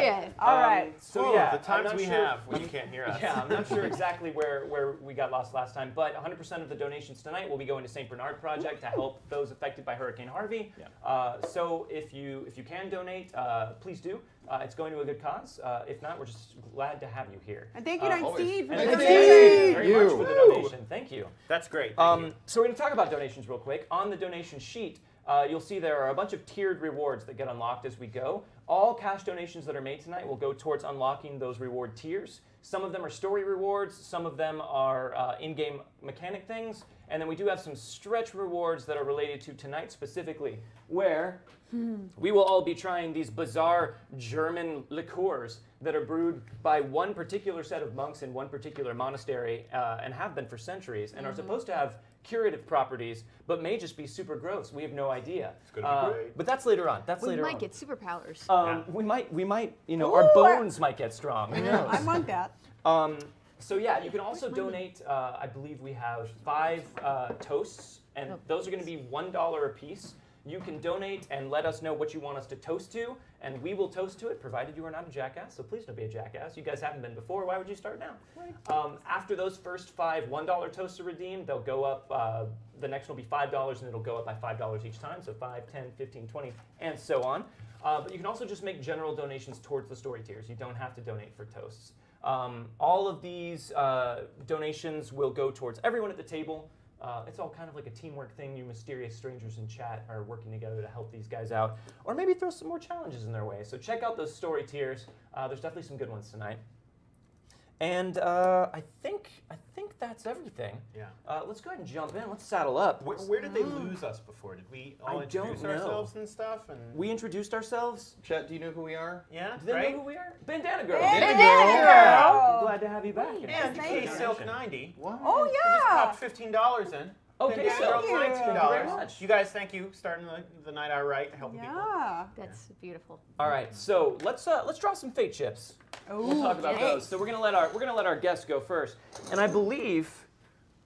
yeah. All right. So Whoa, yeah, the times I'm not we sure- have when you can't hear us. Yeah, I'm not sure exactly where we got lost last time, but 100% of the donations tonight will be going to St. Bernard Project to help those affected by Hurricane Harvey. Yeah. So if you can donate, please do. It's going to a good cause. If not, we're just glad to have you here. And thank you, Steve, for And the thank you donation. very much for the donation. Thank you. That's great. Thank you. So we're going to talk about donations real quick. On the donation sheet, you'll see there are a bunch of tiered rewards that get unlocked as we go. All cash donations that are made tonight will go towards unlocking those reward tiers. Some of them are story rewards, some of them are in-game mechanic things, and then we do have some stretch rewards that are related to tonight specifically, where we will all be trying these bizarre German liqueurs that are brewed by one particular set of monks in one particular monastery and have been for centuries and are supposed to have curative properties, but may just be super gross. We have no idea. It's gonna be great. But that's later on. We might get superpowers. We might, our bones might get strong. Who knows? I want that. So yeah, you can also donate. I believe we have 5 toasts, and those are going to be $1 a piece. You can donate and let us know what you want us to toast to, and we will toast to it, provided you are not a jackass. So please don't be a jackass. You guys haven't been before. Why would you start now? After those first 5 $1 toasts are redeemed, they'll go up. The next one will be $5, and it'll go up by $5 each time. So 5, 10, 15, 20, and so on. But you can also just make general donations towards the story tiers. You don't have to donate for toasts. All of these donations will go towards everyone at the table. It's all kind of like a teamwork thing. You mysterious strangers in chat are working together to help these guys out, or maybe throw some more challenges in their way. So check out those story tiers. There's definitely some good ones tonight. And I think that's everything. Yeah. Let's go ahead and jump in. Let's saddle up. Where did they lose us before? Did we all I don't introduce know. ourselves and stuff? And We introduced ourselves. Chat, do you know who we are? yeah, Do they right? know who we are? Bandana Girl. Bandana Yeah. Girl. Glad to have you back. And Thank K you. Silk 90. What? Oh, We just yeah. popped $15 in. Okay, Bandana so Girl, Thank you. $19. Thank you very much. You guys, thank you. Starting the night out right, helping people. Yeah. That's beautiful. All right, so let's draw some fate chips. We'll talk about okay. those. So we're gonna let our guests go first, and I believe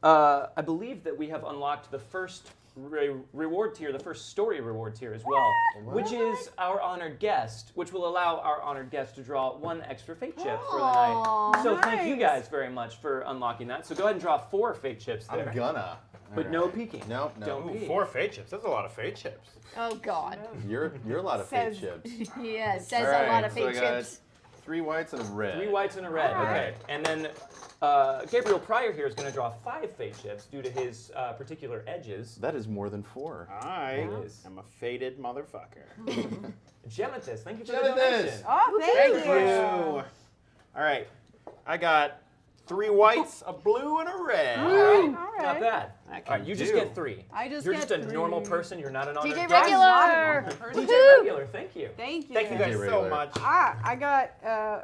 that we have unlocked the first reward tier, the first story reward tier as well, which is our honored guest, which will allow our honored guest to draw 1 extra fate chip for the night. So thank you nice. guys very much for unlocking that. So go ahead and draw 4 fate chips there, I'm gonna. but All no right. peeking. No. Don't Ooh, peek. 4 fate chips. That's a lot of fate chips. Oh, God. You're a lot of fate Says- chips. Yeah, it says All a lot right, of so I fate got chips. 3 whites and a red. 3 whites and a red. All Okay, and then Gabriel Pryor here is going to draw 5 fate chips due to his particular edges. That is more than 4. I is. am a fated motherfucker. Gemathis, thank you for the Gemathis. donation. Oh, thank you. All right, I got 3 whites, a blue, and a red. All right, All not right. bad. I All can right, you just do. get 3. I just You're get just a 3. normal person. You're not an honored DJ guest. Regular. DJ Regular, thank you. Thank you. Thank you guys DJ so Regular. much. I got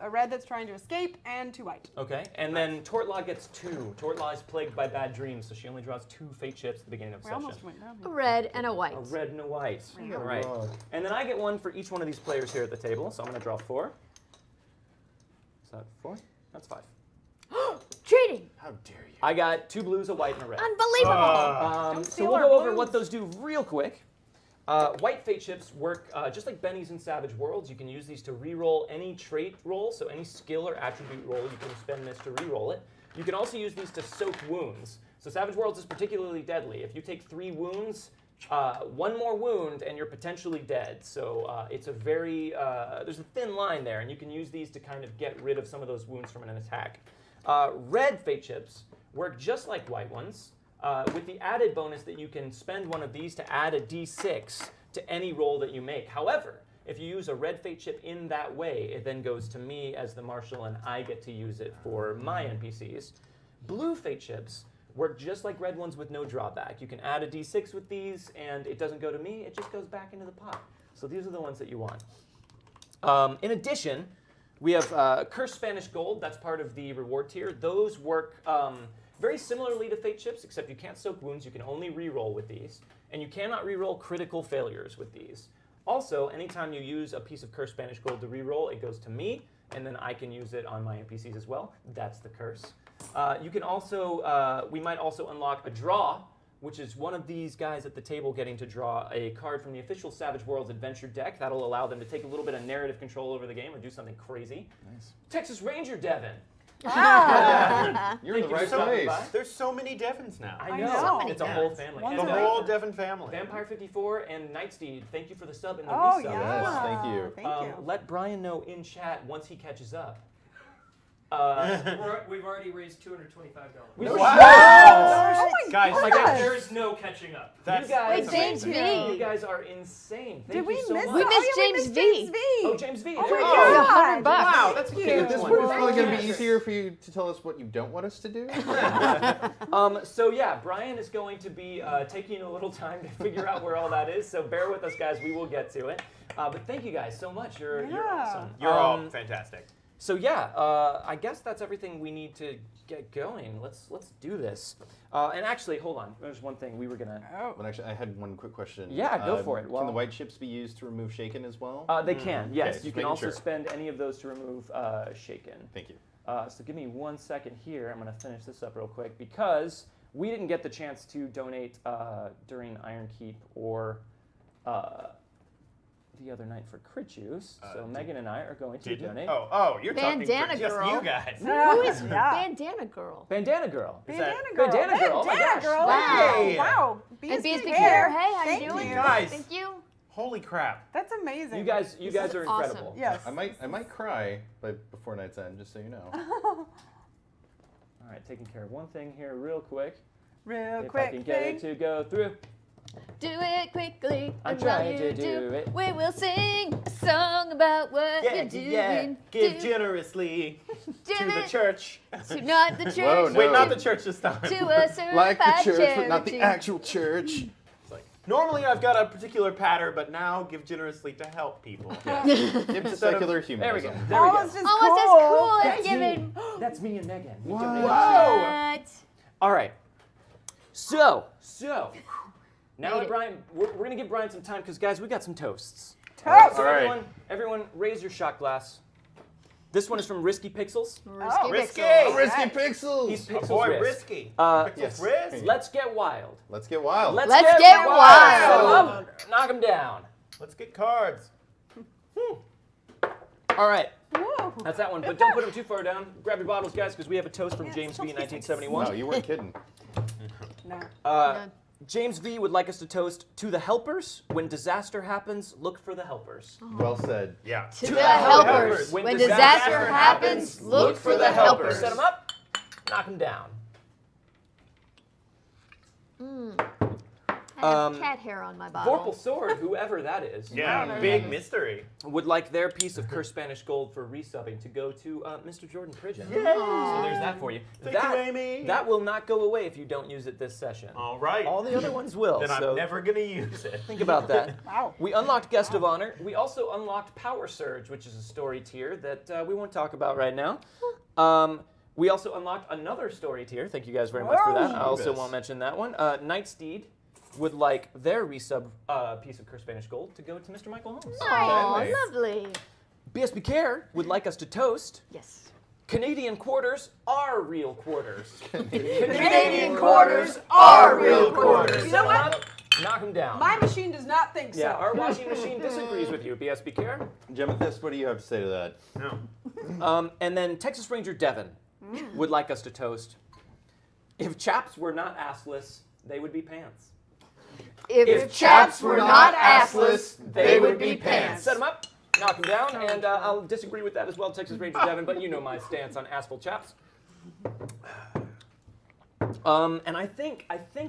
a red that's trying to escape and 2 white. Okay, and then Tortlaw gets 2. Tortlaw is plagued by bad dreams, so she only draws 2 fate chips at the beginning of the We session. almost went down A here. red and a white. A red and a white. Yeah. All right. And then I get 1 for each one of these players here at the table, so I'm going to draw 4. Is that 4? That's 5. Cheating. How dare you? I got 2 blues, a white, and a red. Unbelievable. Don't So steal we'll our go over blues. what those do real quick. White fate chips work just like Bennies in Savage Worlds. You can use these to re-roll any trait roll, so any skill or attribute roll, you can spend this to re-roll it. You can also use these to soak wounds. So Savage Worlds is particularly deadly. If you take 3 wounds, 1 more wound and you're potentially dead. So it's a very, there's a thin line there, and you can use these to kind of get rid of some of those wounds from an attack. Red fate chips work just like white ones, with the added bonus that you can spend 1 of these to add a d6 to any roll that you make. However, if you use a red fate chip in that way, it then goes to me as the Marshal, and I get to use it for my NPCs. Blue fate chips work just like red ones with no drawback. You can add a d6 with these, and it doesn't go to me, it just goes back into the pot. So these are the ones that you want. In addition, we have Cursed Spanish Gold. That's part of the reward tier. Those work very similarly to fate chips, except you can't soak wounds. You can only re-roll with these. And you cannot re-roll critical failures with these. Also, anytime you use a piece of Cursed Spanish Gold to re-roll, it goes to me, and then I can use it on my NPCs as well. That's the curse. You can also, we might also unlock a draw which is one of these guys at the table getting to draw a card from the official Savage Worlds Adventure deck. That'll allow them to take a little bit of narrative control over the game or do something crazy. Nice. Texas Ranger Devin. You're in the Thank you right for stopping place. by. There's so many Devons now. I I know. know. So many It's a Devons. whole family. One's And The a whole Devon family. Vampire 54 and Nightsteed, thank you for the sub and the Oh, resub. yeah. Yes, thank you. Thank you. Let Brian know in chat once he catches up. We've already raised $225. We- Wow! Oh my Guys, Oh my gosh. gosh. There is no catching up. That's, You guys- Wait, James amazing. V. You guys are insane. Thank Did we you so miss? much. We missed oh, yeah, James we V. missed James V. Oh, James V. Oh there my you Yeah, go. God. $100. Wow, that's Thank cute. you. At this Well, point, it's probably going to yes. be easier for you to tell us what you don't want us to do. So yeah, Brian is going to be taking a little time to figure out where all that is. So bear with us, guys. We will get to it. But thank you guys so much. You're Yeah. awesome. You're all fantastic. So yeah, I guess that's everything we need to get going. Let's do this. And actually, hold on. There's one thing we were gonna. Oh. But actually, I had one quick question. Yeah, go for it. Can Well- the white chips be used to remove shaken as well? They can. Yes, just you can making also sure. spend any of those to remove shaken. Thank you. So give me 1 second here. I'm going to finish this up real quick because we didn't get the chance to donate during Iron Keep or the other night for Crit Juice. So Megan and I are going to donate. Oh, you're talking Bandana for just girl. you guys. Who is Yeah. Bandana Girl? Bandana Girl. Bandana girl. Bandana girl. Oh my Bandana gosh. girl. Wow. Wow. And BSB hair. Care. Hey, how Thank you doing? you. Guys. Thank you. Holy crap. That's amazing. You guys is are awesome. incredible. Yes. I might cry before night's end, just so you know. All right, taking care of one thing here real quick. Real If I quick can get thing. it to go through. Do it quickly. I'm I trying want to you do it. We will sing a song about what you're doing. Give Do generously do to the it church. to not the church. Whoa, no. Wait, not the church this time. To a certified Like the church, but not the charity. actual church. It's like, normally I've got a particular pattern, but now give generously to help people. Give to Instead of- secular There we humanism. go. There we go. Almost as Almost cool. as cool as That's me. giving. That's me and Megan. We Wow. donated. What? All right. So now Made that it. Brian, we're gonna give Brian some time because guys, we got some toasts. Toast. So All right. everyone, raise your shot glass. This one is from Risky Pixels. Risky risky. Pixels. Risky Right. Pixels! He's Oh Pixels boy, Risk. risky. Uh, Pixels yes. risk. Let's get wild. Let's get wild. Let's get wild. wild. Set 'em up, knock them down. Let's get cards. All right, Whoa. that's that one. But don't put them too far down. Grab your bottles, guys, because we have a toast from Yeah, James V. in don't be 1971. No, you weren't kidding. No. James V. would like us to toast to the helpers. When disaster happens, look for the helpers. Well said. Yeah. To To the the helpers. helpers. When disaster happens, look for the helpers. Set them up, knock them down. I have cat hair on my bottle. Vorpal Sword, whoever that is, Yeah, big mystery. would like their piece of cursed Spanish gold for resubbing to go to Mr. Jordan Pridgeon. So there's that for you. Thank you, Amy. That will not go away if you don't use it this session. All right. All the other ones will. Then so I'm never going to use it. think about that. Wow. We unlocked Guest of Honor. We also unlocked Power Surge, which is a story tier that we won't talk about right now. We also unlocked another story tier. Thank you guys very much for that. I also Yes. won't mention that one. Nightsteed would like their resub piece of cursed Spanish gold to go to Mr. Michael Holmes. Aw, Nice. lovely. BSB Care would like us to toast. Yes. Canadian quarters are real quarters. Canadian quarters are real quarters. You know what? Knock them down. My machine does not think so. Yeah, our washing machine disagrees with you, BSB Care. Gemethis, what do you have to say to that? No. And then Texas Ranger Devin would like us to toast. If chaps were not assless, they would be pants. If chaps were not assless, they would be pants. Set them up, knock them down, and I'll disagree with that as well, Texas Ranger Devin, but you know my stance on asphalt chaps. And I think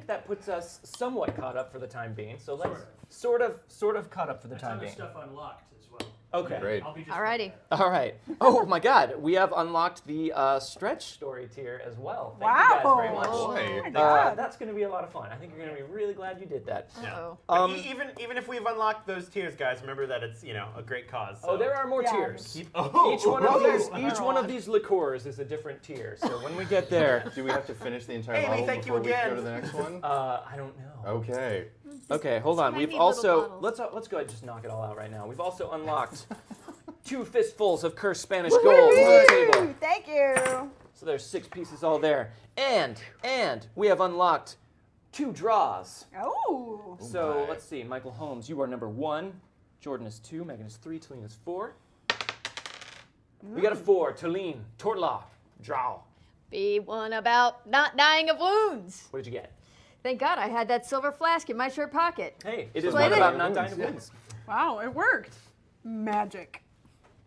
that puts us somewhat caught up for the time being. So let's sort of caught up for the A time ton of being. stuff unlocked as well. Okay. Great. I'll be just Alrighty. All right. Oh my God, we have unlocked the stretch story tier as well. Thank you guys very much. Boy. Oh my God. That's going to be a lot of fun. I think you're going to be really glad you did that. Uh-oh. But even if we've unlocked those tiers, guys, remember that it's a great cause. So. Oh, there are more Yeah. tiers. Oh, Each one of these liqueurs is a different tier. So when we get there, Do we have to finish the entire Amy, bottle thank you before we again. go to the next one? I don't know. Okay. Okay, hold on. Tiny We've little also bottles. let's go ahead and just knock it all out right now. We've also unlocked 2 fistfuls of cursed Spanish gold on the table. Woo! Thank you. So there's 6 pieces all there. And we have unlocked 2 draws. Oh. So my. let's see. Michael Holmes, you are number 1. Jordan is 2. Megan is 3. Talene is 4. We got a 4. Talene, Tortlaw, draw. Be one about not dying of wounds. What did you get? Thank God I had that silver flask in my shirt pocket. Hey, it is Play one it. about not dying of wounds. Wow, it worked. Magic.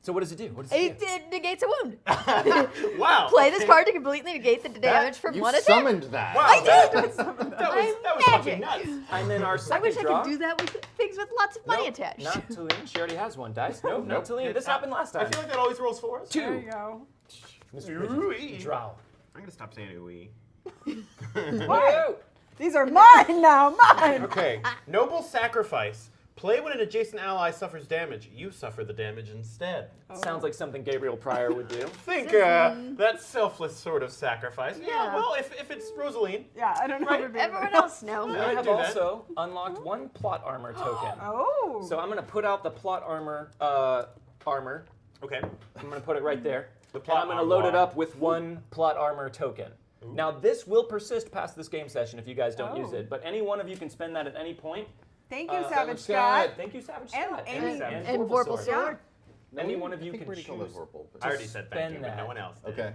So what does it do? What does it do? It negates a wound. Wow. Play this card to completely negate the damage from You one attack. summoned that. Wow. I did. That was fucking magic. nuts. And then our I second wish I draw. could do that with things with lots of money Nope, attached. Not Talene. She already has 1 dice. Nope, not Talene. This happened last I time. feel like that always rolls for us. 2. There you go. Mr. Bridges, draw. I'm gonna stop saying ooey. Whoa. These are mine now, mine. Okay. Noble sacrifice. Play when an adjacent ally suffers damage. You suffer the damage instead. Sounds like something Gabriel Pryor would do. Think that selfless sort of sacrifice. Yeah. Yeah. Well, if it's Rosaline. Yeah, I don't know. Right. What to do. Everyone else knows. We I have do that. also unlocked 1 plot armor token. Oh. So I'm going to put out the plot armor. Okay. I'm going to put it right there. The And plot I'm going to load it armor. up with 1 plot armor token. Now this will persist past this game session if you guys don't use Oh. it, but any one of you can spend that at any point. Thank you, Savage Savage Scott. Scott. Thank you, Savage And Scott. Amy. And Vorpal Sword. Any one of you I think can we already called choose it Vorpal, but I already said thank spend you, but no that. one else did. Okay.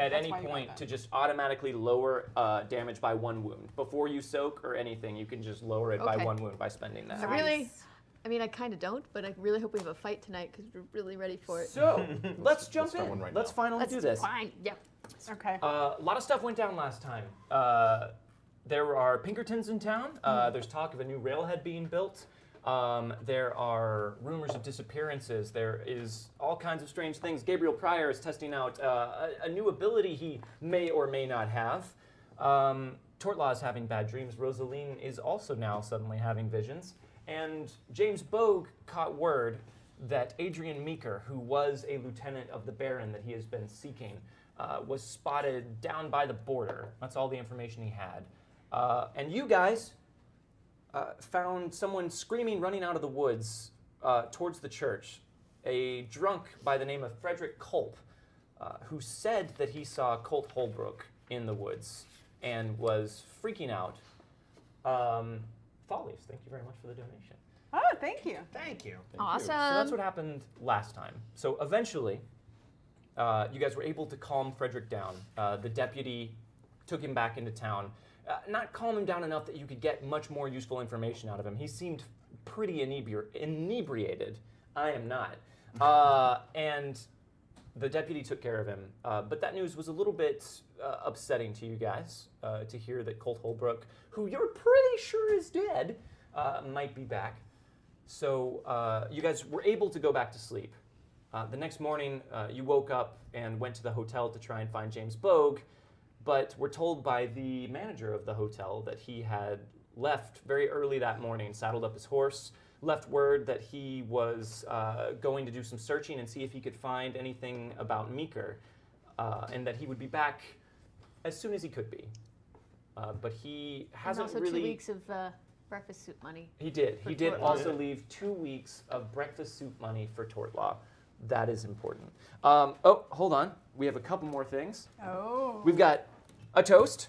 at any why you got point that. to just automatically lower damage by 1 wound. Before you soak or anything, you can just lower it by Okay. 1 wound by spending that. I mean, I kind of don't, but I really hope we have a fight tonight because we're really ready for it. So, let's jump start in. one right Let's now. finally do this. Fine. Yeah. Okay. A lot of stuff went down last time. There are Pinkertons in town. There's talk of a new railhead being built. There are rumors of disappearances. There is all kinds of strange things. Gabriel Pryor is testing out a new ability he may or may not have. Tortlaw is having bad dreams. Rosaline is also now suddenly having visions. And James Bogue caught word that Adrian Meeker, who was a lieutenant of the Baron that he has been seeking, was spotted down by the border. That's all the information he had. And you guys found someone screaming, running out of the woods towards the church. A drunk by the name of Frederick Culp, who said that he saw Colt Holbrook in the woods and was freaking out. Follies, thank you very much for the donation. Oh, thank you. Thank you. Awesome. So that's what happened last time. So eventually, you guys were able to calm Frederick down. The deputy took him back into town. Not calm him down enough that you could get much more useful information out of him. He seemed pretty inebriated. I am not. And the deputy took care of him. But that news was a little bit upsetting to you guys to hear that Colt Holbrook, who you're pretty sure is dead, might be back. So you guys were able to go back to sleep. The next morning, you woke up and went to the hotel to try and find James Bogue, but were told by the manager of the hotel that he had left very early that morning, saddled up his horse, left word that he was going to do some searching and see if he could find anything about Meeker, and that he would be back as soon as he could be. But he And hasn't also really... 2 weeks of breakfast soup money. He did. He did Tortlaw. also leave 2 weeks of breakfast soup money for Tortlaw. That is important. Oh, hold on. We have a couple more things. Oh. We've got a toast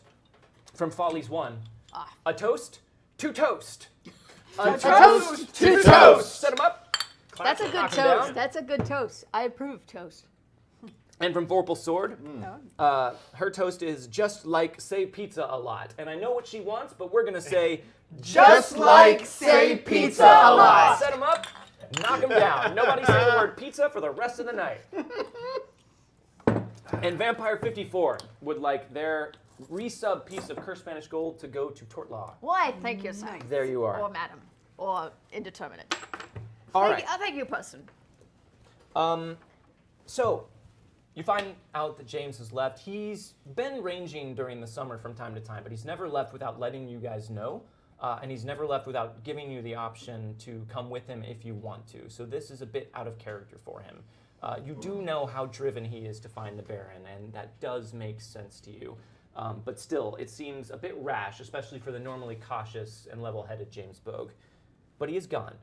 from Follies 1. Ah. A toast to toast. toast to toast. Set them up. That's a good Knock 'em toast. down. That's a good toast. I approve toast. And from Vorpal Sword, Oh. her toast is just like say pizza a lot. And I know what she wants, but we're going to say Just like say pizza a lot. Set them up, knock them down. Nobody say the word pizza for the rest of the night. And Vampire 54 would like their resub piece of cursed Spanish gold to go to Tortlaw. Why? Thank you, sir. There you are. Or madam. Or indeterminate. All thank right. You, thank you, person. So, you find out that James has left. He's been ranging during the summer from time to time, but he's never left without letting you guys know. And he's never left without giving you the option to come with him if you want to. So this is a bit out of character for him. You do know how driven he is to find the Baron, and that does make sense to you. But still, it seems a bit rash, especially for the normally cautious and level-headed James Bogue. But he is gone.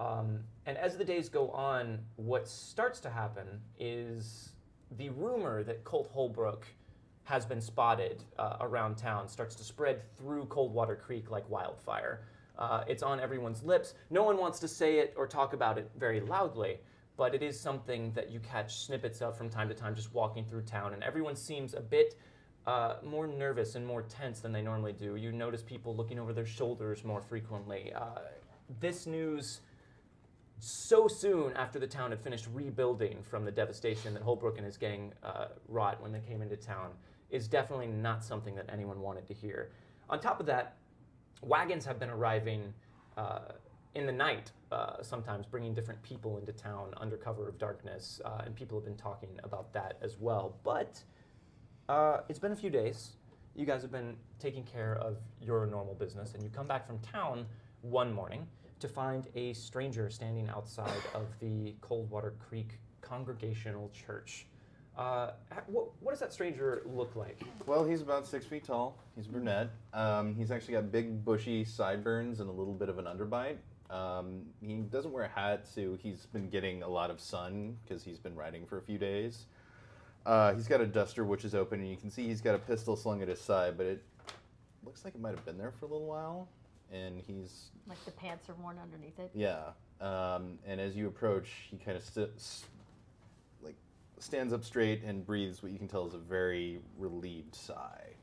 And as the days go on, what starts to happen is the rumor that Colt Holbrook has been spotted around town, starts to spread through Coldwater Creek like wildfire. It's on everyone's lips. No one wants to say it or talk about it very loudly, but it is something that you catch snippets of from time to time just walking through town, and everyone seems a bit more nervous and more tense than they normally do. You notice people looking over their shoulders more frequently. This news, so soon after the town had finished rebuilding from the devastation that Holbrook and his gang wrought when they came into town, is definitely not something that anyone wanted to hear. On top of that, wagons have been arriving in the night, sometimes bringing different people into town under cover of darkness, and people have been talking about that as well. But it's been a few days. You guys have been taking care of your normal business, and you come back from town one morning to find a stranger standing outside of the Coldwater Creek Congregational Church. What does that stranger look like? Well, he's about 6 feet tall. He's a brunette. He's actually got big, bushy sideburns and a little bit of an underbite. He doesn't wear a hat, so he's been getting a lot of sun because he's been riding for a few days. He's got a duster which is open, and you can see he's got a pistol slung at his side, but it looks like it might have been there for a little while. And he's... Like the pants are worn underneath it? Yeah. And as you approach, he kind of stands up straight and breathes what you can tell is a very relieved sigh.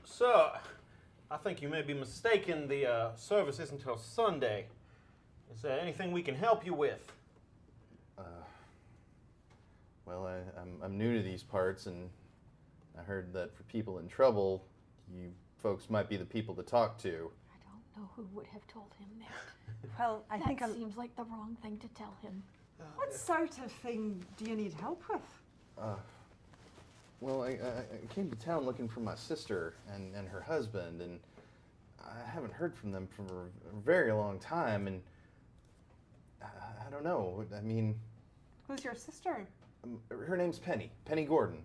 Sir, I think you may be mistaken. The service isn't until Sunday. Is there anything we can help you with? Well, I'm new to these parts, and I heard that for people in trouble, you folks might be the people to talk to. I don't know who would have told him that. Well, I think That seems like the wrong thing to tell him. what sort of thing do you need help with? Well, I came to town looking for my sister and her husband, and I haven't heard from them for a very long time, and I don't know. I mean... Who's your sister? Her name's Penny Gordon.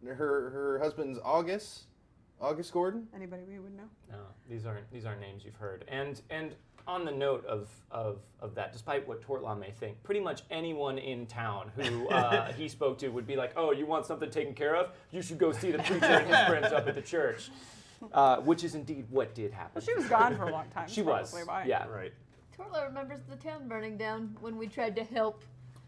Her husband's August Gordon. Anybody we would know? No, these aren't names you've heard. And on the note of that, despite what Tortlaw may think, pretty much anyone in town who he spoke to would be like, "Oh, you want something taken care of? You should go see the preacher and his friends up at the church," which is indeed what did happen. Well, she was gone for a long time. She was. probably why. Yeah. Right. Torla remembers the town burning down when we tried to help.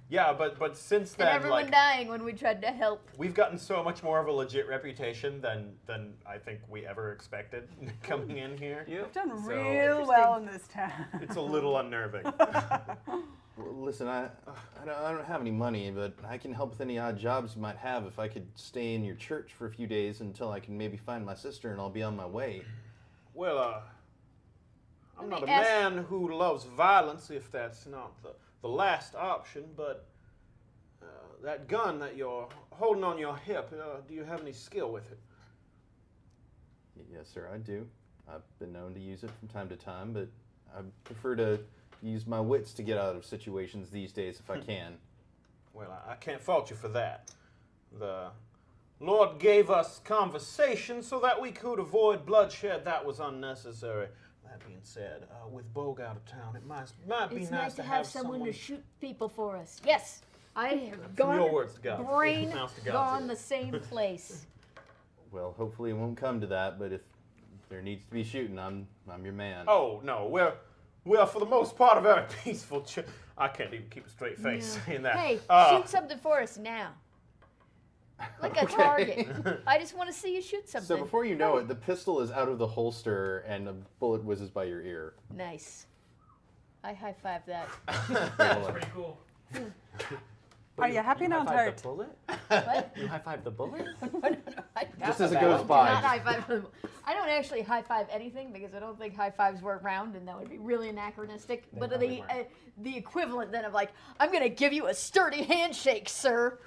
Yeah, but since And then, everyone dying when we tried to help. we've gotten so much more of a legit reputation than I think we ever expected coming in here. You've done So- real well in this town. It's a little unnerving. Well, listen, I don't have any money, but I can help with any odd jobs you might have if I could stay in your church for a few days until I can maybe find my sister, and I'll be on my way. Well, I'm Let not me a ask- man who loves violence, if that's not the last option, but that gun that you're holding on your hip, do you have any skill with it? Yes, sir, I do. I've been known to use it from time to time, but I prefer to use my wits to get out of situations these days if I can. Well, I can't fault you for that. The Lord gave us conversation so that we could avoid bloodshed that was unnecessary. That being said, with Bogue out of town, it might be It's nice to have someone to shoot people for us. Yes, I have From your gone, words to God. brain Mouse to God's gone ear. the same place. Well, hopefully it won't come to that, but if there needs to be shooting, I'm your man. Oh no, we're for the most part a very peaceful. I can't even keep a straight face saying that. Hey, shoot something for us now. Like a target. I just want to see you shoot something. So before you know it, the pistol is out of the holster and a bullet whizzes by your ear. Nice. I high-five that. That's pretty cool. Are you happy now, high-fived Tart? the bullet? What? You high-fived the bullet? Just as it bad. goes Do by. not high-five them. I don't actually high-five anything because I don't think high-fives were around and that would be really anachronistic. But probably the equivalent then of like, I'm going to give you a sturdy handshake, sir.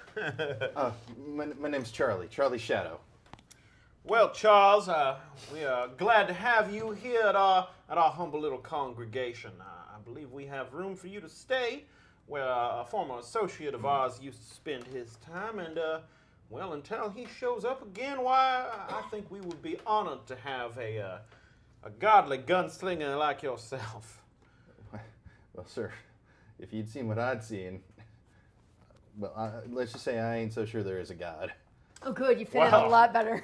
My name's Charlie Shadow. Well, Charles, we are glad to have you here at our humble little congregation. I believe we have room for you to stay, where a former associate of ours used to spend his time, and well, until he shows up again, why, I think we would be honored to have a godly gunslinger like yourself. Well, sir, if you'd seen what I'd seen, well, let's just say I ain't so sure there is a God. Oh, good. You fit in a Wow. lot better.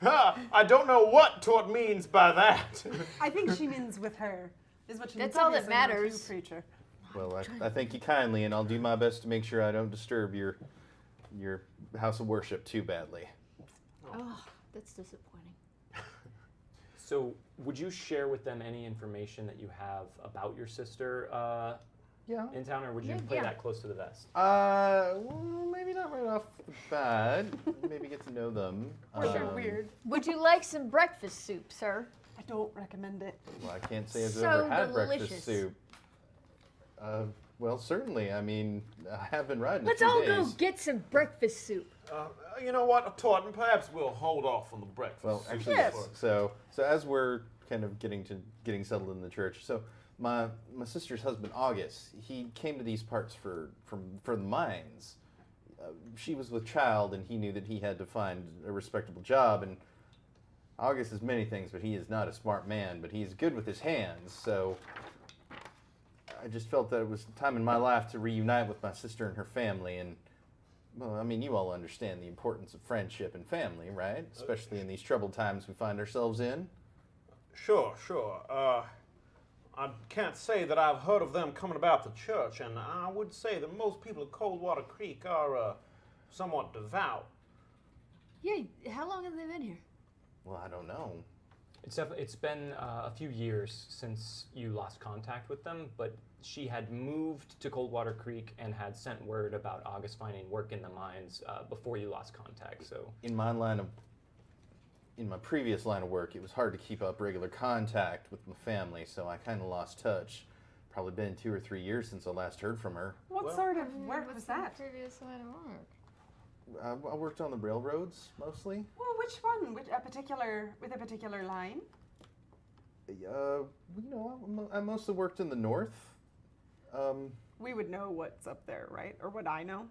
I don't know what Tort means by that. I think she means with her. Is what she That's means. all that Obviously not you, matters. Preacher. Well, I thank you kindly, and I'll do my best to make sure I don't disturb your house of worship too badly. Oh, that's disappointing. So, would you share with them any information that you have about your sister Yeah. in town, or would you Yeah, play yeah. that close to the vest? Well, maybe not right off the bat. Maybe get to know them. They're weird. Would you like some breakfast soup, sir? I don't recommend it. Well, I can't say I've So ever had delicious. breakfast soup. Well, certainly. I mean, I have been riding Let's a few all days. go get some breakfast soup. You know what, Torton? Perhaps we'll hold off on the breakfast. Well, soup actually, Yes. so as we're kind of getting settled in the church, so my sister's husband August, he came to these parts for the mines. She was with child, and he knew that he had to find a respectable job. And August is many things, but he is not a smart man. But he's good with his hands. So I just felt that it was time in my life to reunite with my sister and her family. And well, I mean, you all understand the importance of friendship and family, right? Especially in these troubled times we find ourselves in. Sure. I can't say that I've heard of them coming about the church, and I would say that most people at Coldwater Creek are somewhat devout. Yeah, how long have they been here? Well, I don't know. It's been a few years since you lost contact with them, but she had moved to Coldwater Creek and had sent word about August finding work in the mines before you lost contact. So In my previous line of work, it was hard to keep up regular contact with my family, so I kind of lost touch. Probably been 2 or 3 years since I last heard from her. What sort of work was that? Previous line of work. I worked on the railroads mostly. Well, which one? With a particular line? I mostly worked in the north. We would know what's up there, right? Or would I know?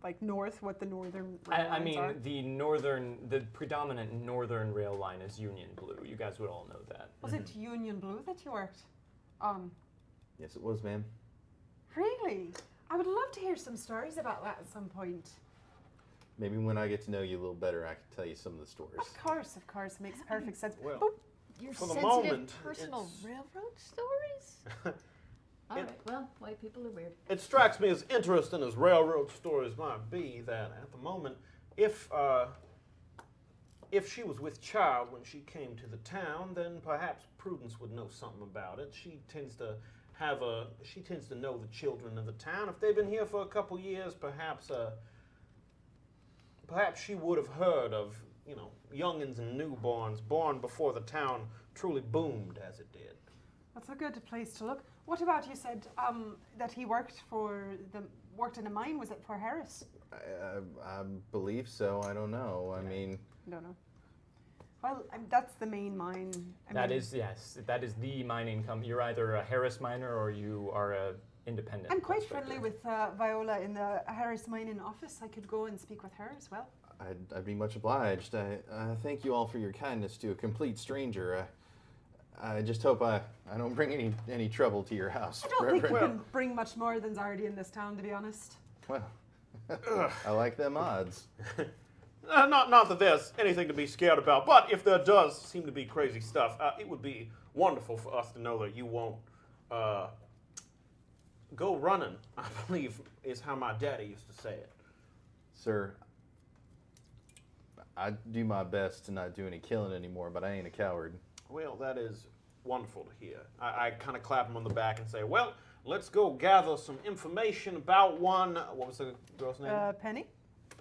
Like north, what the northern rail I lines mean, are? the predominant northern rail line is Union Blue. You guys would all know that. Was it Union Blue that you worked on? Yes, it was, ma'am. Really? I would love to hear some stories about that at some point. Maybe when I get to know you a little better, I can tell you some of the stories. Of course, makes perfect sense. Well, Boop. Your For the sensitive moment, personal it's- railroad stories? All right, well, white people are weird. It strikes me as interesting as railroad stories might be that at the moment, if she was with child when she came to the town, then perhaps Prudence would know something about it. She tends to know the children of the town. If they've been here for a couple years, perhaps she would have heard of, youngins and newborns born before the town truly boomed as it did. That's a good place to look. What about you said that he worked in a mine? Was it for Harris? I believe so. I don't know. I mean, I don't know. Well, that's the main mine. That is the mining company. You're either a Harris miner or you are a independent. I'm quite prospector. friendly with Viola in the Harris mining office. I could go and speak with her as well. I'd be much obliged. I thank you all for your kindness to a complete stranger. I just hope I don't bring any trouble to your house. I don't think we Reverend. can bring much more than's already in this town, to be honest. Well, I like them odds. Not that there's anything to be scared about, but if there does seem to be crazy stuff, it would be wonderful for us to know that you won't go running, I believe is how my daddy used to say it. Sir, I do my best to not do any killing anymore, but I ain't a coward. Well, that is wonderful to hear. I kind of clap him on the back and say, well, let's go gather some information about one, what was the girl's name? Penny?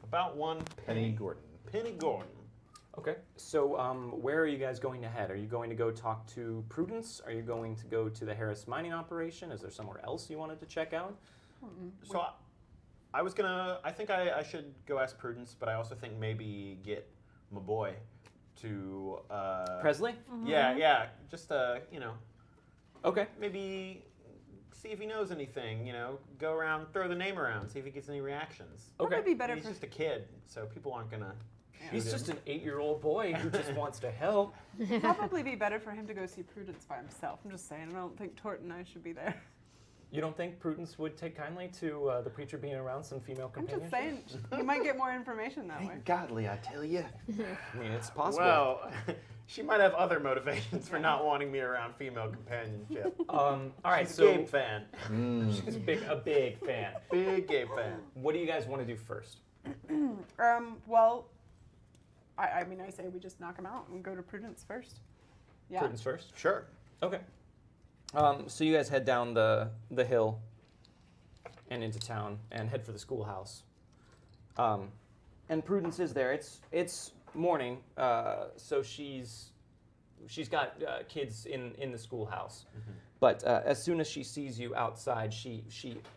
About one Penny Gordon. Penny Gordon. Okay, so where are you guys going to head? Are you going to go talk to Prudence? Are you going to go to the Harris mining operation? Is there somewhere else you wanted to check out? So I think I should go ask Prudence, but I also think maybe get my boy to Presley? Yeah, just Okay. maybe see if he knows anything, go around, throw the name around, see if he gets any reactions. Okay. Probably be better He's for just a kid, so people aren't gonna He's shoot just him. an 8-year-old boy who just wants to help. probably be better for him to go see Prudence by himself. I'm just saying. I don't think Tort and I should be there. You don't think Prudence would take kindly to the preacher being around some female I'm companionship? just saying, you might get more information that way. Godly, I tell you. I mean, it's possible. Well, she might have other motivations for not wanting me around female companionship. all right, She's so a Gabe fan. she's a big fan. Big Gabe fan. What do you guys want to do first? Well, I mean, I say we just knock him out and go to Prudence first. Yeah. Prudence first. Sure. Okay. So you guys head down the hill and into town and head for the schoolhouse. And Prudence is there. It's morning, so she's got kids in the schoolhouse. Mm-hmm. But as soon as she sees you outside, she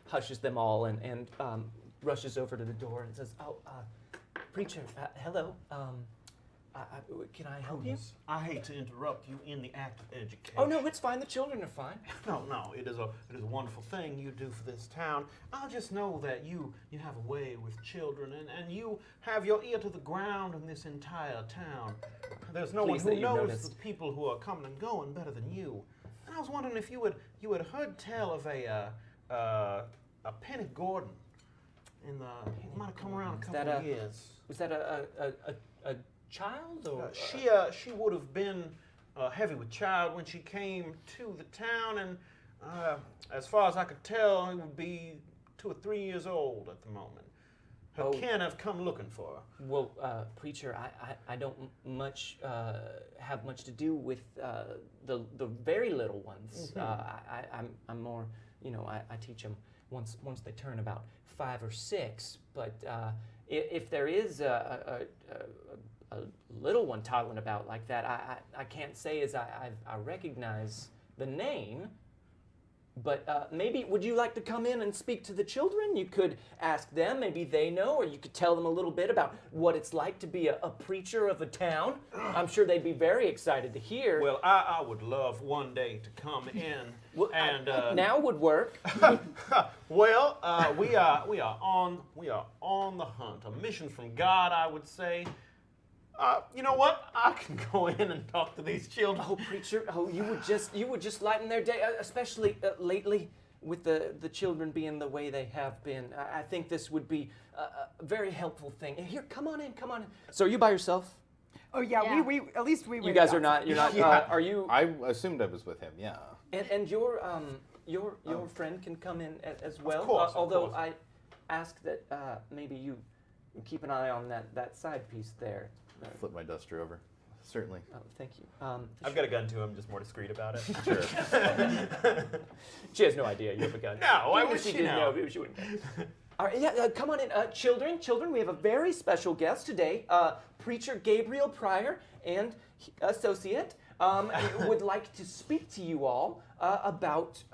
hushes them all and rushes over to the door and says, "Oh, preacher, hello. Can I help you?" I hate to interrupt you in the act of education. Oh no, it's fine. The children are fine. No, it is a wonderful thing you do for this town. I just know that you have a way with children, and you have your ear to the ground in this entire town. There's no Pleased one that who you've knows noticed. the people who are coming and going better than you. And I was wondering if you had heard tell of a Penny Gordon. He might have come around a couple of years. Was that a child or She would have been heavy with child when she came to the town, and as far as I could tell, it would be 2 or 3 years old at the moment. Her kin have come looking for her. Well, preacher, I don't much have much to do with the very little ones. Mm-hmm. I'm more, I teach them once they turn about 5 or 6. But if there is a little one toddling about like that, I can't say as I recognize the name. But maybe, would you like to come in and speak to the children? You could ask them, maybe they know, or you could tell them a little bit about what it's like to be a preacher of a town. I'm sure they'd be very excited to hear. Well, I would love one day to come in and now would work. Well, we are on the hunt. A mission from God, I would say. You know what? I can go in and talk to these children. Oh, preacher! Oh, you would just lighten their day, especially lately with the children being the way they have been. I think this would be a very helpful thing. Here, come on in. So, are you by yourself? Oh yeah, Yeah. we at least we. You guys are not. You're not. Are you? I assumed I was with him, yeah. And your friend can come in as well. course, of although course. I ask that maybe you keep an eye on that side piece there. Flip my duster over. Certainly. Oh, thank you. I've got a gun too. I'm just more discreet about it. Sure. She has no idea you have a gun. No, why Even would if she she didn't know? She wouldn't. All right, yeah, come on in. Children, we have a very special guest today. Preacher Gabriel Pryor and associate would like to speak to you all about,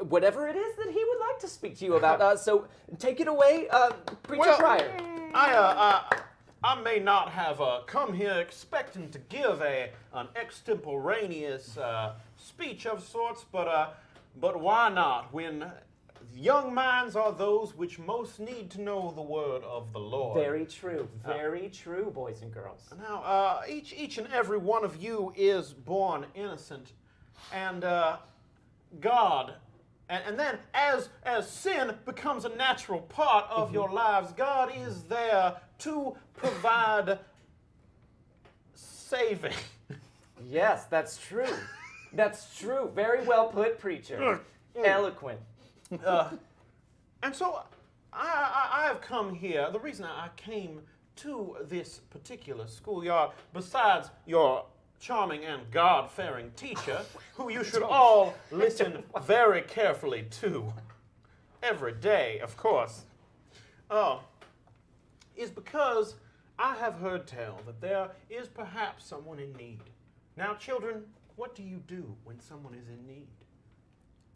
whatever it is that he would like to speak to you about. So take it away, Preacher Pryor. I may not have come here expecting to give an extemporaneous speech of sorts, but why not? When young minds are those which most need to know the word of the Lord. Very true, boys and girls. Now, each and every one of you is born innocent, and God. And then, as sin becomes a natural part of your lives, God is there to provide saving. Yes, that's true. That's true. Very well put, preacher. Eloquent. And so, I have come here. The reason I came to this particular schoolyard, besides your charming and God-fearing teacher, who you should all listen very carefully to, every day, of course, is because I have heard tell that there is perhaps someone in need. Now, children, what do you do when someone is in need?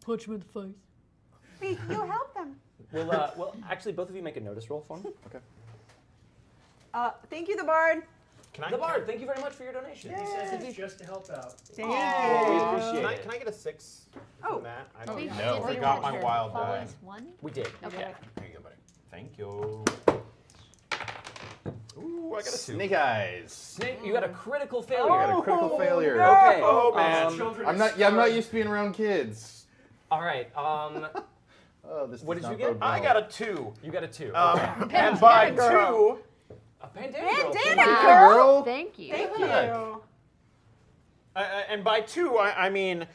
Punch him in the face. You help them. Well, actually, both of you make a notice roll for me. Okay. Thank you, the Bard. Can I? The Bard, thank you very much for your donation. He says it's just to help out. Thank We you. appreciate it. Can I get a 6 Oh. from that? I don't We know. no. did Forgot my picture. wild die. Always one. We did. Okay. Yeah. There you go, buddy. Thank you. Ooh, I got a 2. Snake eyes. Snake, you got a critical failure. I got a critical failure. Okay. Oh, man. Children I'm not used to being around kids. All right. Oh, this What does did not you get? bode well. I got a 2. You got a 2. And by girl. 2, A bandana girl. Bandana Wow. girl. Thank you. Thank you. and by 2, I mean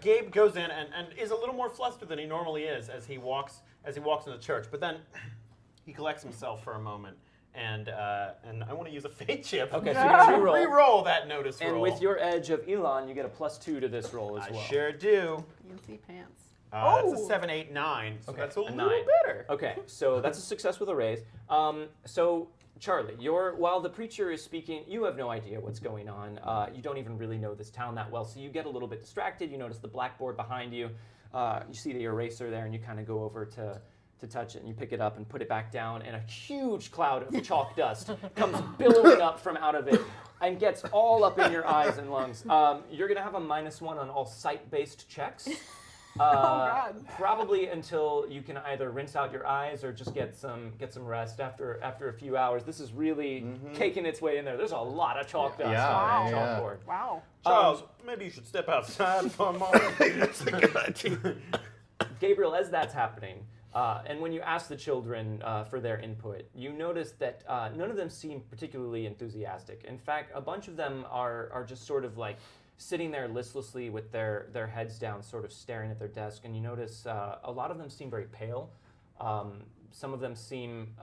Gabe goes in and is a little more flustered than he normally is as he walks into the church. But then he collects himself for a moment, and I want to use a fate chip. Okay, so you can to re-roll. re-roll that notice And roll. with your edge of Elon, you get a +2 to this roll as I well. sure do. Fancy pants. That's a 7, 8, 9. So that's a little 9. better. Okay, so that's a success with a raise. So Charlie, while the preacher is speaking, you have no idea what's going on. You don't even really know this town that well, so you get a little bit distracted. You notice the blackboard behind you. You see the eraser there, and you kind of go over to touch it, and you pick it up and put it back down, and a huge cloud of chalk dust comes billowing up from out of it and gets all up in your eyes and lungs. You're going to have a -1 on all sight-based checks. God. Probably until you can either rinse out your eyes or just get some rest after a few hours. This is really caking its way in there. There's a lot of chalk dust on the chalkboard. Wow. Charles, maybe you should step outside for a moment. That's a good idea. Gabriel, as that's happening, and when you ask the children for their input, you notice that none of them seem particularly enthusiastic. In fact, a bunch of them are just sort of like sitting there listlessly with their heads down, sort of staring at their desk, and you notice a lot of them seem very pale. Some of them seem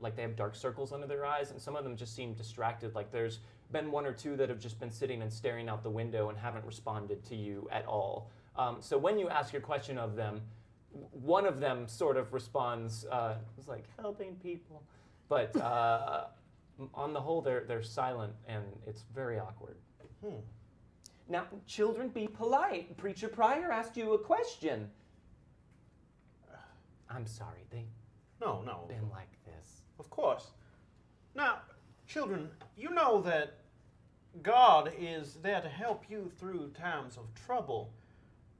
like they have dark circles under their eyes, and some of them just seem distracted, like there's been 1 or 2 that have just been sitting and staring out the window and haven't responded to you at all. So when you ask your question of them, one of them sort of responds, it's like, helping people. But on the whole, they're silent, and it's very awkward. Now, children, be polite. Preacher Pryor asked you a question. I'm sorry, they've No. been like this. Of course. Now, children, you know that God is there to help you through times of trouble.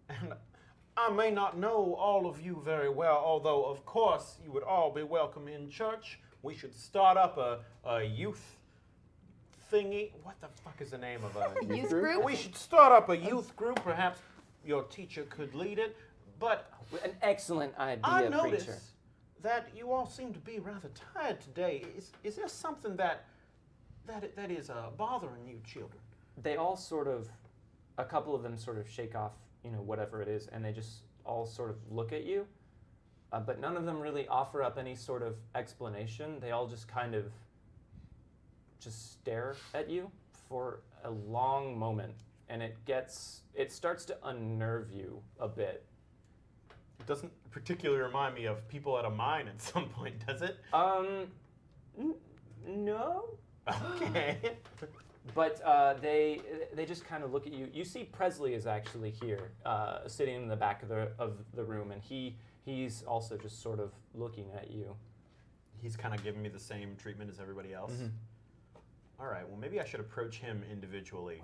And I may not know all of you very well, although, of course, you would all be welcome in church. We should start up a youth thingy. What the fuck is the name of a Youth group? We should start up a youth group. Perhaps your teacher could lead it. But An excellent idea, I notice preacher. that you all seem to be rather tired today. Is there something that is bothering you, children? They all sort of, a couple of them sort of shake off, whatever it is, and they just all sort of look at you. But none of them really offer up any sort of explanation. They all just kind of just stare at you for a long moment, and it starts to unnerve you a bit. It doesn't particularly remind me of people at a mine at some point, does it? No. Okay. But they just kind of look at you. You see Presley is actually here, sitting in the back of the room, and he's also just sort of looking at you. He's kind of giving me the same treatment as everybody else. All right, well, maybe I should approach him individually.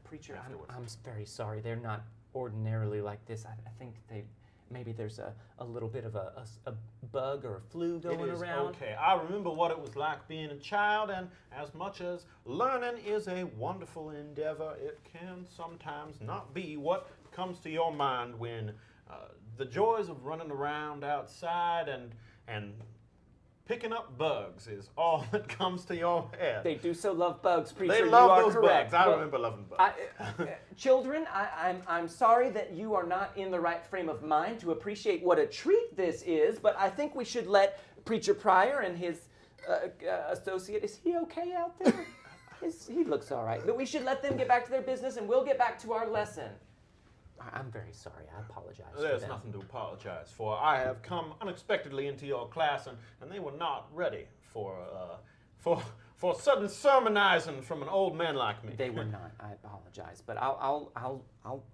Preacher, Afterwards. I'm very sorry. They're not ordinarily like this. I think maybe there's a little bit of a bug or a flu going It is around. okay. I remember what it was like being a child, and as much as learning is a wonderful endeavor, it can sometimes not be what comes to your mind when the joys of running around outside and picking up bugs is all that comes to your head. They do so love bugs, preacher. They you love are those correct. bugs. I Well, remember loving bugs. Children, I'm sorry that you are not in the right frame of mind to appreciate what a treat this is, but I think we should let Preacher Pryor and his associate, is he okay out there? He looks all right. But we should let them get back to their business, and we'll get back to our lesson. I'm very sorry. I apologize. There's for them. nothing to apologize for. I have come unexpectedly into your class, and they were not ready for sudden sermonizing from an old man like me. They were not. I apologize, but I'll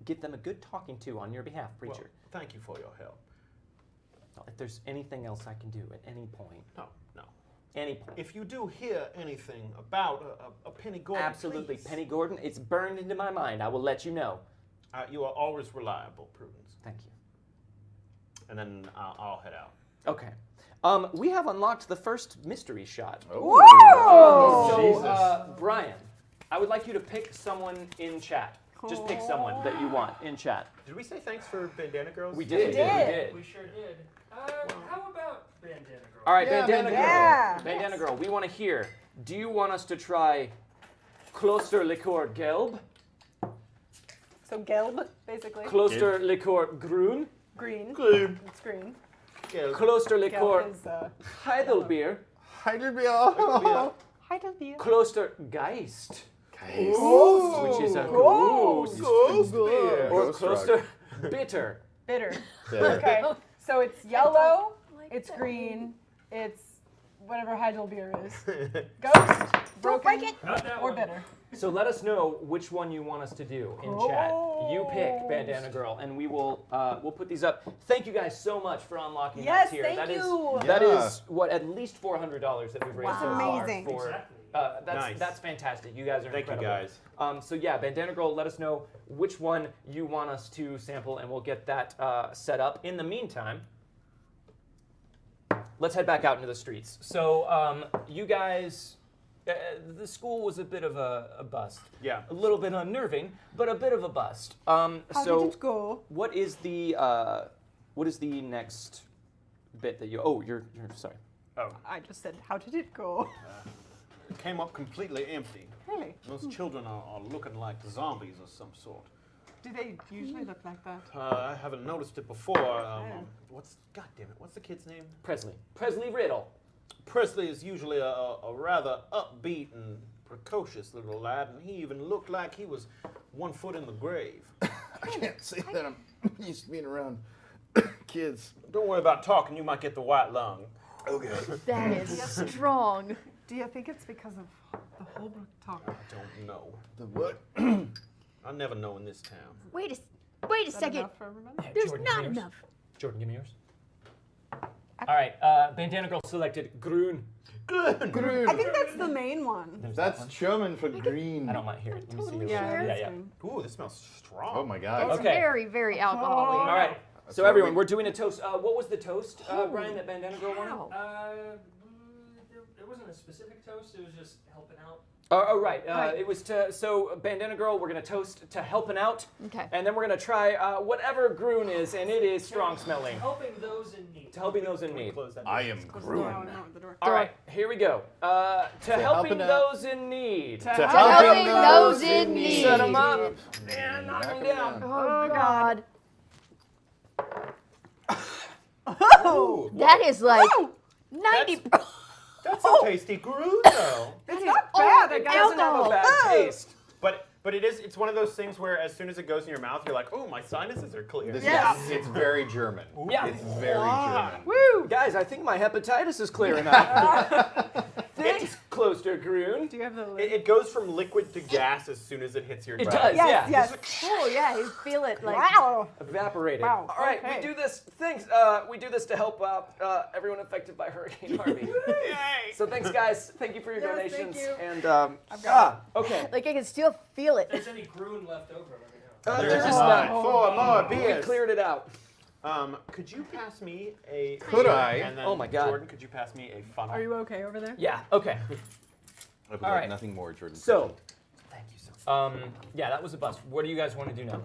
give them a good talking to on your behalf, Well, preacher. thank you for your help. If there's anything else I can do at any point, No. any point. If you do hear anything about a Penny Gordon, Absolutely, please. Penny Gordon. It's burned into my mind. I will let you know. You are always reliable, Prudence. Thank you. And then I'll head out. Okay. We have unlocked the first mystery shot. Whoa! So, Jesus. Brian, I would like you to pick someone in chat. Just pick someone that you want in chat. Did we say thanks for Bandana Girls? We did. We did. We did. We sure did. How about Bandana Girl? All right, Yeah, Bandana Girl. Yeah. Bandana Girl, we want to hear. Do you want us to try Klosterlikör Gelb, So gelb, basically. Klosterlikör Grün, Green. Gloom. It's green. Klosterlikör Gelb is Heidelbeer, Heidelbeer. Heidelbeer. Klostergeist, Ooh. which is a ghost, Ghost beer. or Ghost rock. Kloster Bitter. Bitter. There. Okay. So it's yellow, like it's that. green, it's whatever Heidelbeer is. Ghost, broken, break it. Not that or one. bitter. So let us know which one you want us to do in chat. You pick Bandana Girl, and we will we'll put these up. Thank you guys so much for unlocking Yes, us here. thank That is you. that Yeah. is what at least $400 that we've raised Wow. so far Amazing. for. Exactly. That's Nice. fantastic. You guys are Thank you, incredible. guys. So yeah, Bandana Girl, let us know which one you want us to sample, and we'll get that set up. In the meantime, let's head back out into the streets. So you guys, the school was a bit of a bust. Yeah. A little bit unnerving, but a bit of a bust. How So did it go? what is the next bit that you? Oh, you're sorry. Oh, I just said, how did it go? it came up completely empty. Really? Those children are looking like zombies of some sort. Do they usually look like that? I haven't noticed it before. Oh. God damn it, what's the kid's name? Presley Riddle. Presley is usually a rather upbeat and precocious little lad, and he even looked like he was 1 foot in the grave. I can't say that I'm used to being around kids. Don't worry about talking, you might get the white lung. Okay. That is strong. Do you think it's because of the Holbrook talk? I don't know. The what? I never know in this town. Wait a Is that second. enough for everybody? There's Jordan, not give me yours. enough. Jordan, give me yours. All right, Bandana Girl selected Grün. Grün. I think that's the main one. There's That's that German for green. one. I don't mind here. Let me see. Totally yours. sure. Yeah, yeah. green. Ooh, this smells strong. Oh my god. It's Okay. very, very alcoholic. All right. That's So what everyone, we- we're doing a toast. What was the toast, Brian, that Bandana Girl wanted? Wow. There wasn't a specific toast. It was just helping out. Oh, right. Right. It was to, so Bandana Girl, we're going to toast to helping out. Okay. And then we're going to try whatever Grün is, and it is strong smelling. Helping those in need. To helping those in Can we need. close that I door? am Close the door. Grün. No, the door. All right, here we go. To helping helping out. those in need. To Helping those in need. Set 'em up. And knock 'em knock 'em down. Oh, God. Oh! That is like 90. That's some tasty Grün, though. It's not bad. I It guess. doesn't have a bad taste. But it's one of those things where as soon as it goes in your mouth, you're like, oh, my sinuses are clear. This Yeah. is, it's very German. Yeah. It's very German. Woo! Guys, I think my hepatitis is clearing up. Thanks, Kloster Grün. Do you have the lid? It goes from liquid to gas as soon as it hits your It gut. does, Yes, yeah. yes. Oh, yeah, you feel it like. Wow. Evaporated. Wow, All right, okay. we do this. Thanks. We do this to help out everyone affected by Hurricane Harvey. Yay! So thanks, guys. Thank you for your Yes, donations. thank you. And okay. Like I can still feel it. If there's any Grün left over, let me know. There's just Four more we beers. cleared it out. Could you pass me a Could beer? I? And then Oh my God. Jordan, could you pass me a funnel? Are you okay over there? Yeah. Okay. I would All like right. nothing more, Jordan. So, thank you so much. Yeah, that was a bust. What do you guys want to do now?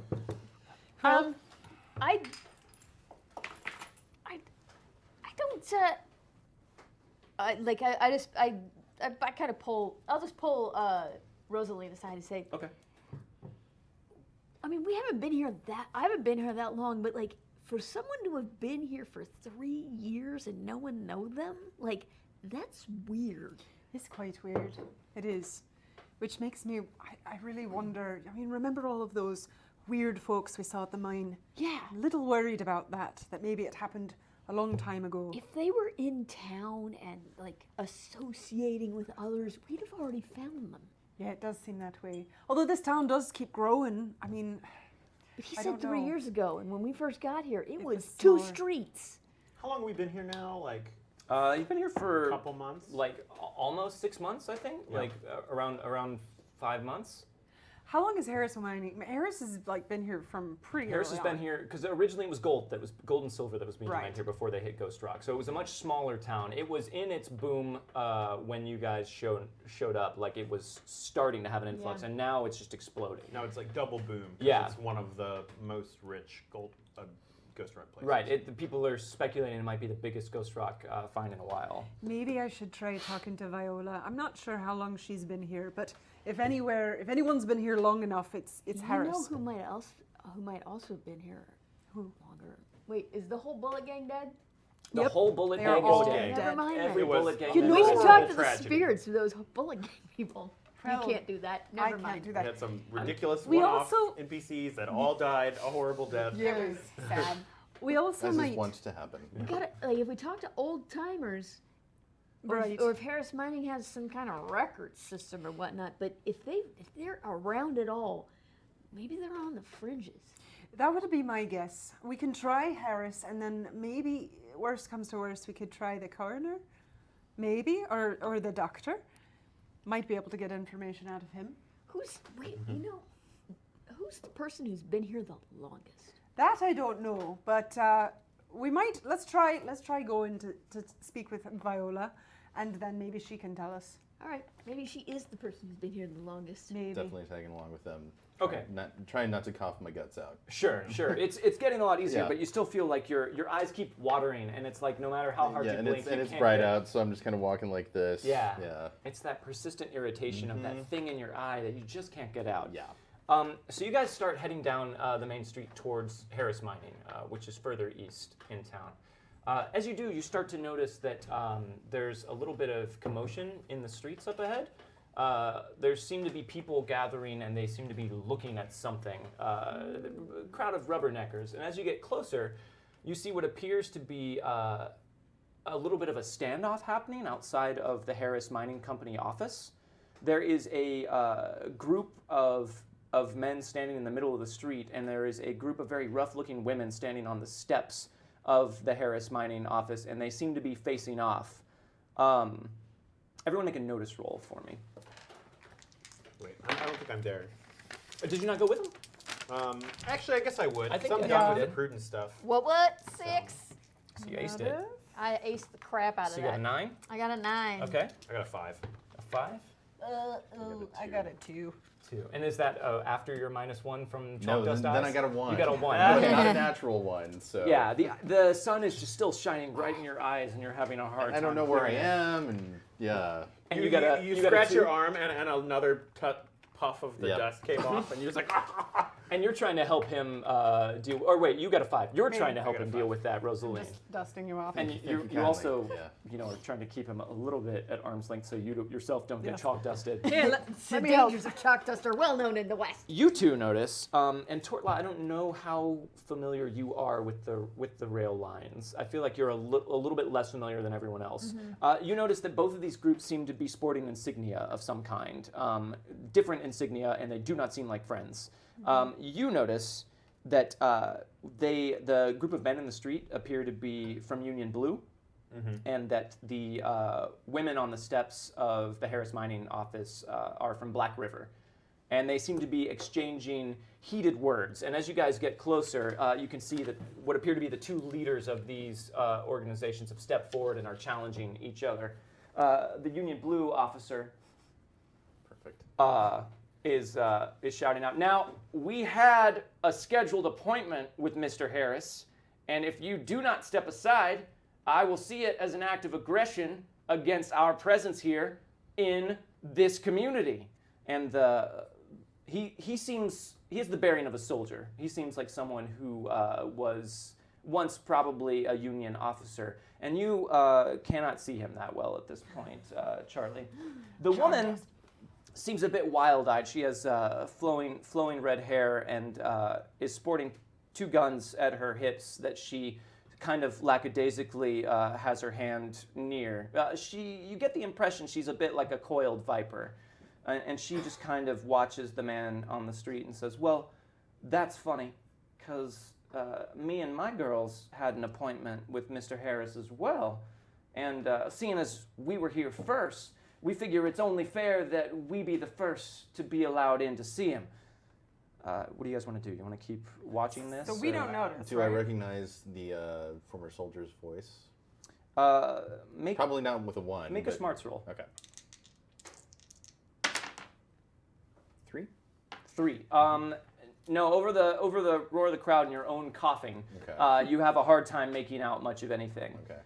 I don't. I kind of pull. I'll just pull Rosaline aside and say, Okay. I mean, we haven't been here I haven't been here that long, but like for someone to have been here for 3 years and no one know them, like that's weird. It's quite weird. It is. Which makes me, I really wonder, I mean, remember all of those weird folks we saw at the mine? Yeah. I'm a little worried about that maybe it happened a long time ago. If they were in town and like associating with others, we'd have already found them. Yeah, it does seem that way. Although this town does keep growing. I mean, But he I said don't 3 know. years ago, and when we first got here, it was was 2 smaller. streets. How long have we been here now? Like You've been here a for couple months? like almost 6 months, I think. Yeah. Like around 5 months. How long has Harris been mining? Harris has like been here from pretty Harris early has been on. here because originally it was gold and silver that was being mined here before they hit Ghost Rock. So it was a much smaller town. It was in its boom when you guys showed up. Like it was starting to have an influx, and now it's just exploding. Now it's like double boom. 'Cause Yeah. it's one of the most rich Ghost Rock places. Right. The people are speculating it might be the biggest Ghost Rock find in a while. Maybe I should try talking to Viola. I'm not sure how long she's been here, but if anyone's been here long enough, it's Harris. You know who might also have been here longer? Wait, is the whole Bullet Gang dead? The Yep. whole Bullet They Gang are all is dead. dead. Never mind. Every It was- Bullet Gang You is know, dead. we should horrible talk to the tragedy. spirits of those Bullet Gang people. Well, you can't do that. I Never can't mind. do We that. had some ridiculous We one-off also- NPCs that all died a horrible death. Yes. Sad. We also As might. is wont to happen. We gotta, like, if we talk to old timers, Right. or if Harris Mining has some kind of record system or whatnot, but if they're around at all, maybe they're on the fringes. That would be my guess. We can try Harris, and then maybe, worst comes to worst, we could try the coroner, maybe, or the doctor. Might be able to get information out of him. Who's the person who's been here the longest? That I don't know, but we might. Let's try going to speak with Viola, and then maybe she can tell us. All right, maybe she is the person who's been here the longest. Maybe. Definitely tagging along with them. Okay. Trying not to cough my guts out. Sure. It's getting a lot easier, Yeah. but you still feel like your eyes keep watering, and it's like no matter how hard Yeah, you and blink, it's you bright can't out, so I'm just kind of walking like this. Yeah. Yeah. It's that persistent irritation of that thing in your eye that you just can't get out. Yeah. So you guys start heading down the main street towards Harris Mining, which is further east in town. As you do, you start to notice that there's a little bit of commotion in the streets up ahead. There seem to be people gathering, and they seem to be looking at something. A crowd of rubberneckers. And as you get closer, you see what appears to be a little bit of a standoff happening outside of the Harris Mining Company office. There is a group of men standing in the middle of the street, and there is a group of very rough-looking women standing on the steps of the Harris Mining office, and they seem to be facing off. Everyone make a notice roll for me. Wait, I don't think I'm there. Did you not go with them? Actually, I guess I would. I think I'm I done with did. the prudent stuff. What? 6? So you aced it. I aced the crap out So of you got a that. 9? I got a 9. Okay. I got a 5. A 5? I got a 2. 2. And is that after your -1 from No, chalk dust then eyes? I got a 1. You got a 1. But Okay. not a natural one, so. Yeah, the sun is just still shining right in your eyes, and you're having a hard time. I don't know where I clearing it. am, and yeah. And you got a you got a scratch 2? your arm, and another puff of the Yep. dust came off, and you're just like, And you're trying to help him deal. Or wait, you got a 5. You're trying to I help got a him 5. deal with that, Rosaline. Just dusting you off. And Thank you kindly. also, Yeah. are trying to keep him a little bit at arm's length so you yourself don't get Yeah. chalk dusted. The dangers of chalk dust are well known in the West. You two notice, and Tortla, I don't know how familiar you are with the rail lines. I feel like you're a little bit less familiar than everyone else. You notice that both of these groups seem to be sporting insignia of some kind, different insignia, and they do not seem like friends. You notice that the group of men in the street appear to be from Union Blue, and that the women on the steps of the Harris Mining office are from Black River. And they seem to be exchanging heated words. And as you guys get closer, you can see that what appear to be the two leaders of these organizations have stepped forward and are challenging each other. The Union Blue officer Perfect. is shouting out, "Now, we had a scheduled appointment with Mr. Harris, and if you do not step aside, I will see it as an act of aggression against our presence here in this community." And he has the bearing of a soldier. He seems like someone who was once probably a Union officer. And you cannot see him that well at this point, Charlie. The woman seems a bit wild-eyed. She has flowing red hair and is sporting 2 guns at her hips that she kind of lackadaisically has her hand near. You get the impression she's a bit like a coiled viper. And she just kind of watches the man on the street and says, "Well, that's funny, because me and my girls had an appointment with Mr. Harris as well. And seeing as we were here first, we figure it's only fair that we be the first to be allowed in to see him. What do you guys want to do? You want to keep watching this? So we don't notice, Do I right? recognize the former soldier's voice? Probably not with a 1. Make a smarts roll. Okay. 3? 3. No, over the roar of the crowd and your own coughing, Okay. you have a hard time making out much of anything. Okay.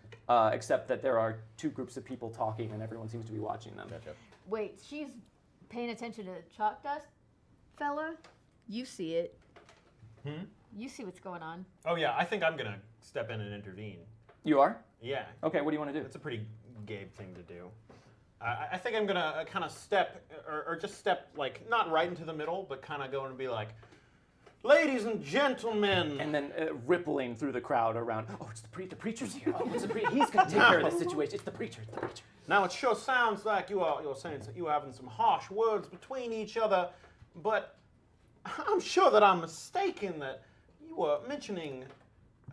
Except that there are 2 groups of people talking and everyone seems to be watching them. Gotcha. Wait, she's paying attention to chalk dust, fella. You see it. You see what's going on. Oh yeah, I think I'm gonna step in and intervene. You are? Yeah. Okay, what do you want to do? That's a pretty Gabe thing to do. I think I'm gonna kind of step, or just step, like, not right into the middle, but kind of go and be like, ladies and gentlemen. And then rippling through the crowd around, oh, it's the preacher's here. Oh, it's the he's going to take care of this situation. It's the preacher, it's the preacher. Now, it sure sounds like you're saying that you're having some harsh words between each other, but I'm sure that I'm mistaken that you were mentioning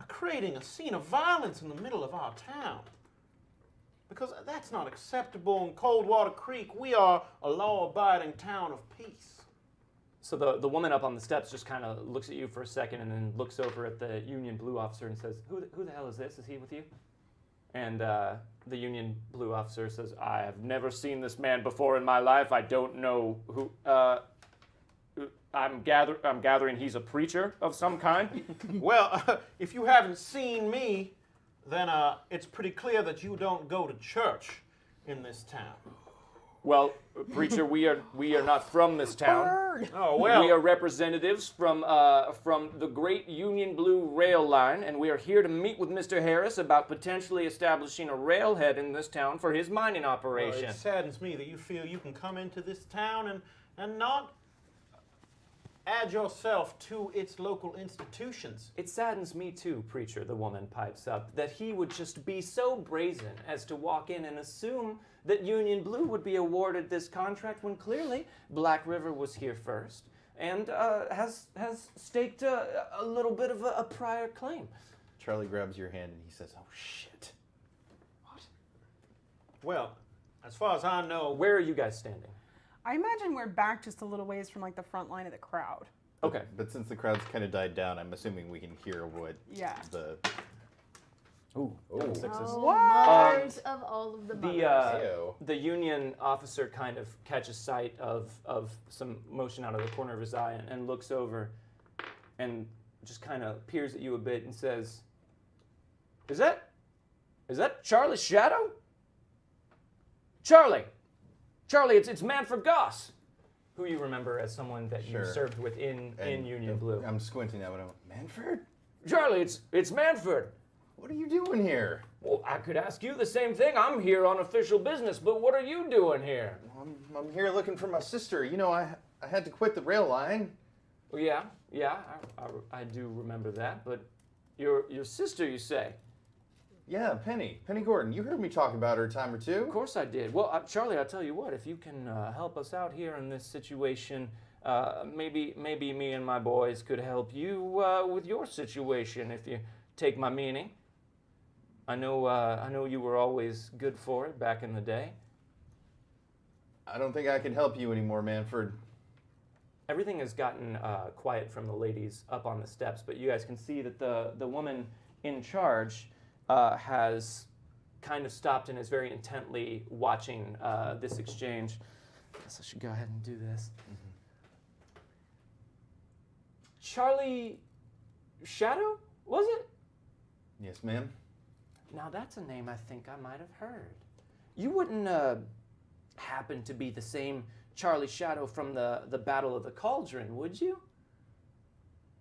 creating a scene of violence in the middle of our town. Because that's not acceptable in Coldwater Creek. We are a law-abiding town of peace. So the woman up on the steps just kind of looks at you for a second and then looks over at the Union Blue officer and says, who the hell is this? Is he with you? And the Union Blue officer says, I have never seen this man before in my life. I don't know who. I'm gathering he's a preacher of some kind. Well, if you haven't seen me, then it's pretty clear that you don't go to church in this town. Well, preacher, we are not from this town. Oh, well. We are representatives from the Great Union Blue Rail Line, and we are here to meet with Mr. Harris about potentially establishing a railhead in this town for his mining operation. Well, it saddens me that you feel you can come into this town and not add yourself to its local institutions. It saddens me too, preacher, the woman pipes up, that he would just be so brazen as to walk in and assume that Union Blue would be awarded this contract when clearly Black River was here first and has staked a little bit of a prior claim. Charlie grabs your hand and he says, oh, shit. What? Well, as far as I know... Where are you guys standing? I imagine we're back just a little ways from like the front line of the crowd. Okay. But since the crowd's kind of died down, I'm assuming we can hear what the... Ooh, double sixes. Oh, What? mothers of all of the mothers. The Union officer kind of catches sight of some motion out of the corner of his eye and looks over and just kind of peers at you a bit and says, Is that Charlie's shadow? Charlie, it's Manfred Goss, who you remember as someone that you served with in Union Blue. I'm squinting at him. Manfred? Charlie, it's Manfred. What are you doing here? Well, I could ask you the same thing. I'm here on official business, but what are you doing here? I'm here looking for my sister. You know, I had to quit the rail line. Well, yeah, I do remember that, but your sister, you say? Yeah, Penny Gordon. You heard me talk about her a time or two. Of course I did. Well, Charlie, I'll tell you what, if you can help us out here in this situation, maybe me and my boys could help you with your situation, if you take my meaning. I know you were always good for it back in the day. I don't think I can help you anymore, Manfred. Everything has gotten quiet from the ladies up on the steps, but you guys can see that the woman in charge has kind of stopped and is very intently watching this exchange. I guess I should go ahead and do this. Mm-hmm. Charlie Shadow, was it? Yes, ma'am. Now that's a name I think I might have heard. You wouldn't happen to be the same Charlie Shadow from the Battle of the Cauldron, would you?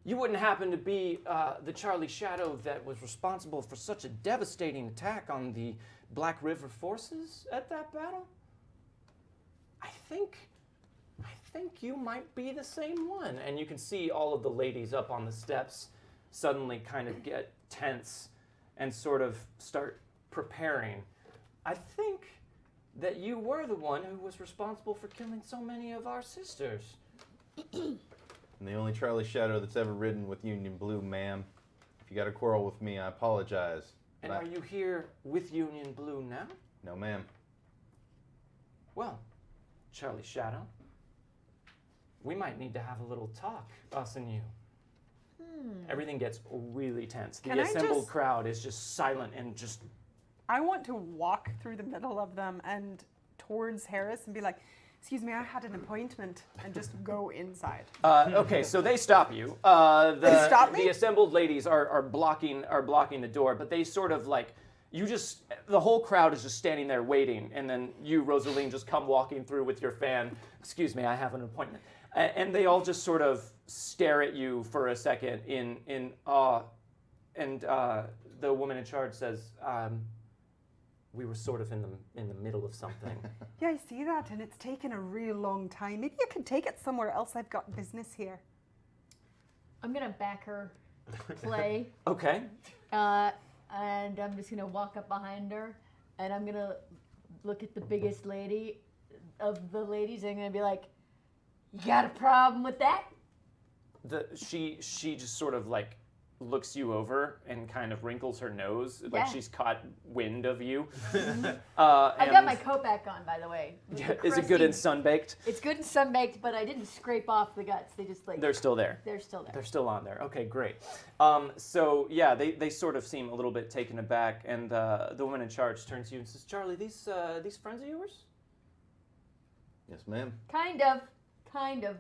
You wouldn't happen to be the Charlie Shadow that was responsible for such a devastating attack on the Black River forces at that battle? I think you might be the same one. And you can see all of the ladies up on the steps suddenly kind of get tense and sort of start preparing. I think that you were the one who was responsible for killing so many of our sisters. I'm the only Charlie Shadow that's ever ridden with Union Blue, ma'am. If you got a quarrel with me, I apologize. And are you here with Union Blue now? No, ma'am. Well, Charlie Shadow, we might need to have a little talk, us and you. Everything gets really tense. The Can I assembled just- crowd is just silent and just... I want to walk through the middle of them and towards Harris and be like, excuse me, I had an appointment, and just go inside. Okay, so they stop you. They stop me? The assembled ladies are blocking the door, but they sort of like, the whole crowd is just standing there waiting, and then you, Rosaline, just come walking through with your fan. Excuse me, I have an appointment. And they all just sort of stare at you for a second in awe, and the woman in charge says, we were sort of in the middle of something. Yeah, I see that, and it's taken a real long time. Maybe you can take it somewhere else. I've got business here. I'm gonna back her play, Okay. and I'm just gonna walk up behind her, and I'm gonna look at the biggest lady of the ladies, and I'm gonna be like, "You got a problem with that?" She just sort of like looks you over and kind of wrinkles her nose, like Yeah. she's caught wind of you. I got my coat back on, by the way. With the Is it good and crusty- sunbaked? It's good and sunbaked, but I didn't scrape off the guts. They just like They're still there. they're still there. They're still on there. Okay, great. So yeah, they sort of seem a little bit taken aback, and the woman in charge turns to you and says, "Charlie, these friends of yours?" Yes, ma'am. Kind of.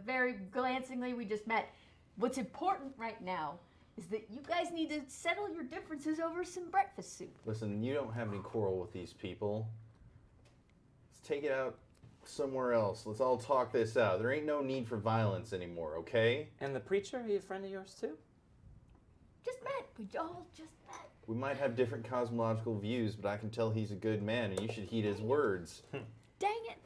Very glancingly, we just met. What's important right now is that you guys need to settle your differences over some breakfast soup. Listen, you don't have any quarrel with these people. Let's take it out somewhere else. Let's all talk this out. There ain't no need for violence anymore, okay? And the preacher, are you a friend of yours too? Just met. We all just met. We might have different cosmological views, but I can tell he's a good man, and you should heed his words. Dang it.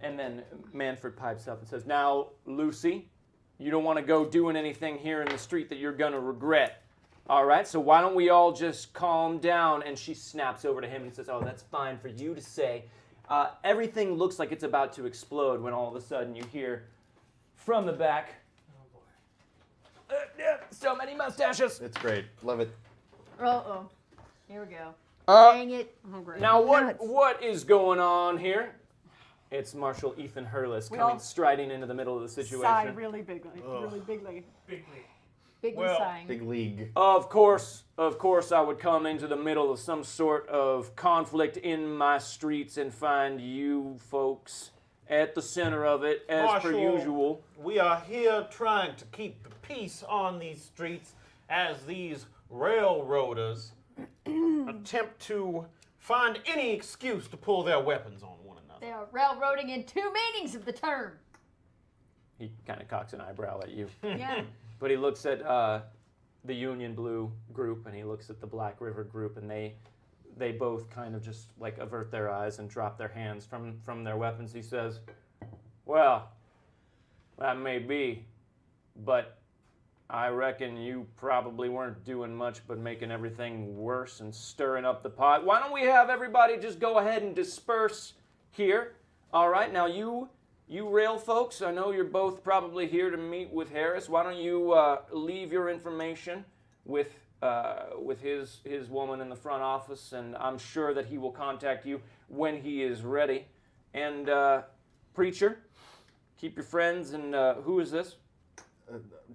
And then Manfred pipes up and says, "Now, Lucy, you don't want to go doing anything here in the street that you're going to regret. All right, so why don't we all just calm down?" And she snaps over to him and says, "Oh, that's fine for you to say." Everything looks like it's about to explode when all of a sudden you hear from the back, Oh boy. so many mustaches. It's great. Love it. Uh-oh. Here we go. Uh, Dang it. Oh, great. Now, what is going on here? It's Marshal Ethan Hurless We coming all striding into the middle of the situation. sigh really bigly, really bigly. Big league. Big Well, sighing. Big league. Of course, I would come into the middle of some sort of conflict in my streets and find you folks at the center of it, as per Marshal, usual. We are here trying to keep the peace on these streets as these railroaders attempt to find any excuse to pull their weapons on one another. They are railroading in two meanings of the term. He kind of cocks an eyebrow at you. Yeah. But he looks at the Union Blue group and he looks at the Black River group, and they both kind of just like avert their eyes and drop their hands from their weapons. He says, "Well, that may be, but I reckon you probably weren't doing much but making everything worse and stirring up the pot. Why don't we have everybody just go ahead and disperse here? All right, now you rail folks, I know you're both probably here to meet with Harris. Why don't you leave your information with his woman in the front office, and I'm sure that he will contact you when he is ready. And preacher, keep your friends. And who is this?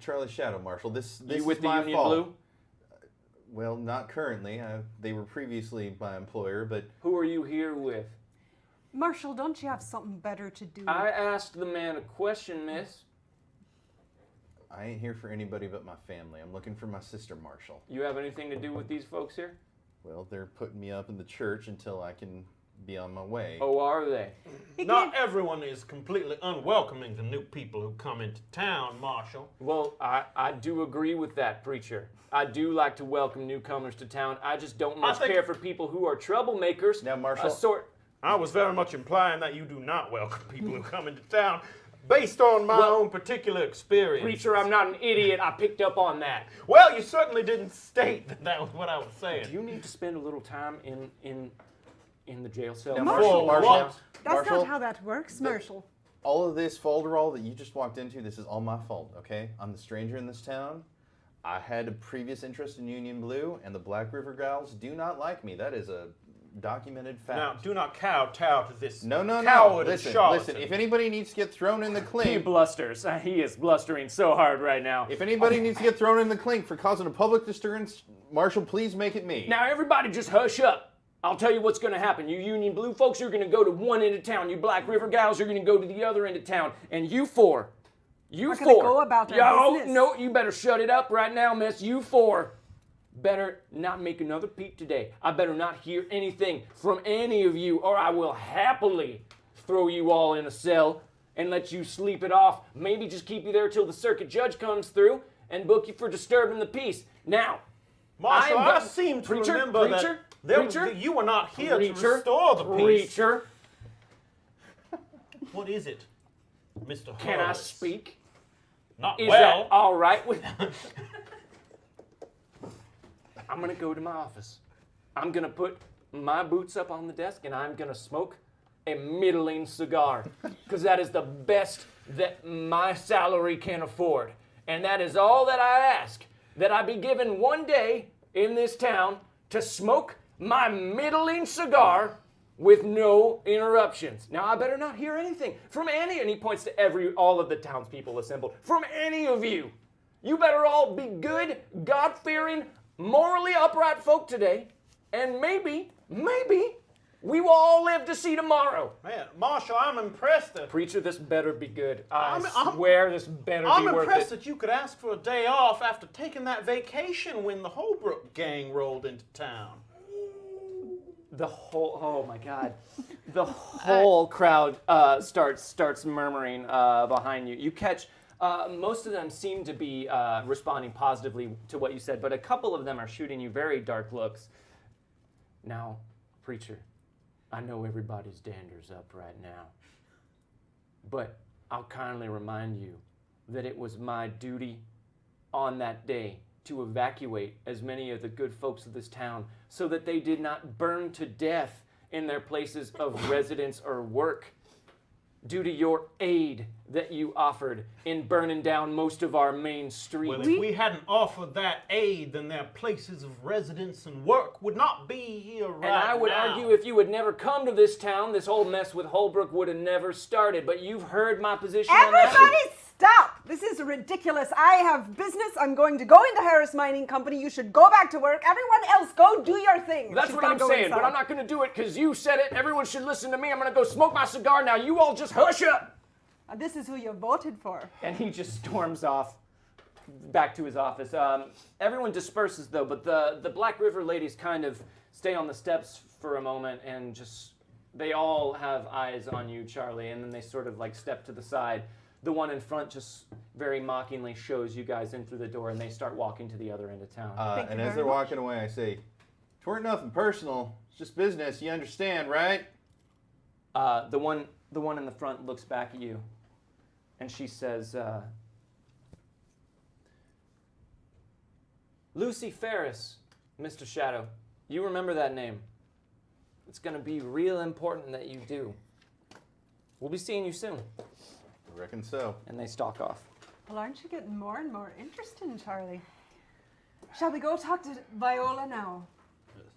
Charlie Shadow, Marshal. This You is with the my Union fault. Blue? Well, not currently. They were previously my employer, but Who are you here with? Marshal, don't you have something better to do? I asked the man a question, miss. I ain't here for anybody but my family. I'm looking for my sister, Marshal. You have anything to do with these folks here? Well, they're putting me up in the church until I can be on my way. Oh, are they? Not everyone is completely unwelcoming to new people who come into town, Marshal. Well, I do agree with that, preacher. I do like to welcome newcomers to town. I just don't much think- care for people who are troublemakers. Now, Marshal- I was very much implying that you do not welcome people who come into town based on my own particular experience. Preacher, I'm not an idiot. I picked up on that. Well, you certainly didn't state that that was what I was saying. Do you need to spend a little time in the jail cell? Now, Marshal, Marshal, what? That's Marshal, not how that works, Marshal. all of this folderol that you just walked into, this is all my fault, okay? I'm the stranger in this town. I had a previous interest in Union Blue, and the Black River Gals do not like me. That is a documented fact. Now, do not kowtow to this No. coward and Listen, charlatan. if anybody needs to get thrown in the He clink, blusters. He is blustering so hard right now. if anybody needs to get thrown in the clink for causing a public disturbance, Marshal, please make it me. Now, everybody just hush up. I'll tell you what's going to happen. You Union Blue folks, you're going to go to one end of town. You Black River gals, you're going to go to the other end of town. And you four, We're gonna go about our business. No, you better shut it up right now, miss. You four better not make another peep today. I better not hear anything from any of you, or I will happily throw you all in a cell and let you sleep it off. Maybe just keep you there till the circuit judge comes through and book you for disturbing the peace. Now, Marshal, I am I seem to Preacher, remember preacher, that preacher, you were not here to Preacher, restore the peace. Preacher, What is it, Mr. can I Holmes? speak? Not Is well. that all right with I'm going to go to my office. I'm going to put my boots up on the desk and I'm going to smoke a middling cigar because that is the best that my salary can afford. And that is all that I ask, that I be given one day in this town to smoke my middling cigar with no interruptions. Now, I better not hear anything from any, and he points to all of the townspeople assembled, from any of you. You better all be good, God-fearing, morally upright folk today, and maybe, we will all live to see tomorrow. Man, Marshal, I'm impressed that Preacher, this better be good. I I'm- swear this better I'm be worth impressed it. that you could ask for a day off after taking that vacation when the Holbrook gang rolled into town. Oh my God, the whole crowd starts murmuring behind you. You catch, most of them seem to be responding positively to what you said, but a couple of them are shooting you very dark looks. Now, Preacher, I know everybody's dander's up right now, but I'll kindly remind you that it was my duty on that day to evacuate as many of the good folks of this town so that they did not burn to death in their places of residence or work due to your aid that you offered in burning down most of our main streets. Well, if we hadn't offered that aid, then their places of residence and work would not be here right And I would now. argue if you had never come to this town, this whole mess with Holbrook would have never started. But you've heard my position on that. Everybody stop! This is ridiculous. I have business. I'm going to go into Harris Mining Company. You should go back to work. Everyone else, go do your thing. That's She's what gonna I'm go saying, inside. but I'm not going to do it because you said it. Everyone should listen to me. I'm going to go smoke my cigar now. You all just hush up. This is who you voted for. And he just storms off back to his office. Everyone disperses, though, but the Black River ladies kind of stay on the steps for a moment and just, they all have eyes on you, Charlie, and then they sort of like step to the side. The one in front just very mockingly shows you guys in through the door, and they start walking to the other end of town. Thank And you as very they're much. walking away, I say, "'Tweren't nothing personal. It's just business. You understand, right?" The one in the front looks back at you, and she says, Lucy Ferris, Mr. Shadow. You remember that name. It's going to be real important that you do. We'll be seeing you soon. I reckon so. And they stalk off. Well, aren't you getting more and more interesting, Charlie? Shall we go talk to Viola now?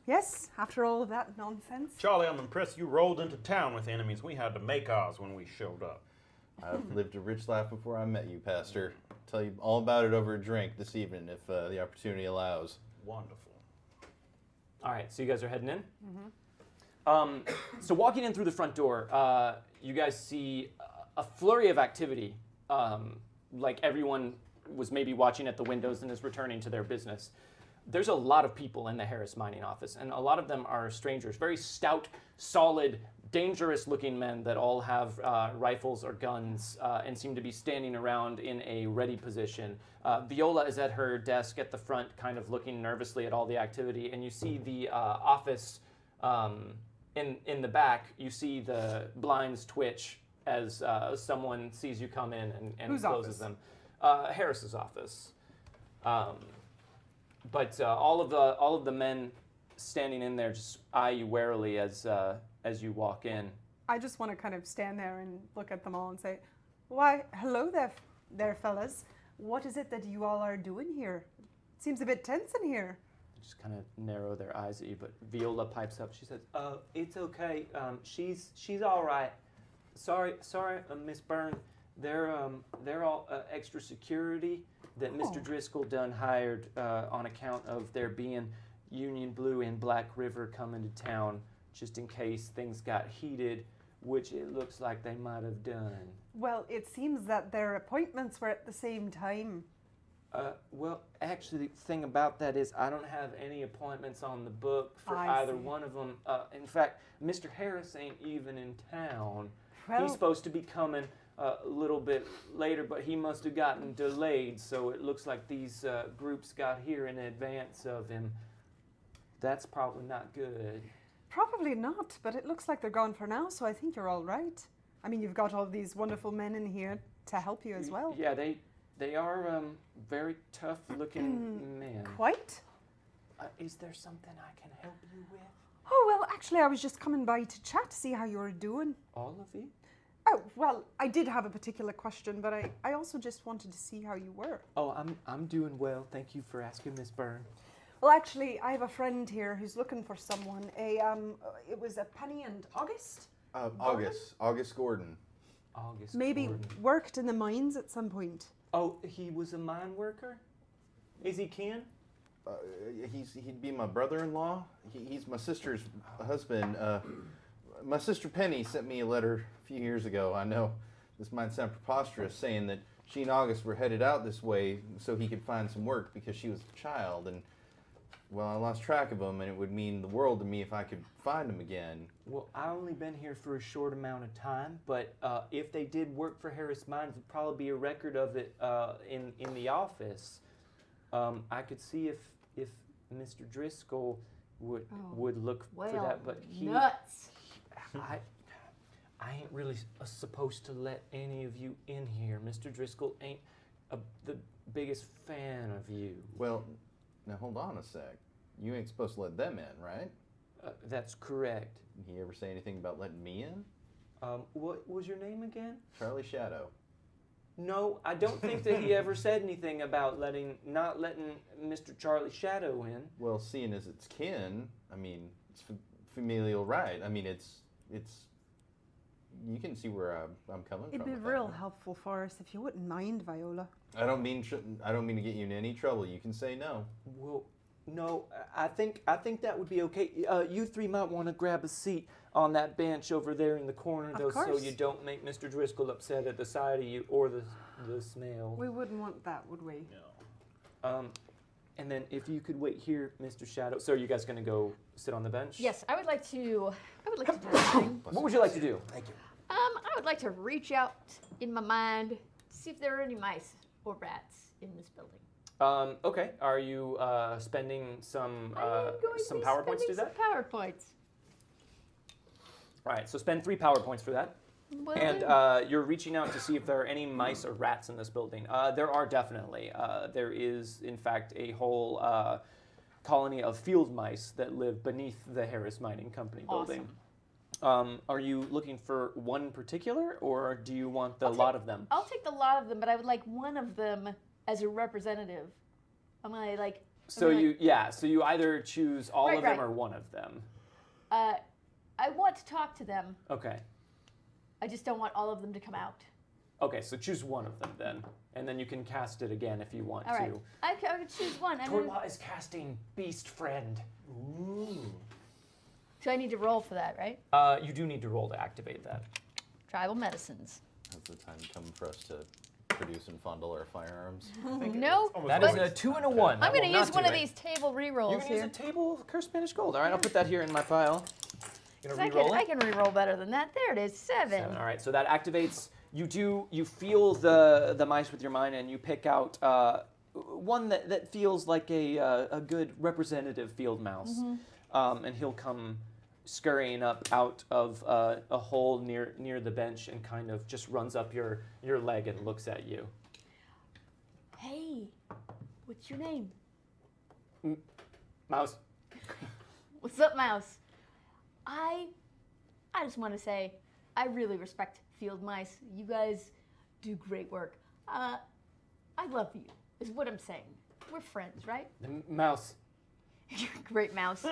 Yes, after all of that nonsense? Charlie, I'm impressed you rolled into town with enemies. We had to make ours when we showed up. I've lived a rich life before I met you, Pastor. I'll tell you all about it over a drink this evening if the opportunity allows. Wonderful. All right, so you guys are heading in? Mm-hmm. So walking in through the front door, you guys see a flurry of activity. Like everyone was maybe watching at the windows and is returning to their business. There's a lot of people in the Harris Mining office, and a lot of them are strangers, very stout, solid, dangerous-looking men that all have rifles or guns and seem to be standing around in a ready position. Viola is at her desk at the front, kind of looking nervously at all the activity, and you see the office in the back. You see the blinds twitch as someone sees you come in and Whose closes office? them. Harris's office. But all of the men standing in there just eye you warily as you walk in. I just want to kind of stand there and look at them all and say, "Why, hello there, fellas. What is it that you all are doing here? Seems a bit tense in here." just kind of narrow their eyes at you. But Viola pipes up. She says, "It's okay. She's all right. Sorry, Miss Byrne. They're all extra security that Mr. Driscoll done hired on account of there being Union Blue and Black River coming to town, just in case things got heated, which it looks like they might have done." Well, it seems that their appointments were at the same time. Well, actually, the thing about that is I don't have any appointments on the book for I either see. one of them. In fact, Mr. Harris ain't even in town. Well, He's supposed to be coming a little bit later, but he must have gotten delayed, so it looks like these groups got here in advance of him. That's probably not good. probably not, but it looks like they're gone for now, so I think you're all right. I mean, you've got all these wonderful men in here to help you as well. Yeah, they are very tough-looking men. Quite? Is there something I can help you with? Oh, well, actually, I was just coming by to chat to see how you were doing. All of you? Oh, well, I did have a particular question, but I also just wanted to see how you were. Oh, I'm doing well. Thank you for asking, Miss Byrne. Well, actually, I have a friend here who's looking for someone. It was a Penny and August? August Gordon. August Maybe Gordon. worked in the mines at some point. Oh, he was a mine worker? Is he kin? He'd be my brother-in-law. He's my sister's husband. My sister Penny sent me a letter a few years ago. I know this might sound preposterous, saying that she and August were headed out this way so he could find some work because she was a child. And, well, I lost track of him, and it would mean the world to me if I could find him again. Well, I've only been here for a short amount of time, but if they did work for Harris Mines, there'd probably be a record of it in the office. I could see if Mr. Driscoll would look for that, but nuts. I ain't really supposed to let any of you in here. Mr. Driscoll ain't the biggest fan of you. Well, now hold on a sec. You ain't supposed to let them in, right? That's correct. Did he ever say anything about letting me in? What was your name again? Charlie Shadow. No, I don't think that he ever said anything about not letting Mr. Charlie Shadow in. Well, seeing as it's kin, I mean, it's familial right. I mean, it's. You can see where I'm coming from. It'd be with that. real helpful for us if you wouldn't mind, Viola. I don't mean to get you in any trouble. You can say no. Well, no, I think that would be okay. You three might want to grab a seat on that bench over there in the corner, Of though, so course. you don't make Mr. Driscoll upset at the sight of you or the smell. We wouldn't want that, would we? And then if you could wait here, Mr. Shadow. So are you guys going to go sit on the bench? Yes, I would like to do something. What would you like to do? Thank you. I would like to reach out in my mind to see if there are any mice or rats in this building. Okay. Are you spending some I am going to be PowerPoints to do spending that? some PowerPoints. All right. So spend 3 PowerPoints for that. Will And do. you're reaching out to see if there are any mice or rats in this building. There are definitely. There is, in fact, a whole colony of field mice that live beneath the Harris Mining Company building. Are you looking for one particular, or do you want the lot of them? I'll take the lot of them, but I would like one of them as a representative. So you either choose all Right, of them right. or one of them. I want to talk to them. Okay. I just don't want all of them to come out. Okay, so choose one of them then, and then you can cast it again if you want All right. to. I could choose one. Tortla is casting Beast Friend. Ooh. So I need to roll for that, right? You do need to roll to activate that. Tribal medicines. Has the time come for us to produce and fondle our firearms? No, That is a 2 and a 1. I'm going going to use one of these table rerolls You can here. use a table of cursed Spanish gold. All right, I'll put that here in my pile. You gonna I re-roll I it? can reroll better than that. There it is, 7. 7. All right, so that activates. You feel the mice with your mind, and you pick out one that feels like a good representative field mouse, and he'll come scurrying up out of a hole near the bench and kind of just runs up your leg and looks at you. Hey, what's your name? Mouse. What's up, Mouse? I just want to say I really respect field mice. You guys do great work. I love you, is what I'm saying. We're friends, right? Mouse. Great mouse.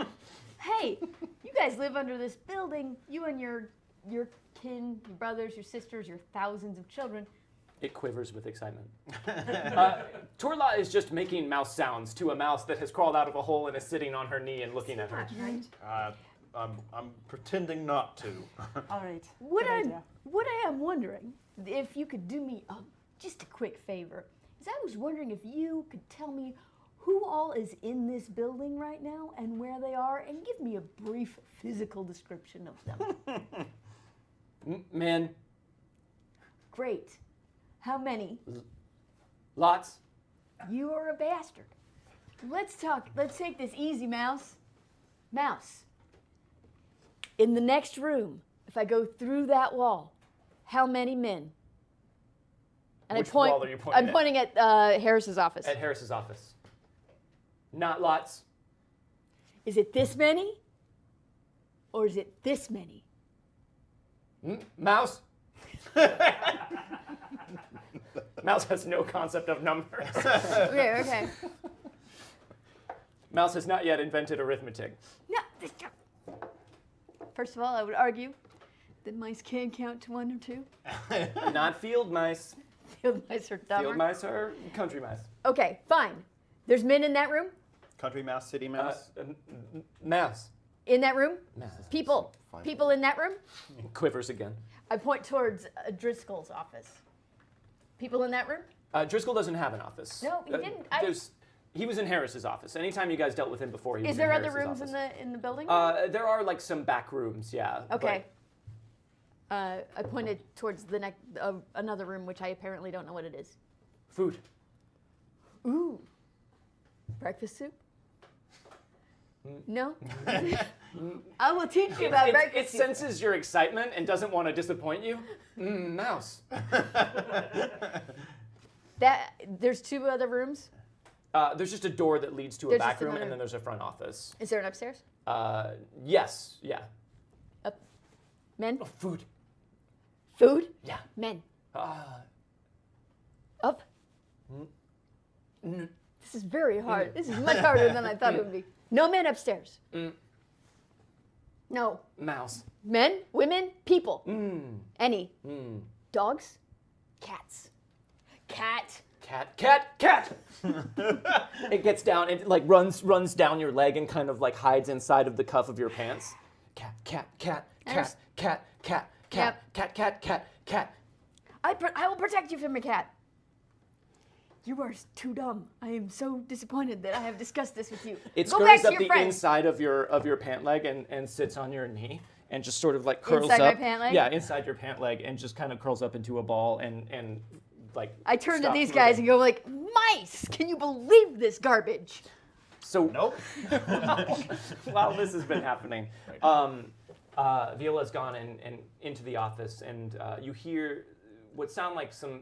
Hey, you guys live under this building. You and your kin, your brothers, your sisters, your thousands of children. It quivers with excitement. Torla is just making mouse sounds to a mouse that has crawled out of a hole and is sitting on her knee and looking at her. I'm pretending not to. All right. What good I idea. am wondering, if you could do me just a quick favor, is I was wondering if you could tell me who all is in this building right now and where they are, and give me a brief physical description of them. Men, Great. How many? lots. You are a bastard. Let's talk. Let's take this easy, Mouse. Mouse. In the next room, if I go through that wall, how many men? And Which wall are you pointing I'm at? pointing at Harris's office. At Harris's office. Not lots. Is it this many? Or is it this many? Mouse. Mouse has no concept of numbers. Okay. Mouse has not yet invented arithmetic. No. First of all, I would argue that mice can count to 1 or 2. Not field mice. Field mice are dumber. Field mice are country mice. Okay, fine. There's men in that room? Country mouse, city mouse. Mouse. In that room? Mouse. People. Fine. People in that room? Quivers again. I point towards Driscoll's office. People in that room? Driscoll doesn't have an office. No, he didn't. He was in Harris's office. Anytime you guys dealt with him before, he was Is in there other Harris's rooms office. in the building? There are like some back rooms, yeah. Okay. I pointed towards the another room, which I apparently don't know what it is. Food. Ooh. Breakfast soup? No? I will teach you about breakfast It soup. senses your excitement and doesn't want to disappoint you. Mouse. There's 2 other rooms. There's just a door that leads to a There's back just room, another- and then there's a front office. Is there an upstairs? Yes, yeah. Up. Men? Oh, food. Food? Yeah. Men. Uh, Up? This is very hard. This is much harder than I thought it would be. No men upstairs. No. Mouse. Men, women, people. Any. Mm. Dogs? Cats. Cat. Cat. It gets down, it like runs down your leg and kind of like hides inside of the cuff of your pants. Cat. I will protect you from a cat. You are too dumb. I am so disappointed that I have discussed this with you. It Go back scurries to up your the friends. inside of your pant leg and sits on your knee and just sort of like curls Inside up. my pant leg? Yeah, inside your pant leg and just kind of curls up into a ball and like. I turn to stops these guys and moving. go like, mice! Can you believe this garbage? So Nope. while this has been happening, Viola's gone and into the office, and you hear what sound like some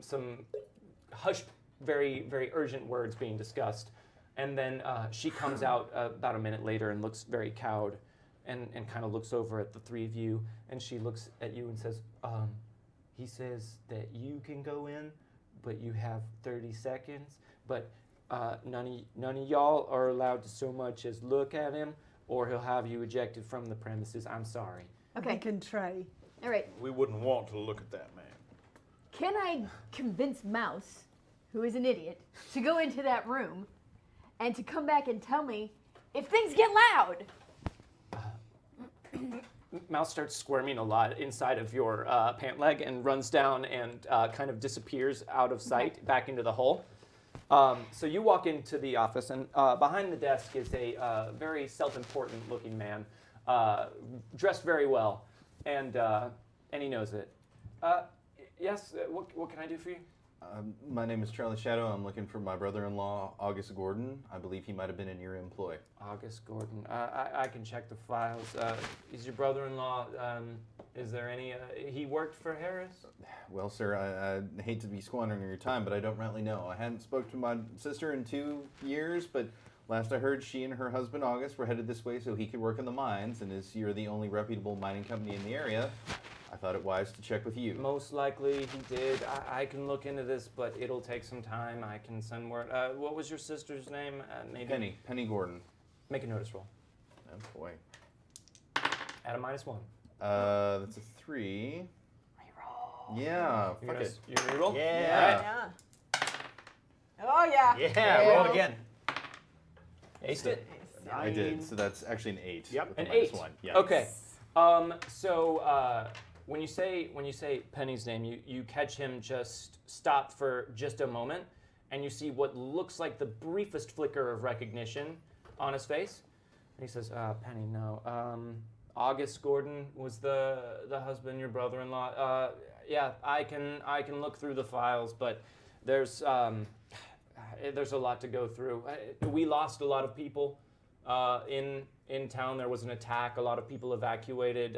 hushed, very, very urgent words being discussed. And then she comes out about a minute later and looks very cowed and kind of looks over at the 3 of you, and she looks at you and says, he says that you can go in, but you have 30 seconds, but none of y'all are allowed to so much as look at him, or he'll have you ejected from the premises. I'm sorry. Okay. We can try. All right. We wouldn't want to look at that man. Can I convince Mouse, who is an idiot, to go into that room and to come back and tell me if things get loud? Mouse starts squirming a lot inside of your pant leg and runs down and kind of disappears out of sight back into the hole. So you walk into the office, and behind the desk is a very self-important looking man, dressed very well, and he knows it. Yes, what can I do for you? My name is Charlie Shadow. I'm looking for my brother-in-law, August Gordon. I believe he might have been in your employ. August Gordon. I can check the files. Is your brother-in-law, is there any, he worked for Harris? Well, sir, I hate to be squandering your time, but I don't really know. I hadn't spoke to my sister in 2 years, but last I heard, she and her husband, August, were headed this way so he could work in the mines, and as you're the only reputable mining company in the area, I thought it wise to check with you. Most likely he did. I can look into this, but it'll take some time. I can send word. What was your sister's name? Maybe Penny Gordon. Make a notice roll. Oh boy. At a -1. That's a 3. Reroll. Yeah. You're Fuck gonna, it. you're gonna reroll? Yeah. Yeah. Oh yeah. Yeah, roll it again. Aced it. I did. So that's actually an 8. Yep. with An a 8. -1. Yeah. Okay. So when you say Penny's name, you catch him just stop for just a moment, and you see what looks like the briefest flicker of recognition on his face. And he says, "Penny, no. August Gordon was the husband, your brother-in-law. Yeah, I can look through the files, but there's a lot to go through. We lost a lot of people in town. There was an attack. A lot of people evacuated.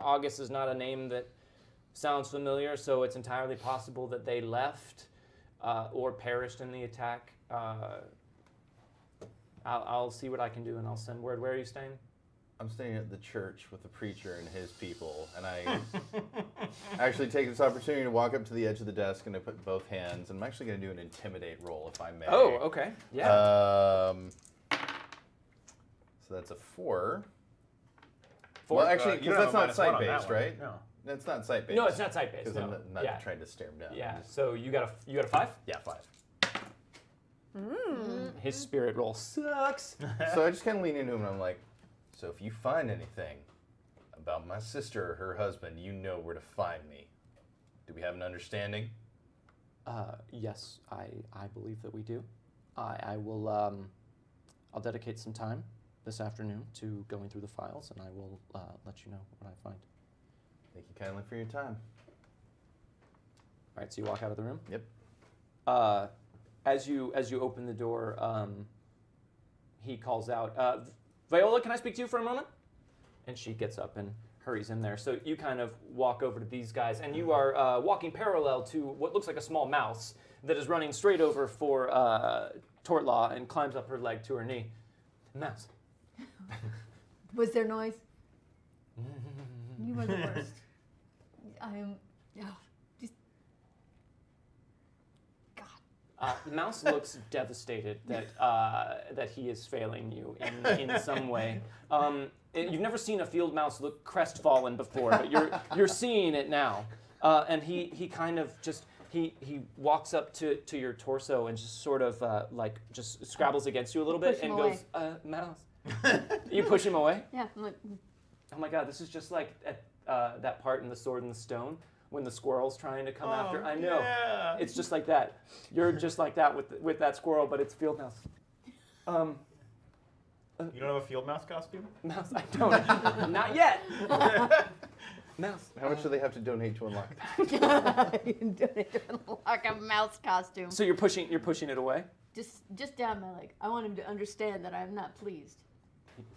August is not a name that sounds familiar, so it's entirely possible that they left or perished in the attack. I'll see what I can do, and I'll send word. Where are you staying?" I'm staying at the church with the preacher and his people, and I actually take this opportunity to walk up to the edge of the desk and I put both hands, and I'm actually going to do an intimidate roll, if I may. Oh, okay. Yeah. So that's a 4. 4? Well, actually, You because don't that's have a not -1 on that sight-based, one. right? No. That's not sight-based. No, it's not sight-based. Because No. I'm not trying to stare him down. Yeah. I'm just- So you got a 5? Yeah, 5. His spirit roll sucks. So I just kind of lean into him and I'm like, so if you find anything about my sister or her husband, you know where to find me. Do we have an understanding? Yes, I believe that we do. I will. I'll dedicate some time this afternoon to going through the files, and I will let you know what I find. Thank you kindly for your time. All right. So you walk out of the room. Yep. As you open the door, he calls out, "Viola, can I speak to you for a moment?" And she gets up and hurries in there. So you kind of walk over to these guys, and you are walking parallel to what looks like a small mouse that is running straight over for Tortlaw and climbs up her leg to her knee. Mouse. Was there noise? You are the worst. I am. Oh, just. God. Mouse looks devastated that he is failing you in some way. You've never seen a field mouse look crestfallen before, but you're seeing it now. And he kind of just he walks up to your torso and just sort of like just scrabbles against you a little bit Push him and away. goes, "Mouse." You push him away? Yeah. I'm like, Oh my God, this is just like at, that part in The Sword and the Stone when the squirrel's trying to come after. I know. Yeah. It's just like that. You're just like that with that squirrel, but it's field mouse. You don't have a field mouse costume? Mouse, I don't. Not yet. Mouse. How much do they have to donate to unlock that? you can donate to unlock a mouse costume. So you're pushing it away? Just down my leg. I want him to understand that I'm not pleased.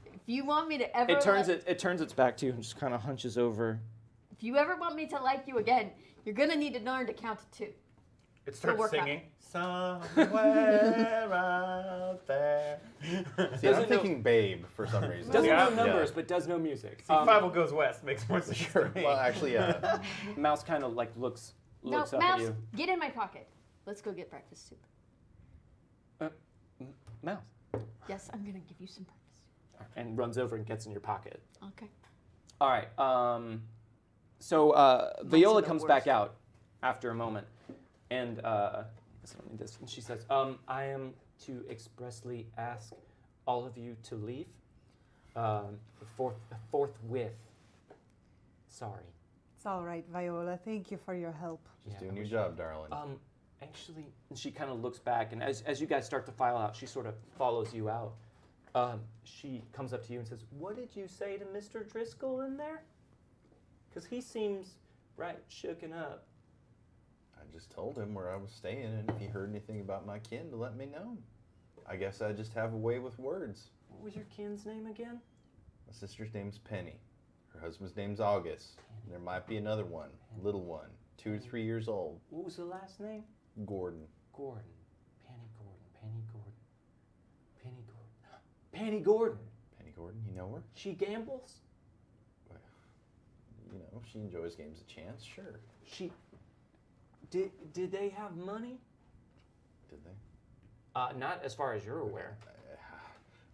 If you want me to ever It turns its back to you and just kind of hunches over. If you ever want me to like you again, you're gonna need to learn to count to 2. It starts work out. singing. Somewhere out there. See, Doesn't I'm know- thinking Babe for some reason. Doesn't Yeah. know numbers, but does know music. See, Five Goes West makes more sense Sure. to me. Well, actually, yeah. Mouse kind of like looks No, up mouse, at you. get in my pocket. Let's go get breakfast soup. Mouse. Yes, I'm gonna give you some breakfast soup. And runs over and gets in your pocket. Okay. All right. So Viola are the comes back worst. out after a moment, and I guess I don't need this. And she says, "I am to expressly ask all of you to leave forthwith. Sorry." It's all right, Viola. Thank you for your help. Just Yeah, doing I your wish- job, darling. Actually, and she kind of looks back, and as you guys start to file out, she sort of follows you out. She comes up to you and says, "What did you say to Mr. Driscoll in there? Because he seems right shooken up." I just told him where I was staying, and if he heard anything about my kin, to let me know. I guess I just have a way with words. What was your kin's name again? My sister's name's Penny. Her husband's name's August. And there might be another one, little one, 2 or 3 years old. What was the last name? Gordon. Gordon. Penny Gordon. Penny Gordon. Penny Gordon. Penny Gordon. Penny Gordon, you know her? She gambles? You know, she enjoys games of chance, sure. She... Did they have money? Did they? Not as far as you're aware.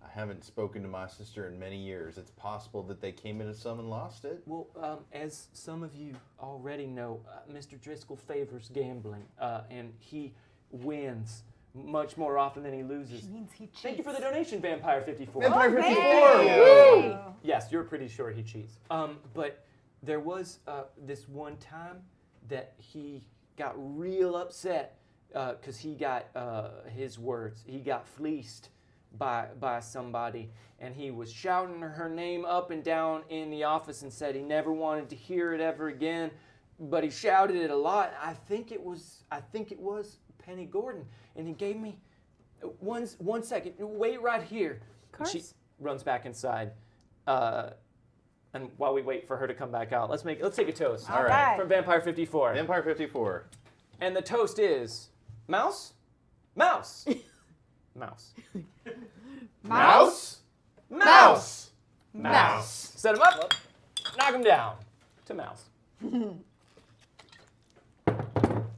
I I haven't spoken to my sister in many years. It's possible that they came into some and lost it. Well, as some of you already know, Mr. Driscoll favors gambling, and he wins much more often than he loses. She means he cheats. Thank you for the donation, Vampire 54. Vampire 54! Hey! Yes, you're pretty sure he cheats. But there was this one time that he got real upset because he got his words. He got fleeced by somebody, and he was shouting her name up and down in the office and said he never wanted to hear it ever again. But he shouted it a lot. I think it was Penny Gordon, and he gave me one second. Wait right here. course. She runs back inside. And while we wait for her to come back out, let's take a toast. All right. From Vampire 54. Vampire 54. And the toast is mouse, mouse, mouse, Mouse? mouse, Mouse. Set him up, knock him down. To mouse.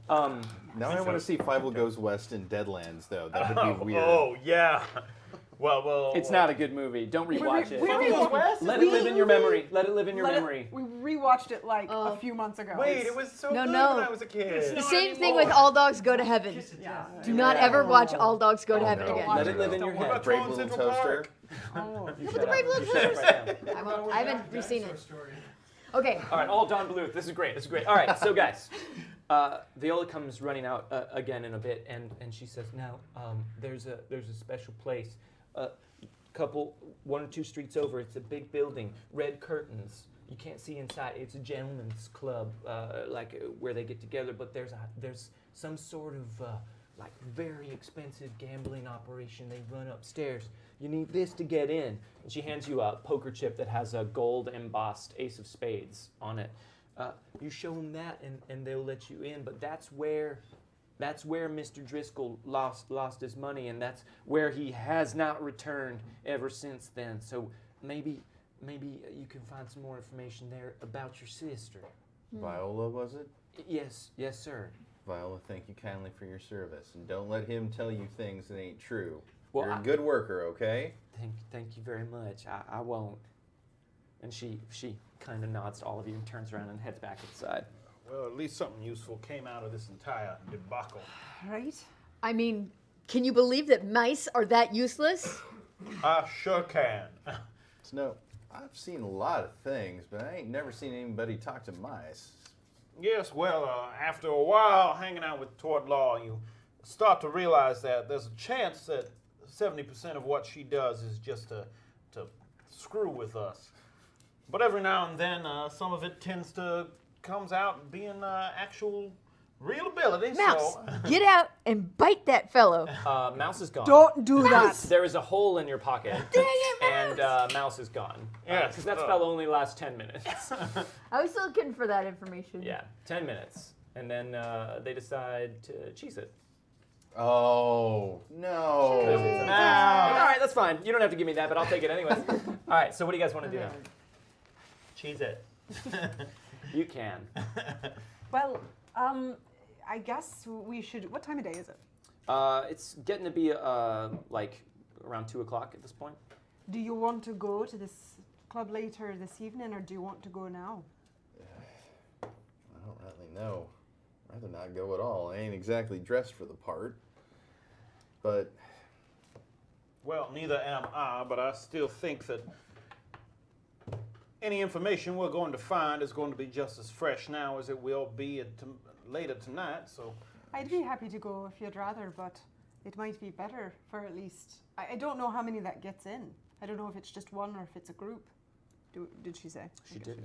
Now I want to see Five Will Goes West in Deadlands, though. That would be weird. Oh, yeah. Well. It's not a good movie. Don't rewatch it. we Let it live in your memory. Let it live in your memory. We rewatched it like a few months ago. Wait, it was so No, good no. when I was a kid. The same thing with All Dogs Go to Heaven. Yeah. Do not ever watch All Dogs Go to Heaven no. again. Let it live in your What head. about Brave Tron Little Central Toaster. Park? Oh. You the shut Brave up. Little You shut up right now. I haven't reseen it. Okay. All right, all Don Bluth. This is great. All right, so guys, Viola comes running out again in a bit, and she says, "Now, there's a special place, one or two streets over. It's a big building, red curtains. You can't see inside. It's a gentleman's club, where they get together. But there's some sort of like very expensive gambling operation. They run upstairs. You need this to get in." And she hands you a poker chip that has a gold embossed ace of spades on it. You show them that, and they'll let you in. But that's where Mr. Driscoll lost his money, and that's where he has not returned ever since then. So maybe you can find some more information there about your sister. Viola, was it? Yes, sir. Viola, thank you kindly for your service. And don't let him tell you things that ain't true. Well, You're a good worker, okay? Thank you very much. I won't. And she kind of nods to all of you and turns around and heads back inside. Well, at least something useful came out of this entire debacle. Right? I mean, can you believe that mice are that useless? I sure can. No, I've seen a lot of things, but I ain't never seen anybody talk to mice. Yes, well, after a while hanging out with Tort Law, you start to realize that there's a chance that 70% of what she does is just to screw with us. But every now and then, some of it comes out being actual real ability. Mouse, So, get out and bite that fellow. Mouse is gone. Don't do that. There is a hole in your pocket. Dang it, And Mouse is gone. Yes. Because that spell only lasts 10 minutes. I was looking for that information. Yeah, 10 minutes. And then they decide to cheese it. Oh, no. All right, that's fine. You don't have to give me that, but I'll take it anyways. All right, so what do you guys want to do now? cheese it. You can. Well, I guess we should. What time of day is it? It's getting to be like around 2 o'clock at this point. Do you want to go to this club later this evening, or do you want to go now? I don't really know. I'd rather not go at all. I ain't exactly dressed for the part. But Well, neither am I, but I still think that any information we're going to find is going to be just as fresh now as it will be later tonight, so... I'd be happy to go if you'd rather, but it might be better for at least... I don't know how many that gets in. I don't know if it's just one or if it's a group. Did she say? She did.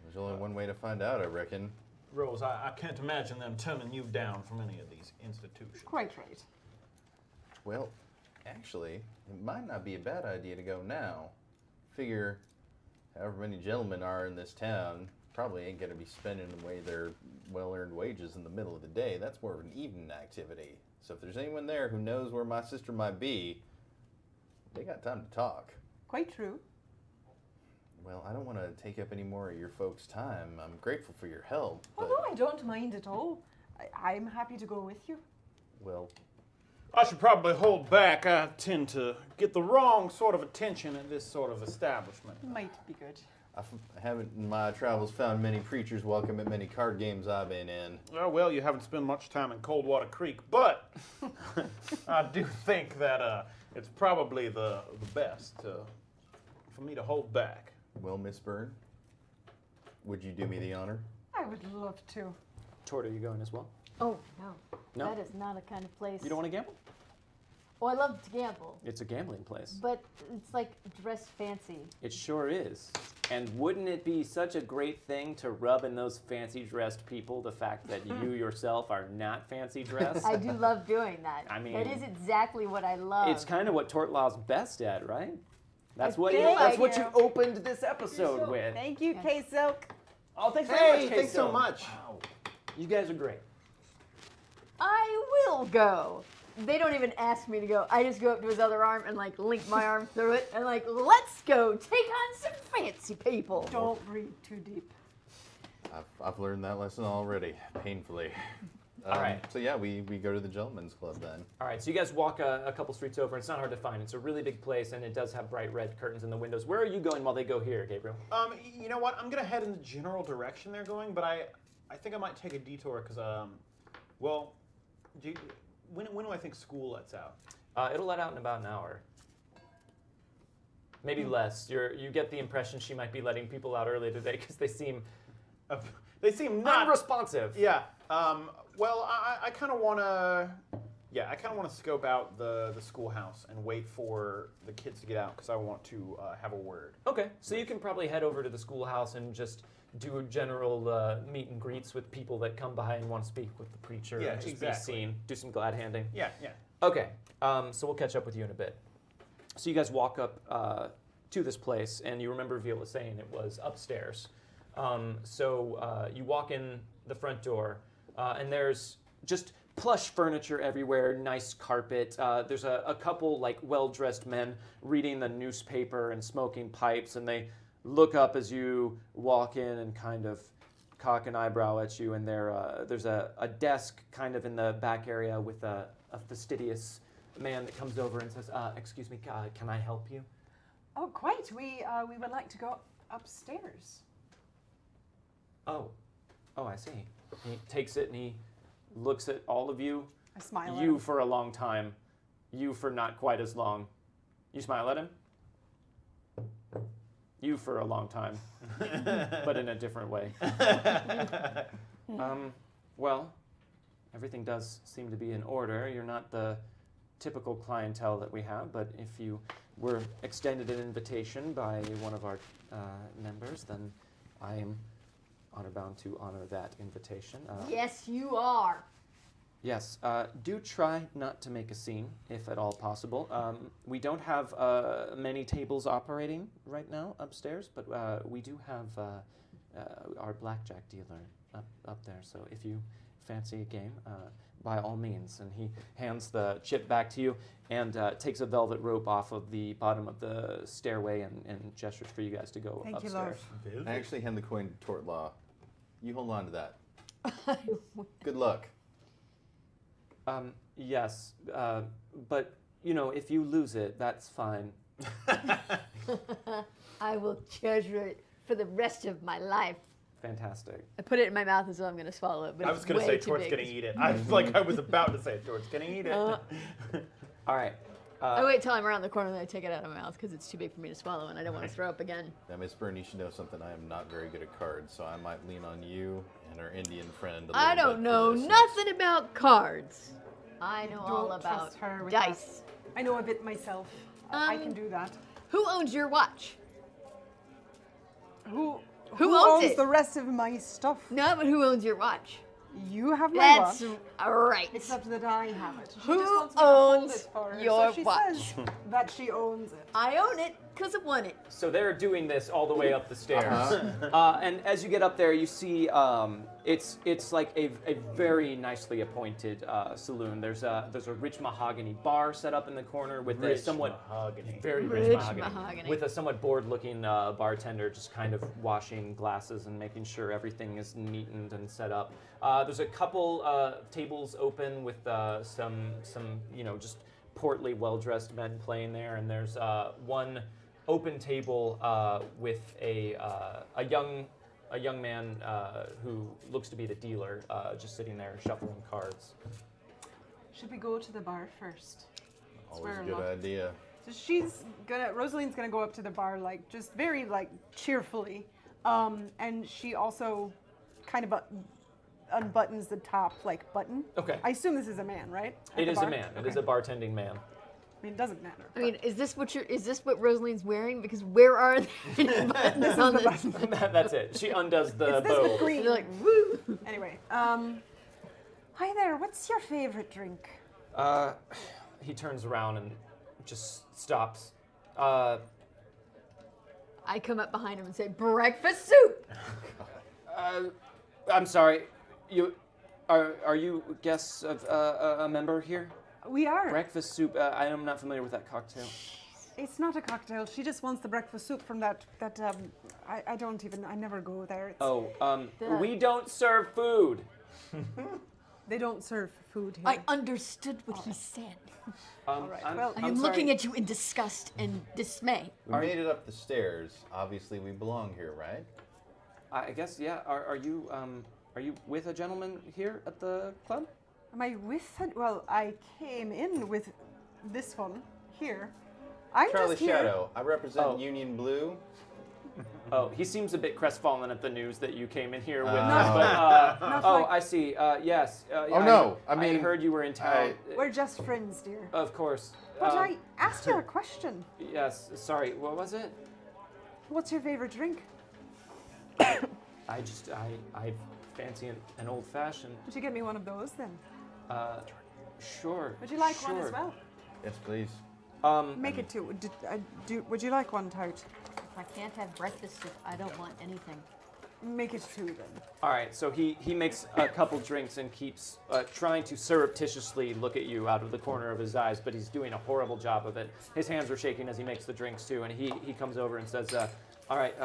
there's only one way to find out, I reckon. Rose, I can't imagine them turning you down from any of these institutions. Quite right. Well, actually, it might not be a bad idea to go now. Figure however many gentlemen are in this town probably ain't going to be spending away their well-earned wages in the middle of the day. That's more of an evening activity. So if there's anyone there who knows where my sister might be, they got time to talk. Quite true. Well, I don't want to take up any more of your folks' time. I'm grateful for your help, Oh, but, no, I don't mind at all. I'm happy to go with you. well, I should probably hold back. I tend to get the wrong sort of attention at this sort of establishment. Might be good. I haven't in my travels found many preachers welcome at many card games I've been in. Oh, well, you haven't spent much time in Coldwater Creek, but I do think that it's probably the best for me to hold back. Well, Miss Byrne, would you do me the honor? I would love to. Tord, are you going as well? Oh, no. No? That is not a kind of place. You don't want to gamble? Oh, I love to gamble, It's a gambling place. but it's like dressed fancy. It sure is. And wouldn't it be such a great thing to rub in those fancy dressed people the fact that you yourself are not fancy dressed? I do love doing that. I mean, that is exactly what I love. It's kind of what Tortlaw's best at, right? That's what feel that's like what you you. opened this episode with. Thank you, Zook. Oh, thanks very Hey, much, thanks so Queso. much. Wow. You guys are great. I will go. They don't even ask me to go. I just go up to his other arm and like link my arm through it and like, let's go take on some fancy people. Don't breathe too deep. I've learned that lesson already, painfully. All right. So yeah, we go to the Gentlemen's Club then. All right, so you guys walk a couple streets over. It's not hard to find. It's a really big place, and it does have bright red curtains in the windows. Where are you going while they go here, Gabriel? You know what? I'm gonna head in the general direction they're going, but I think I might take a detour because well, when do I think school lets out? It'll let out in about an hour. Maybe less. You get the impression she might be letting people out early today because they seem not unresponsive. Yeah. Well, I kind of want to. Yeah, I kind of want to scope out the schoolhouse and wait for the kids to get out because I want to have a word. Okay, so you can probably head over to the schoolhouse and just do a general meet and greets with people that come by and want to speak with the preacher. Yeah, and just exactly. be seen. Do some glad handing. Yeah. Okay, so we'll catch up with you in a bit. So you guys walk up to this place, and you remember Viola saying it was upstairs. So you walk in the front door, and there's just plush furniture everywhere, nice carpet. There's a couple like well-dressed men reading the newspaper and smoking pipes, and they look up as you walk in and kind of cock an eyebrow at you. And there's a desk kind of in the back area with a fastidious man that comes over and says, "Excuse me, can I help you?" Oh, quite. We would like to go upstairs. Oh, I see. He takes it and he looks at all of you. I smile at You him. for a long time. You for not quite as long. You smile at him? You for a long time. But in a different way. Well, everything does seem to be in order. You're not the typical clientele that we have, but if you were extended an invitation by one of our members, then I am honor-bound to honor that invitation. Yes, you are. Yes, do try not to make a scene, if at all possible. We don't have many tables operating right now upstairs, but we do have our blackjack dealer up there. So if you fancy a game, by all means. And he hands the chip back to you and takes a velvet rope off of the bottom of the stairway and gestures for you guys to go Thank you, upstairs. love. I actually hand the coin to Tortlaw. You hold on to that. Good luck. Yes, but if you lose it, that's fine. I will treasure it for the rest of my life. Fantastic. I put it in my mouth as though I'm going to swallow it, but I it's was going to way say too Tort's big. going to eat it. I was about to say Tort's going to eat it. All right. I wait till I'm around the corner and I take it out of my mouth because it's too big for me to swallow and I don't want to throw up again. Now, Miss Byrne, you should know something. I am not very good at cards, so I might lean on you and our Indian friend a little I bit don't for know this. nothing about cards. I know all Don't about trust her with dice. I know a bit myself. I can do that. Who owns your watch? Who owns it? the rest of my stuff? No, but who owns your watch? You have my That's watch. right. Except that I have it. She Who just wants me to hold owns it for her, your so she watch? says that she owns it. I own it because I won it. So they're doing this all the way up the stairs. And as you get up there, you see it's like a very nicely appointed saloon. There's a rich mahogany bar set up in the corner with a somewhat very rich mahogany with a somewhat bored-looking bartender just kind of washing glasses and making sure everything is neatened and set up. There's a couple tables open with some just portly, well-dressed men playing there, and there's one open table with a young man who looks to be the dealer, just sitting there shuffling cards. Should we go to the bar first? Always a good idea. So Rosaline's gonna go up to the bar, like, just very, like, cheerfully. And she also kind of unbuttons the top, like, button. Okay. I assume this is a man, right? It is a man. It is a bartending man. I mean, it doesn't matter. I mean, is this what Rosaline's wearing? Because where are the buttons on this? That's it. She undoes the It's this bow. with green. They're like, woo. Anyway, hi there. What's your favorite drink? He turns around and just stops. I come up behind him and say, breakfast soup. I'm sorry. You are you guests of a member here? We are. Breakfast soup. I am not familiar with that cocktail. It's not a cocktail. She just wants the breakfast soup from that I never go there. It's, We don't serve food. They don't serve food here. I understood what he said. right, well, I am looking at you in disgust and dismay. We made it up the stairs. Obviously, we belong here, right? I guess, yeah. Are you with a gentleman here at the club? Am I with it? Well, I came in with this one here. I'm Charlie just here. Shadow. I represent Union Blue. Oh, he seems a bit crestfallen at the news that you came in here with. I I see. Yes. No, I mean, I heard you were in town. We're just friends, dear. Of course. But I asked you a question. Yes. Sorry. What was it? What's your favorite drink? I fancy an old fashioned. Would you get me one of those then? Sure. Would you like sure. one as well? Yes, please. Make it two. Would you like one, Tout? If I can't have breakfast soup, I don't want anything. Make it two then. All right. So he makes a couple drinks and keeps trying to surreptitiously look at you out of the corner of his eyes, but he's doing a horrible job of it. His hands are shaking as he makes the drinks too, and he comes over and says, "All right,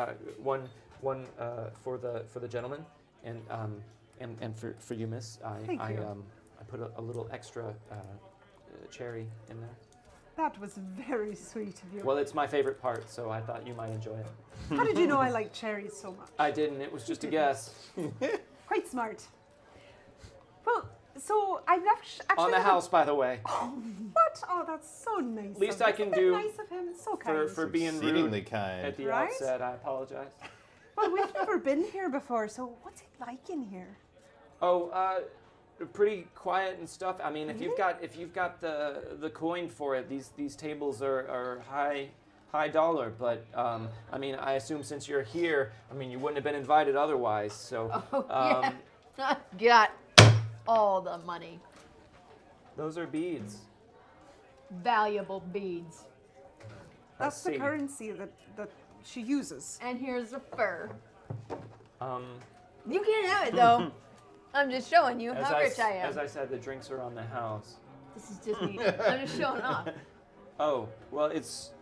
one for the gentleman, and for you, miss. Thank you. I put a little extra cherry in there. That was very sweet of you. Well, it's my favorite part, so I thought you might enjoy it. How did you know I like cherries so much? I didn't. It was just a guess. Quite smart. Well, so I've actually On the house, by the way. What? Oh, that's so nice. Least of I him. can Isn't that do nice of him. So kind. For being rude Exceedingly kind. at the Right? outset. I apologize. Well, we've never been here before, so what's it like in here? Oh, pretty quiet and stuff. I mean, if you've got the coin for it, these tables are high dollar. But I mean, I assume since you're here, I mean, you wouldn't have been invited otherwise. So Yeah. Got all the money. those are beads. Valuable beads. That's the see. currency that she uses. And here's the fur. Um, You can't have it though. I'm just showing you how rich I am. As I said, the drinks are on the house. This is just me. I'm just showing off. Oh, well, it's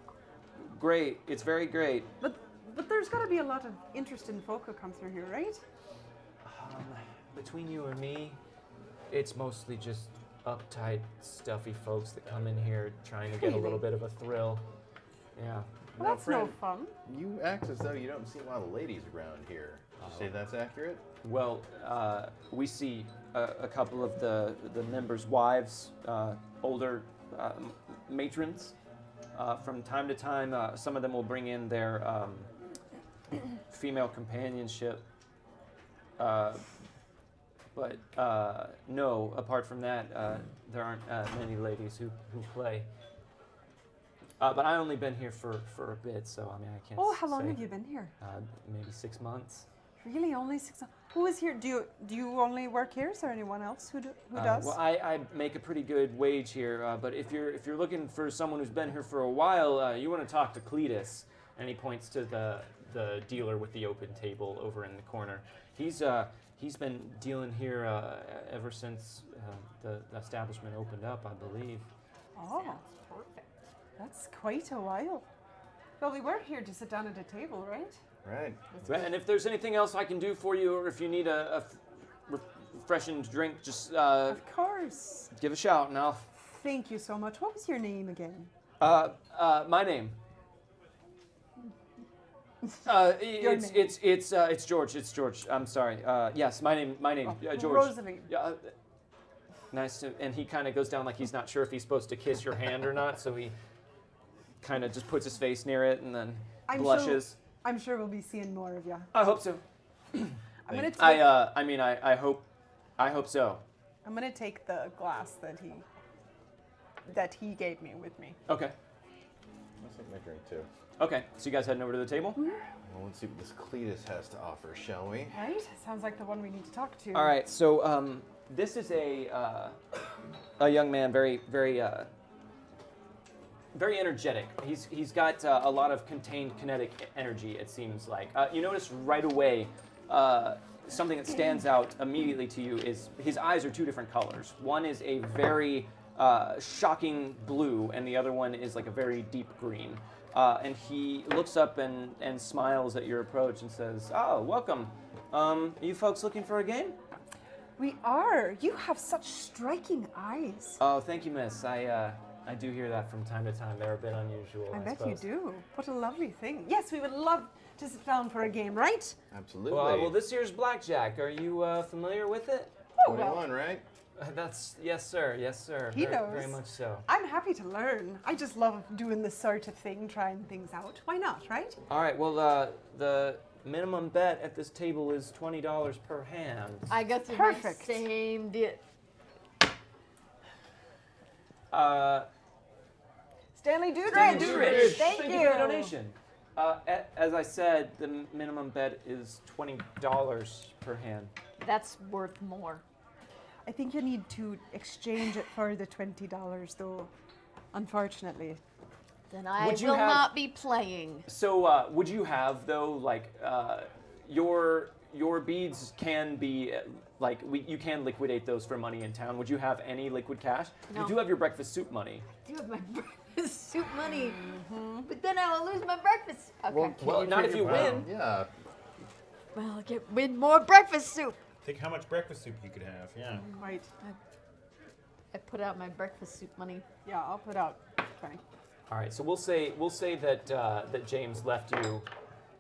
great. It's very great. But there's got to be a lot of interesting folk who come through here, right? Between you and me, it's mostly just uptight, stuffy folks that come in here trying to get a little bit of a thrill. Yeah. Well, that's no fun. You act as though you don't see a lot of ladies around here. Would you say that's accurate? Well, we see a couple of the members' wives, older matrons. From time to time, some of them will bring in their female companionship. But no, apart from that, there aren't many ladies who play. But I've only been here for a bit, so I mean I can't. Oh, how long say. have you been here? Maybe 6 months. Really, only 6 months? Who is here? Do you only work here? Is there anyone else who does? Well, I make a pretty good wage here, but if you're looking for someone who's been here for a while, you want to talk to Cletus. And he points to the dealer with the open table over in the corner. He's been dealing here ever since the establishment opened up, I believe. Oh, perfect. That's quite a while. Well, we were here to sit down at a table, right? Right. And if there's anything else I can do for you, or if you need a refreshing drink, just Of course. give a shout, and I'll. Thank you so much. What was your name again? My name. It's George. It's George. I'm sorry. Yes, my name. George. Rosalie. Nice to. And he kind of goes down like he's not sure if he's supposed to kiss your hand or not, so he kind of just puts his face near it and then blushes. I'm sure we'll be seeing more of you. I hope so. I'm gonna take. I hope so. I'm gonna take the glass that he gave me with me. Okay. Let's take my drink too. Okay. So you guys heading over to the table? Well, let's see what this Cletus has to offer, shall we? Right? Sounds like the one we need to talk to. All right. So this is a young man, very energetic. He's got a lot of contained kinetic energy. It seems like you notice right away. Something that stands out immediately to you is his eyes are two different colors. One is a very shocking blue, and the other one is like a very deep green. And he looks up and smiles at your approach and says, "Oh, welcome. Are you folks looking for a game?" We are. You have such striking eyes. Oh, thank you, miss. I do hear that from time to time. They're a bit unusual, I bet suppose. you do. What a lovely thing. Yes, we would love to sit down for a game, right? Absolutely. Well, this year's blackjack. Are you familiar with it? Oh, well, 21, right? That's yes, sir. Yes, sir. He very, knows. very much so. I'm happy to learn. I just love doing this sort of thing, trying things out. Why not, right? All right. Well, the minimum bet at this table is $20 per hand. I go through Perfect. my same deal. Stanley Doodridge. Doodridge. Thank for you. the donation. As I said, the minimum bet is $20 per hand. That's worth more. I think you need to exchange it for the $20, though, unfortunately. Then I Would you will have- not be playing. So, would you have though, like, your beads can be you can liquidate those for money in town. Would you have any liquid cash? No. You do have your breakfast soup money. I do have my breakfast soup money, but then I will lose my breakfast. Okay. Well, not if you win. Yeah. Well, I'll win more breakfast soup. Think how much breakfast soup you could have. Yeah. Right. I put out my breakfast soup money. Yeah, I'll put out 20. All right. So we'll say that James left you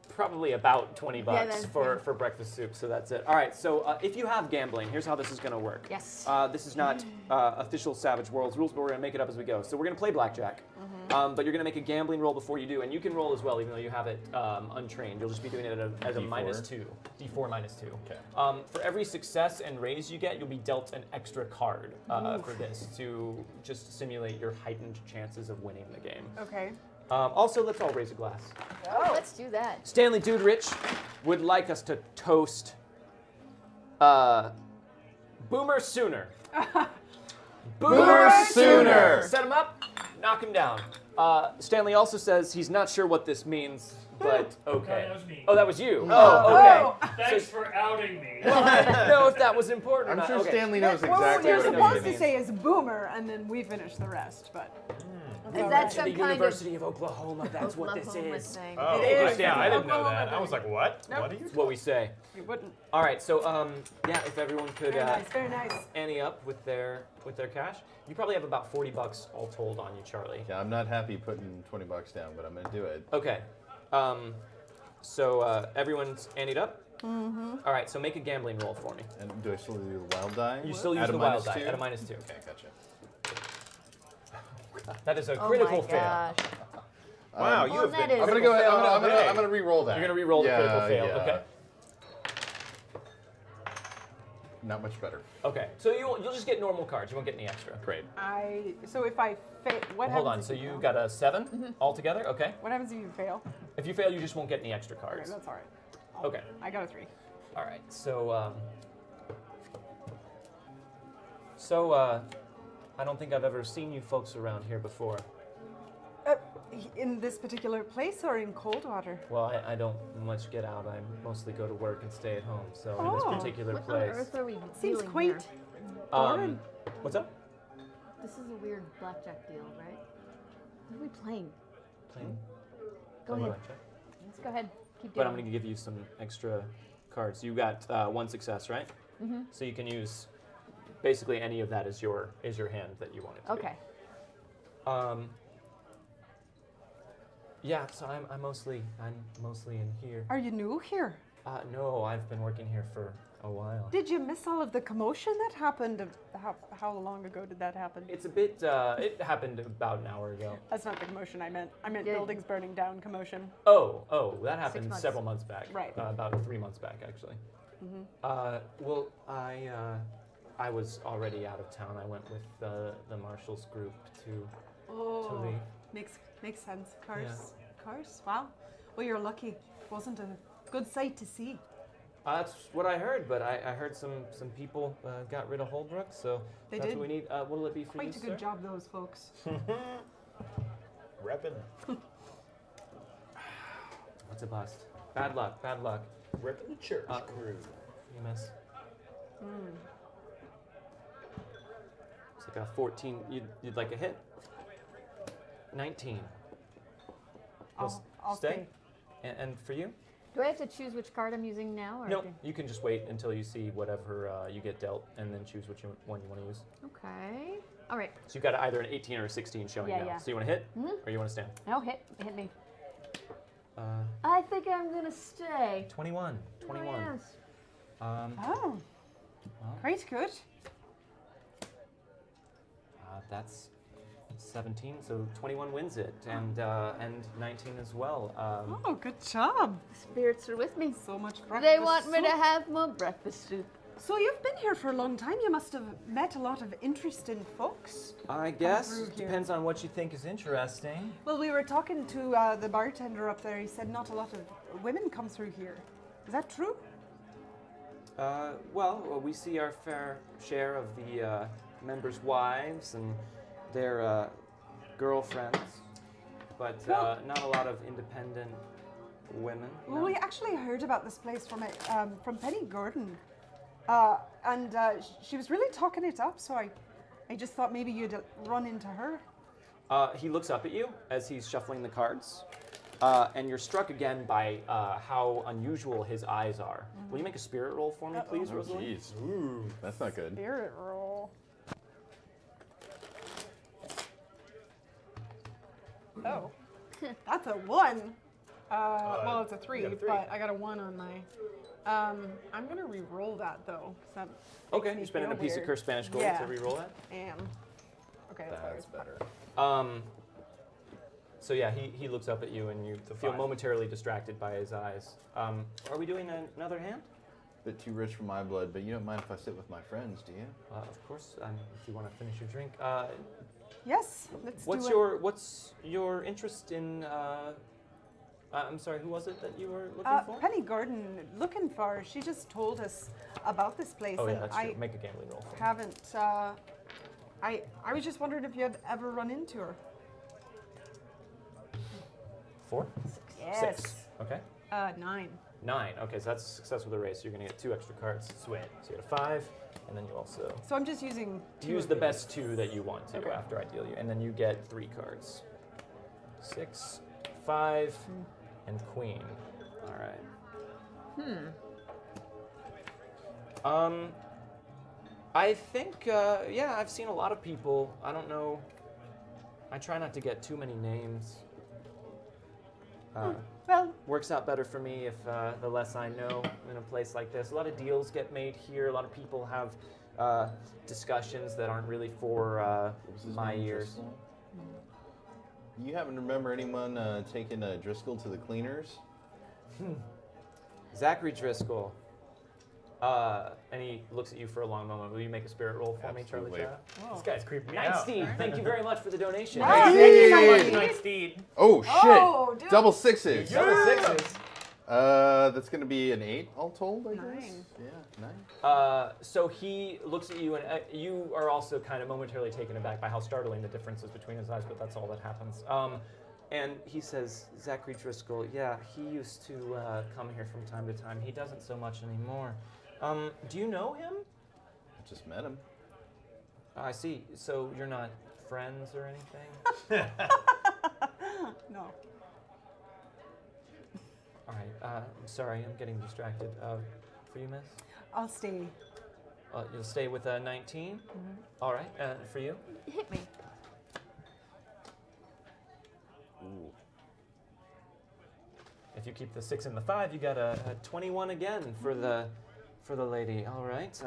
probably about $20 that's for breakfast soup. So that's it. All right. So if you have gambling, here's how this is going to work. Yes. This is not official Savage Worlds rules, but we're going to make it up as we go. So we're going to play blackjack, but you're going to make a gambling roll before you do, and you can roll as well, even though you have it untrained. You'll just be doing it as a D4. -2, D4 -2. Okay. For every success and raise you get, you'll be dealt an extra card for this to just simulate your heightened chances of winning the game. Okay. Also, let's all raise a glass. Oh, let's do that. Stanley Doodrich would like us to toast Boomer Sooner. Boomer Sooner! Set him up, knock him down. Stanley also says he's not sure what this means, but okay. No, that was me. Oh, that was you. Oh, okay. Thanks for outing me. I didn't know if that was important or I'm not. sure Okay. Stanley knows What exactly you're what it supposed means. to say is boomer, and then we finish the rest, but... Is that To some the kind University of Oklahoma, that's what this Oklahoma is. thing? Oh, It is. yeah, I didn't know Oklahoma that. I was like, what? Nope. What are you? That's what we say. You wouldn't. All right, so yeah, if everyone could Very nice, very nice. ante up with their cash, you probably have about $40 all told on you, Charlie. Yeah, I'm not happy putting $20 down, but I'm gonna do it. Okay, so everyone's anteed up. All right, so make a gambling roll for me. And do I still do the wild die? You still use At a the wild die -2? at a -2. Okay, gotcha. That is a Oh critical my fail. gosh. Wow, you Well, have that been. is- I'm gonna go ahead. Hey. I'm gonna re-roll that. You're gonna re-roll the critical fail. Yeah. Okay. Not much better. Okay. So you'll just get normal cards. You won't get any extra. Great. So if I fail, what Hold on. happens? So if you got a 7 altogether. Okay. What happens if you fail? If you fail, you just won't get any extra Okay, cards. that's all right. Okay. I got a 3. All right. I don't think I've ever seen you folks around here before. In this particular place or in Coldwater? Well, I don't much get out. I mostly go to work and stay at home. So in this Oh. particular What on place, earth are we Seems doing quaint. here? Boring. what's up? This is a weird blackjack deal, right? What are we playing? Playing. Go playing ahead. blackjack. Let's go ahead. Keep But doing I'm going to give you some extra cards. You got one success, right? Mm-hmm. So you can use basically any of that as your hand that you want it to be. Okay. Yeah, so I'm mostly in here. Are you new here? No, I've been working here for a while. Did you miss all of the commotion that happened? How long ago did that happen? It's a bit. It happened about an hour ago. That's not the commotion I meant. I meant Yeah. buildings burning down commotion. Oh, that happened months. several months back. Right. About 3 months back, actually. Well, I was already out of town. I went with the Marshal's group to leave. Makes sense. Cars. Wow. Well, you're lucky. Wasn't a good sight to see. That's what I heard, but I heard some people got rid of Holbrook, so They that's did. what we need. What'll it be for Quite you, a good sir? job, those folks. Reppin'. What's a bust? Bad luck. Reppin' the church crew. You miss. It's like a 14. You'd like a hit? 19. I'll stay. And for you? Do I have to choose which card I'm using now? Or No, you can just wait until you see whatever you get dealt, and then choose which one you want to use. Okay. All right. So you've got either an 18 or a 16 showing Yeah, now. yeah. So you want to hit, or you want to stand? No, hit me. Uh, I think I'm gonna stay. 21. 21. Oh, yes. Oh, Well, quite good. that's 17. So 21 wins it, and 19 as well. Oh, good job. Spirits are with me. So much breakfast. They want me to soup. have more breakfast soup. So you've been here for a long time. You must have met a lot of interesting folks. I guess through here. depends on what you think is interesting. Well, we were talking to the bartender up there. He said not a lot of women come through here. Is that true? Well, we see our fair share of the members' wives and their girlfriends, but not a lot of independent women. Well, no. we actually heard about this place from Penny Gordon, and she was really talking it up. So I just thought maybe you'd run into her. He looks up at you as he's shuffling the cards, and you're struck again by how unusual his eyes are. Will you make a spirit roll for me, please, Oh, Rosalind? jeez. Ooh, that's not good. Spirit roll. Oh, that's a 1. Well, it's a 3, got a 3. but I got a 1 on my. I'm gonna re-roll that though. 'Cause that Okay, makes me you're spending a feel piece of weird. cursed Spanish gold Yeah. to re-roll that. Am. Okay, That's sorry. better. So yeah, he looks up at you, and you feel 5. momentarily distracted by his eyes. Are we doing another hand? Bit too rich for my blood, but you don't mind if I sit with my friends, do you? Of course. If you want to finish your drink. Yes, let's What's do it. what's your interest in? I'm sorry. Who was it that you were looking for? Penny Gordon, looking for. She just told us about this place, Oh yeah, and that's I true. Make a gambling roll. For me. haven't. I was just wondering if you had ever run into her. 4? Yes. 6. Okay. 9. 9. Okay, so that's a success with the race. You're gonna get 2 extra cards. Sweet. So you get a 5, and then you also So I'm just using. use of the these. best 2 that you want to Okay. after I deal you, and then you get 3 cards. 6, 5, and Queen. All right. I think, yeah, I've seen a lot of people. I don't know. I try not to get too many names. Well, Works out better for me if the less I know in a place like this. A lot of deals get made here. A lot of people have discussions that aren't really for What was his my name, ears. Driscoll? You happen to remember anyone taking Driscoll to the cleaners? Zachary Driscoll. And he looks at you for a long moment. Will you make a spirit roll for me, Charlie Absolutely. Chap? This guy's creeping me out. Night Steed, thank you very much for the donation. Nice. Thank you, Hey! Night Night Steed. Oh shit! Oh, dude. Double 6s. Double 6s. That's going to be an 8 all told, I guess. 9. Yeah, 9. So he looks at you, and you are also kind of momentarily taken aback by how startling the difference is between his eyes, but that's all that happens. And he says, Zachary Driscoll, yeah, he used to come here from time to time. He doesn't so much anymore. Do you know him? I just met him. I see. So you're not friends or anything? No. All right. I'm sorry, I'm getting distracted. For you, miss? I'll stay. You'll stay with 19? All right. For you? Hit me. Ooh. If you keep the 6 and the 5, you got a 21 again for the lady. All right. This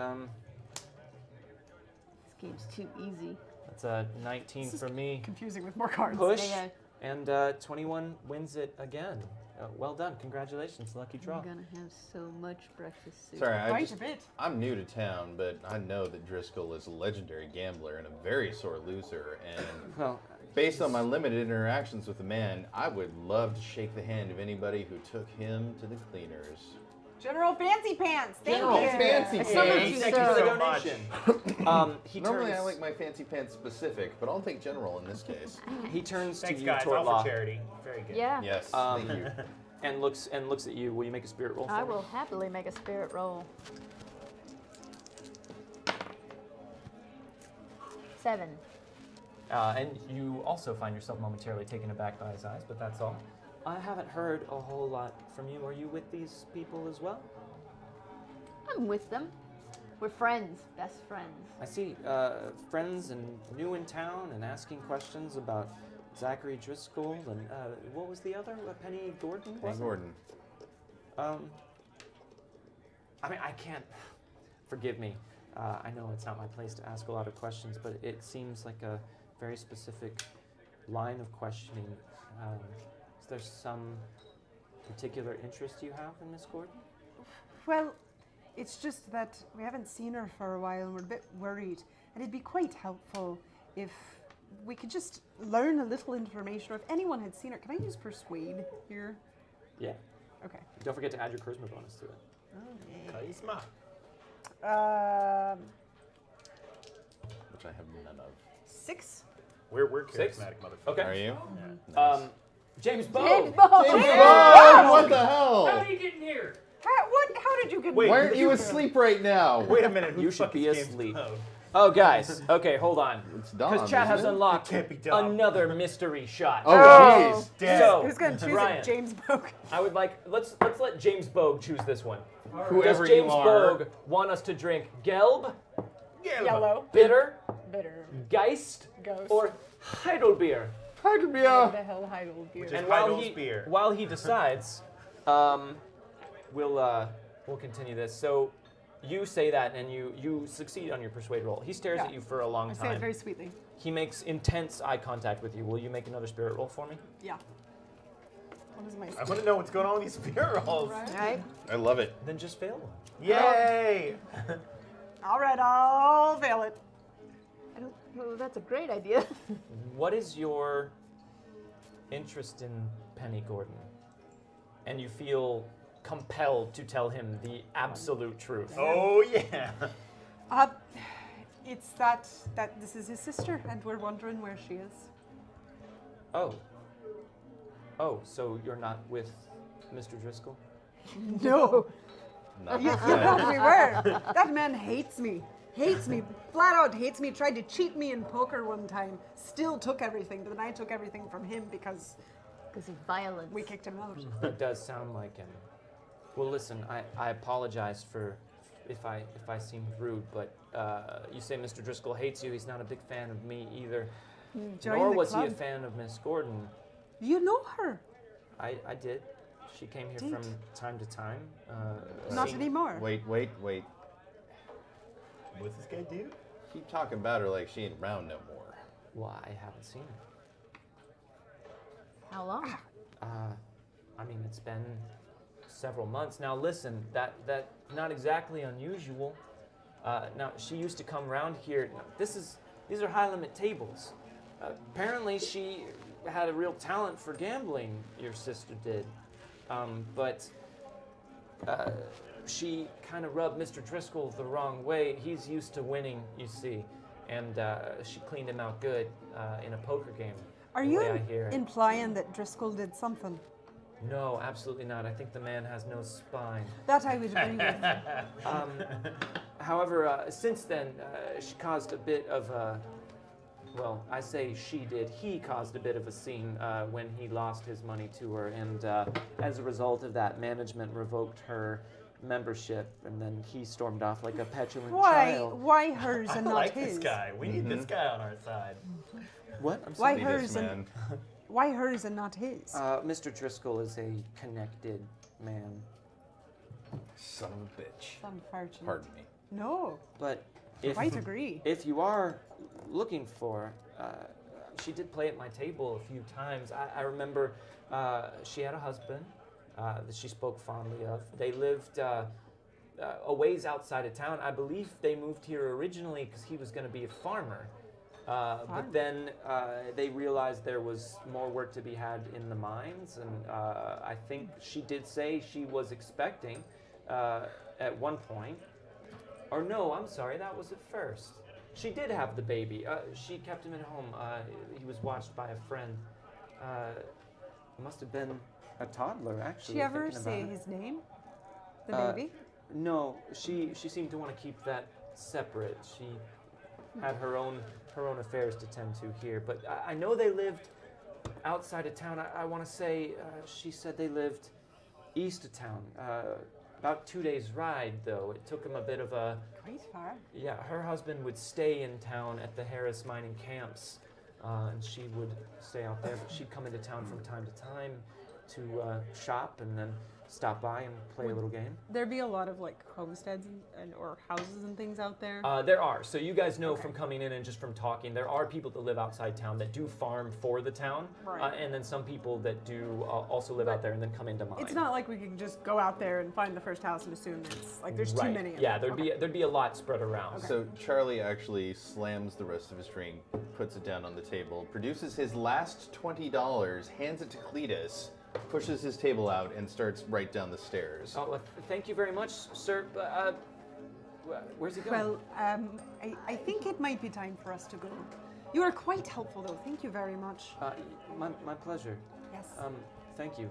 game's too easy. That's a 19 for me. Confusing with more cards. Push. Yeah. And 21 wins it again. Well done. Congratulations. Lucky draw. I'm gonna have so much breakfast soon. Sorry, Quite a bit. I'm new to town, but I know that Driscoll is a legendary gambler and a very sore loser. And Well, based on my limited interactions with the man, I would love to shake the hand of anybody who took him to the cleaners. General Fancy Pants. Thank General you. Fancy Thank Pants. thank you for the donation. He Normally turns, I like my fancy pants specific, but I'll take general in this case. he turns Thanks, to you, guys. All Tortlaw, for charity. Very good. Yeah. Yes, Um, thank you. and looks at you. Will you make a spirit roll for I me? will happily make a spirit roll. 7. And you also find yourself momentarily taken aback by his eyes, but that's all. I haven't heard a whole lot from you. Are you with these people as well? I'm with them. We're friends, best friends. I see. Friends and new in town and asking questions about Zachary Driscoll and what was the other? Penny Gordon? Penny was it? Gordon. I mean, I can't. Forgive me. I know it's not my place to ask a lot of questions, but it seems like a very specific line of questioning. Is there some particular interest you have in Miss Gordon? Well, it's just that we haven't seen her for a while and we're a bit worried. And it'd be quite helpful if we could just learn a little information, or if anyone had seen her. Can I use Persuade here? Yeah. Okay. Don't forget to add your charisma bonus to it. Charisma. Which I have none of. 6. We're Six? charismatic motherfuckers. Okay. Are you? James Bogue. James Bogue! Oh, what the How hell? did you get in here? How did you get? Wait, Why aren't you asleep right now? Wait a minute. Who You the should fuck be is James asleep. Bogue? Oh, guys. Okay, hold on. It's Dom, Because Chad has isn't it? unlocked It can't be Dom. another mystery shot. Oh, jeez. Dead. So, Who's gonna choose Brian, it? James Bogue. I would like let's let James Bogue choose this one. Whoever Does James you are. Bogue want us to drink Gelb, Yellow. Bitter, Bitter. Geist, Ghost. or Heidelbeer? What the hell Heidel beer? Which is And Heidel's beer. while he decides, we'll continue this. So you say that and you succeed on your persuade roll. He stares at you for a long I say it time. very sweetly. He makes intense eye contact with you. Will you make another spirit roll for me? Yeah. What is my I want to know what's going on with these spirit rolls. Right? I love it. Then just fail one. Yay! All right, I'll fail it. I don't, well, that's a great idea. What is your interest in Penny Gordon? And you feel compelled to tell him the absolute truth. Oh yeah. It's that this is his sister, and we're wondering where she is. Oh. Oh, so you're not with Mr. Driscoll? No. Not You yet. probably were. That man hates me. Hates me. Flat out hates me. Tried to cheat me in poker one time. Still took everything, but then I took everything from him because Because of violence. we kicked him out. That does sound like him. Well, listen, I apologize for if I seemed rude, but you say Mr. Driscoll hates you. He's not a big fan of me either. Join Nor the was he a club. fan of Miss Gordon. You know her. I did. She came here Did? from time to time. Not seeing- anymore. Wait. What's this guy do? Keep talking about her like she ain't around no more. Well, I haven't seen her. How long? I mean, it's been several months. Now, listen, that not exactly unusual. Now, she used to come around here. These are high limit tables. Apparently, she had a real talent for gambling. Your sister did, but she kind of rubbed Mr. Driscoll the wrong way. He's used to winning, you see, and she cleaned him out good in a poker game. Are the you way I hear it. implying that Driscoll did something? No, absolutely not. I think the man has no spine. That I would agree with. However, since then, she caused a bit of a, well, I say she did. He caused a bit of a scene when he lost his money to her, and as a result of that, management revoked her membership, and then he stormed off like a petulant child. Why hers and I not like his? this guy. We need this guy on our side. What? I'm Why sorry. hers man. and why hers and not his? Mr. Driscoll is a connected man, Son of a bitch. Unfortunate. Pardon me. No, but if quite agree. if you are looking for, she did play at my table a few times. I remember she had a husband that she spoke fondly of. They lived a ways outside of town. I believe they moved here originally because he was going to be a farmer. But then they realized there was more work to be had in the mines, and I think she did say she was expecting at one point. Or no, I'm sorry, that was at first. She did have the baby. She kept him at home. He was watched by a friend. Must have been a toddler, actually. Did she ever thinking say about it. his name? The baby? No, she seemed to want to keep that separate. She had her own affairs to tend to here. But I know they lived outside of town. I want to say she said they lived east of town. About 2 days' ride, though. It took him a bit of a... Quite far. Yeah, her husband would stay in town at the Harris mining camps, and she would stay out there. But she'd come into town from time to time to shop and then stop by and play a little game. There'd be a lot of like homesteads and or houses and things out there. There are. So you guys know from coming in and just from talking, there are people that live outside town that do farm for the town, Right. and then some people that do also live out there and then come into mine. It's not like we can just go out there and find the first house and assume it's like there's too Right. many of Yeah, them. there'd be a lot spread around. So Charlie actually slams the rest of his drink, puts it down on the table, produces his last $20, hands it to Cletus, pushes his table out, and starts right down the stairs. Oh, well, thank you very much, sir. Where's he going? Well, I think it might be time for us to go. You are quite helpful, though. Thank you very much. My pleasure. Yes. Thank you.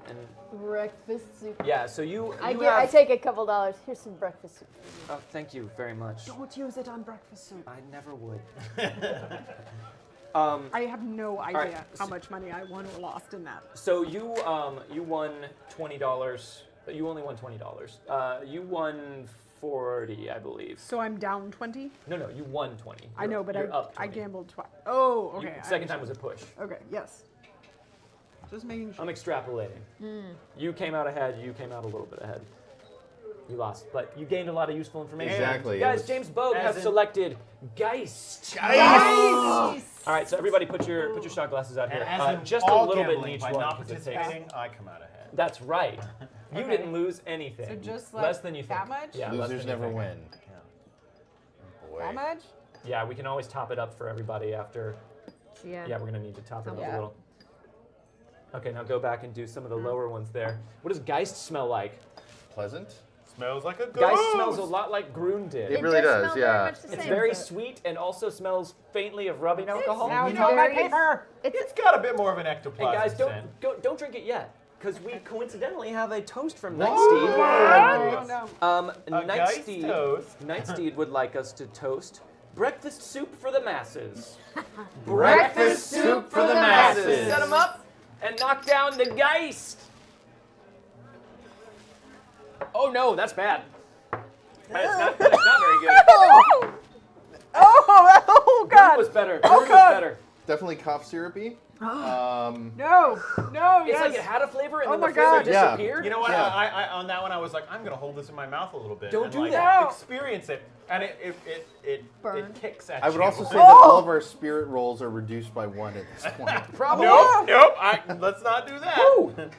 And Breakfast soup. yeah, so you I have. take a couple dollars. Here's some breakfast soup. Oh, thank you very much. Don't use it on breakfast soup. I never would. I have no idea right, how much money I won or lost in that. So you won $20. You only won $20. You won 40, I believe. So I'm down 20? No, you won 20. I know, but you're up I 20. gambled twice. Oh, You- okay. I second time was understand. a push. Okay, yes. Just making sure. I'm extrapolating. You came out ahead. You came out a little bit ahead. You lost, but you gained a lot of useful information. Exactly, it Guys, was- James Bogue has As in- selected Geist. Nice. All right, so everybody put your shot glasses out And here. as in Just a all little bit in gambling, each by one. not 'cause it takes- participating, I come out ahead. That's right. You Okay. didn't lose anything. So just less like than you think. that much? Yeah, less Losers than you never think. win. Boy. How much? Yeah, we can always top it up for everybody after. Yeah. Yeah, we're gonna need to top it up a Yeah. little. Okay, now go back and do some of the lower ones there. What does Geist smell like? Pleasant? Smells like a ghost. Geist smells a lot like Grun did. It really does, smell yeah. Very much the It's same, very but sweet and also smells faintly of rubbing alcohol. Now it's it's on my very- paper. It's got a bit more of an Hey ectoplasm guys, scent. don't drink it yet, because we coincidentally have a toast from What? Nightsteed. Oh, no. A Geist toast? Nightsteed would like us to toast breakfast soup for the masses. Breakfast soup for the masses. Set them up and knock down the Geist. Oh no, that's bad. That's not very good. Oh, Grun God. was better. Oh, Grun was God. better. Definitely cough syrupy. No, no, It's yes. like it had a flavor and Oh then my the flavor God. Yeah. disappeared. You know what? Yeah. I on that one I was like, I'm gonna hold this in my mouth a little bit. Don't and do like, that. Experience it, and it Burn. kicks at I would you. also say that all of our spirit rolls are reduced by 1 at this point. Probably. Nope. Let's not do that.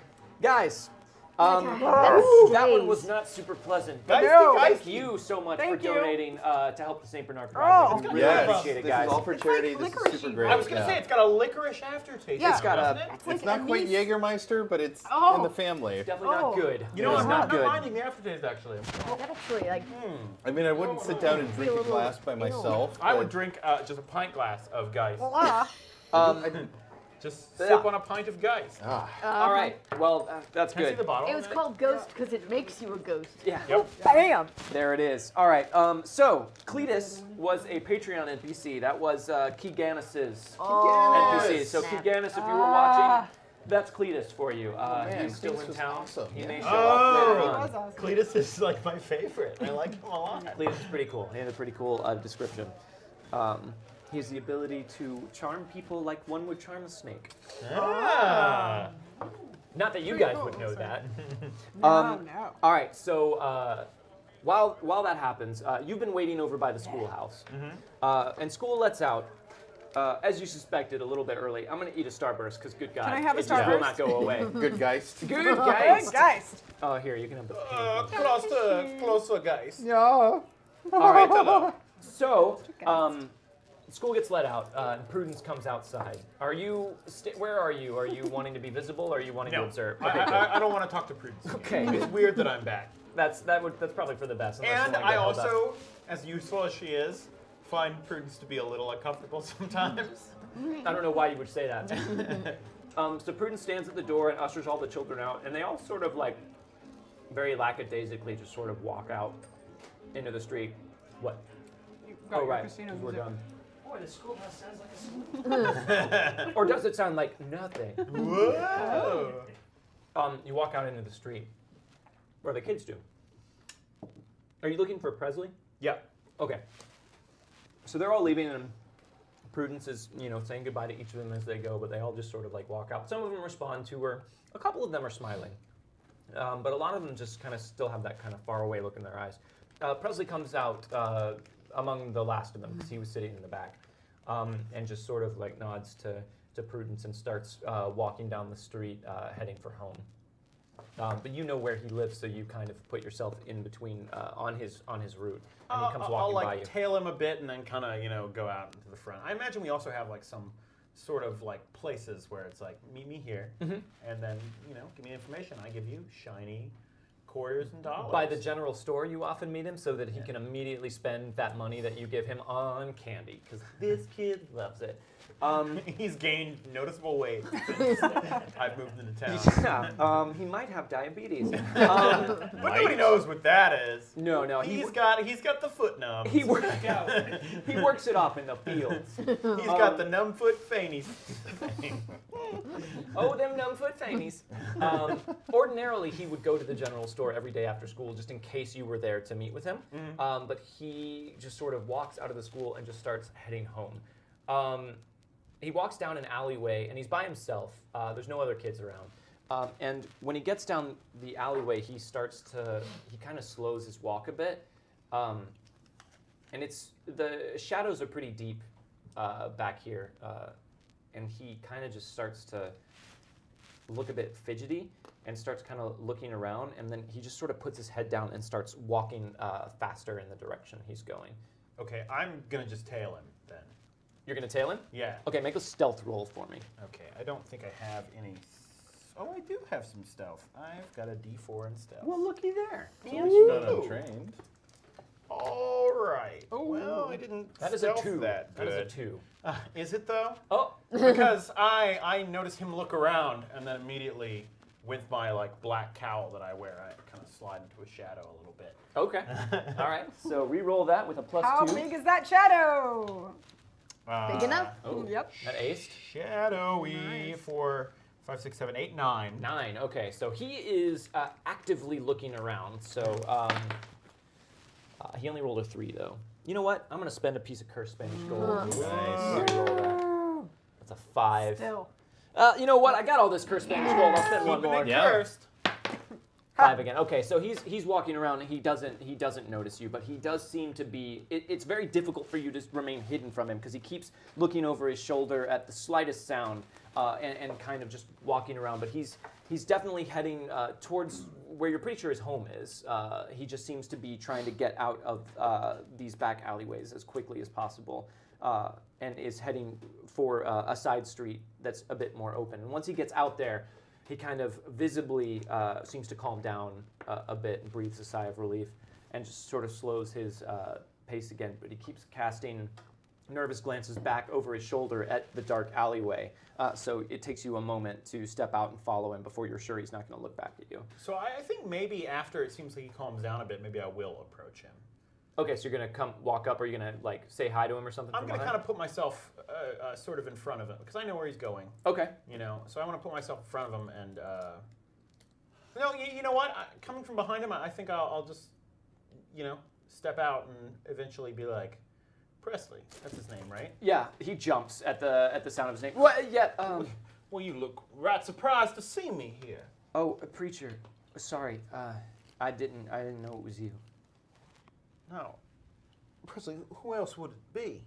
Guys, That one was not super pleasant. Guys, No. Thank you so much for Thank you. donating to help the St. Bernard Project. We really Yes, appreciate it, this guys. is all for charity. like This is licorice-y. super great. I was gonna say it's got a licorice aftertaste. Yeah. It's got doesn't a. it? It's like It's not quite anise. Jägermeister, but it's Oh. in the family. It's definitely not Oh. good. You know, It is I'm not not good. minding the aftertaste actually. That actually, like, I mean, I wouldn't sit down and drink a glass by myself. I would but- drink just a pint glass of Geist. Just Yeah. sip on a pint of Geist. All right. Well, that's Can I see good. the bottle? it was called Ghost because it makes you a ghost. Yeah. Yep. Bam! There it is. All right. So Cletus was a Patreon NPC. That was Keeganus's NPC. So Keeganus, if you were watching, that's Cletus for you. man, He's still Cletus in was town. awesome, He yeah. may show up later Oh, on. was awesome. Cletus is like my favorite. I like him a lot. Cletus is pretty cool. He had a pretty cool description. He has the ability to charm people like one would charm a snake. Ah. Not that you Pretty guys cool, would know so- that. No. All right, so while that happens, you've been waiting over by the schoolhouse, and school lets out. As you suspected, a little bit early. I'm gonna eat a Starburst because good God, I have a it just will Starburst? not go away. Good Geist. Good Good guys. Geist. Oh, here you can have the pink one. Closer, Geist. Yeah. All right, so school gets let out, and Prudence comes outside. Are you? Where are you? Are you wanting to be visible, or are you wanting to No, observe? I, Okay, good. I don't want to talk to Prudence. Okay. It's weird that I'm back. That's probably for the best. unless you And wanna I get held up. also, as useful as she is, find Prudence to be a little uncomfortable sometimes. I don't know why you would say that. So Prudence stands at the door and ushers all the children out, and they all sort of like, very lackadaisically, just sort of walk out into the street. What? Got Oh your right, Christina 'cause we're music. done. Boy, the schoolhouse sounds like a school. Or does it sound like nothing? Whoa! You walk out into the street, or the kids do. Are you looking for Presley? Yeah. Okay. So they're all leaving, and Prudence is, saying goodbye to each of them as they go, but they all just sort of like walk out. Some of them respond to her. A couple of them are smiling, but a lot of them just kind of still have that kind of far away look in their eyes. Presley comes out among the last of them because he was sitting in the back, and just sort of like nods to Prudence and starts walking down the street, heading for home. But you know where he lives, so you kind of put yourself in between on his route, and he comes I'll walking like by you. tail him a bit and then kind of go out into the front. I imagine we also have like some sort of like places where it's like meet me here, and then give me information. I give you shiny quarters and dollars. By the general store, you often meet him so that he can immediately spend that money that you give him on candy, because this kid loves it. He's gained noticeable weight since I've moved into town. Yeah, he might have diabetes. But nobody knows what that is. No, He's got the foot numb. he works it off in the fields. He's got the numb foot fannies. Oh, them numbfoot fannies. Ordinarily, he would go to the general store every day after school just in case you were there to meet with him. But he just sort of walks out of the school and just starts heading home. He walks down an alleyway, and he's by himself. There's no other kids around. And when he gets down the alleyway, he kind of slows his walk a bit. And the shadows are pretty deep back here. And he kind of just starts to look a bit fidgety and starts kind of looking around. And then he just sort of puts his head down and starts walking faster in the direction he's going. Okay, I'm gonna just tail him then. You're going to tail him? Yeah. Okay, make a stealth roll for me. Okay, I don't think I have any. Oh, I do have some stealth. I've got a D4 in stealth. Well, looky there. Not untrained. All right. Well, I didn't. That is a stealth 2. That That is good. a 2. Is it though? Oh, Because I notice him look around, and then immediately, with my like black cowl that I wear, I kind of slide into a shadow a little bit. okay. All right, so re-roll that with a +2. How big is that shadow? Big enough? Oh, Yep. that aced. Shadowy for 5, 6, 7, 8, 9. 9. Okay, so he is actively looking around. So he only rolled a 3, though. You know what? I'm going to spend a piece of cursed Spanish gold. Nice. Re-roll that. That's a 5. Still. You know what? I got all this cursed Spanish gold. I'll spend one more. Yeah. Cursed. 5 again. Okay, so he's walking around and he doesn't notice you, but he does seem to be. It's very difficult for you to remain hidden from him because he keeps looking over his shoulder at the slightest sound and kind of just walking around. But he's He's definitely heading towards where you're pretty sure his home is. He just seems to be trying to get out of these back alleyways as quickly as possible, and is heading for a side street that's a bit more open. And once he gets out there, he kind of visibly seems to calm down a bit and breathes a sigh of relief and just sort of slows his pace again. But he keeps casting nervous glances back over his shoulder at the dark alleyway. So it takes you a moment to step out and follow him before you're sure he's not going to look back at you. So I think maybe after it seems like he calms down a bit, maybe I will approach him. Okay, so you're going to walk up, or you're going to like say hi to him or something? I'm going to kind of put myself sort of in front of him because I know where he's going. Okay. You know, so I want to put myself in front of him and. No, you know what? Coming from behind him, I think I'll just, step out and eventually be like, Presley. That's his name, right? Yeah, he jumps at the sound of his name. What? Yeah. Well, you look right surprised to see me here. Oh, a preacher. Sorry. I didn't know it was you. No. Presley, who else would it be?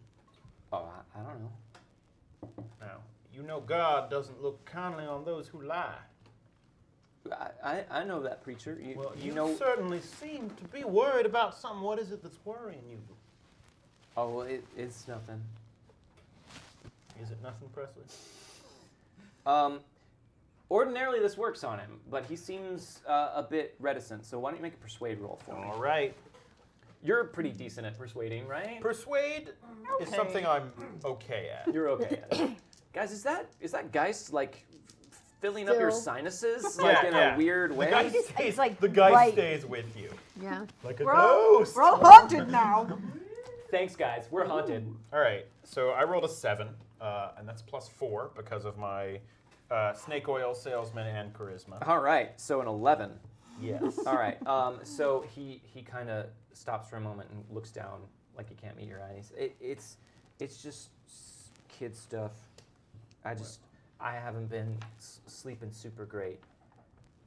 Oh, I don't know. Now, you know God doesn't look kindly on those who lie. I know that, preacher. You certainly seem to be worried about something. What is it that's worrying you? Oh, well, it's nothing. Is it nothing, Presley? Ordinarily this works on him, but he seems a bit reticent. So why don't you make a persuade roll for me? All right. You're pretty decent at persuading, right? Persuade is something I'm okay at. You're okay at it. Guys, is that Geist like filling up your Phil. sinuses Yeah, like in yeah. a weird way? It's like the guy right. stays with you. Yeah. Like a We're all, ghost. we're all haunted now. Thanks, guys. We're haunted. All right, so I rolled a 7, and that's +4 because of my snake oil salesman and charisma. All right, so an 11. Yes. All right, so he kind of stops for a moment and looks down like he can't meet your eyes. It's just kid stuff. I haven't been sleeping super great.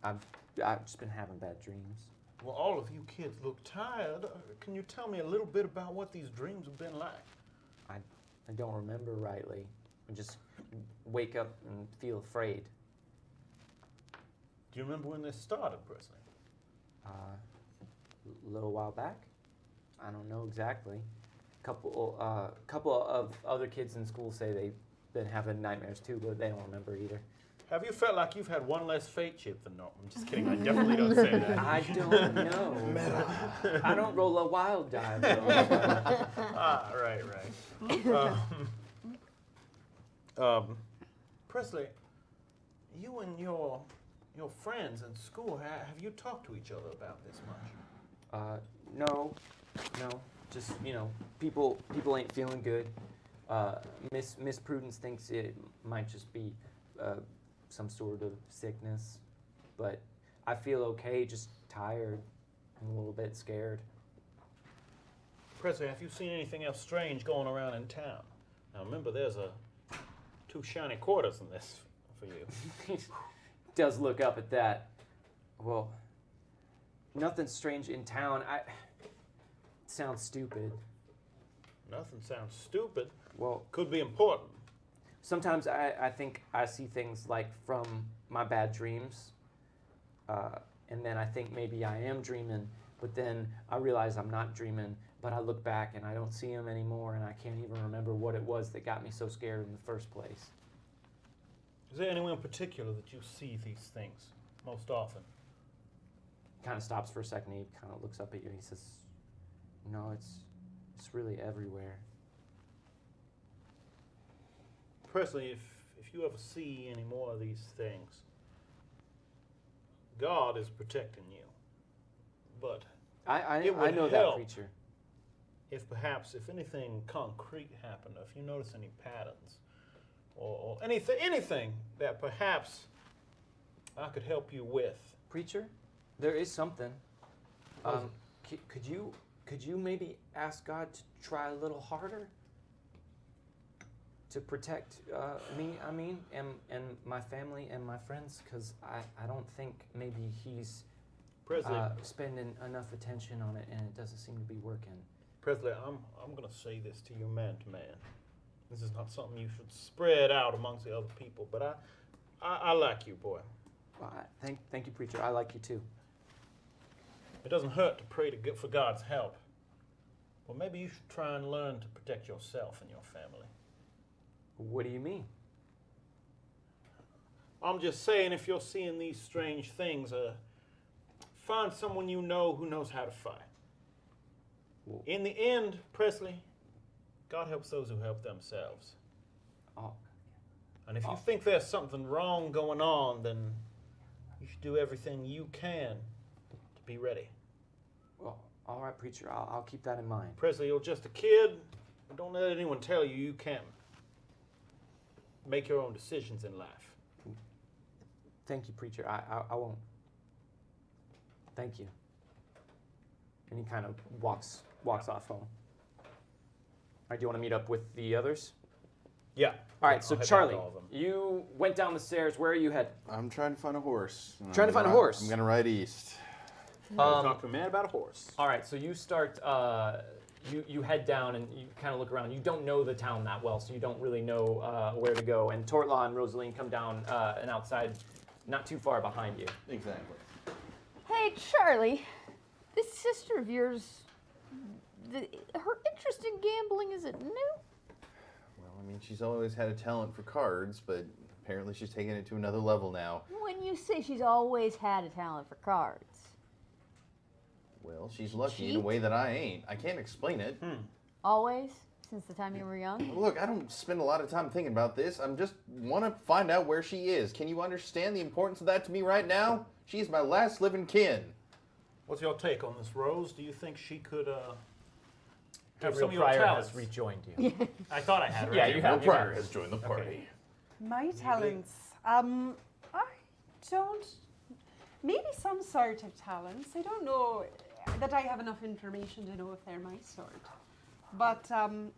I've just been having bad dreams. Well, all of you kids look tired. Can you tell me a little bit about what these dreams have been like? I don't remember rightly. I just wake up and feel afraid. Do you remember when this started, Presley? A little while back. I don't know exactly. Couple of other kids in school say they've been having nightmares too, but they don't remember either. Have you felt like you've had one less fate chip than normal? I'm just kidding. I definitely don't say that. I don't know. I don't roll a wild die. Right. Presley, you and your friends in school, have you talked to each other about this much? No. Just people ain't feeling good. Miss Prudence thinks it might just be some sort of sickness, but I feel okay. Just tired and a little bit scared. Presley, have you seen anything else strange going around in town? Now remember, there's 2 shiny quarters in this for you. He does look up at that. Well, nothing strange in town. It sounds stupid. Nothing sounds stupid. Well, Could be important. sometimes I think I see things like from my bad dreams, and then I think maybe I am dreaming, but then I realize I'm not dreaming, but I look back and I don't see him anymore, and I can't even remember what it was that got me so scared in the first place. Is there anyone in particular that you see these things most often? Kind of stops for a second. He kind of looks up at you. He says, "No, it's really everywhere." Presley, if you ever see any more of these things, God is protecting you. But I It would know help. that creature. if anything concrete happened, if you notice any patterns, or anything that perhaps I could help you with. Preacher, there is something. Could you maybe ask God to try a little harder to protect me? I mean, and my family and my friends, because I don't think maybe he's Presley, spending enough attention on it, and it doesn't seem to be working. Presley, I'm going to say this to you man to man. This is not something you should spread out amongst the other people, but I like you, boy. Thank you, preacher. I like you too. It doesn't hurt to pray for God's help. Well, maybe you should try and learn to protect yourself and your family. What do you mean? I'm just saying, if you're seeing these strange things, find someone you know who knows how to fight. In the end, Presley, God helps those who help themselves. Oh. And if you think there's something wrong going on, then you should do everything you can to be ready. Well, all right, preacher. I'll keep that in mind. Presley, you're just a kid. Don't let anyone tell you you can't make your own decisions in life. Thank you, preacher. I won't. Thank you. And he kind of walks off home. All right, do you want to meet up with the others? Yeah. All right, so I'll head Charlie, back to all of them. you went down the stairs. Where are you heading? I'm trying to find a horse. Trying to find a horse? I'm gonna ride east. Talk to a man about a horse. All right, so you start. You head down and you kind of look around. You don't know the town that well, so you don't really know where to go. And Tortla and Rosaline come down and outside, not too far behind you. Exactly. Hey, Charlie, this sister of yours, her interest in gambling, is it new? Well, I mean, she's always had a talent for cards, but apparently she's taken it to another level now. When you say she's always had a talent for cards. Well, she's lucky in a way that I ain't. I can't explain it. Always? Since the time you were young? Look, I don't spend a lot of time thinking about this. I'm just want to find out where she is. Can you understand the importance of that to me right now? She's my last living kin. What's your take on this, Rose? Do you think she could have Gabriel some of your Pryor talents? has rejoined you. I thought I had her. Yeah, you have. Pryor has joined the party. My talents. I don't. Maybe some sort of talents. I don't know that I have enough information to know if they're my sort. But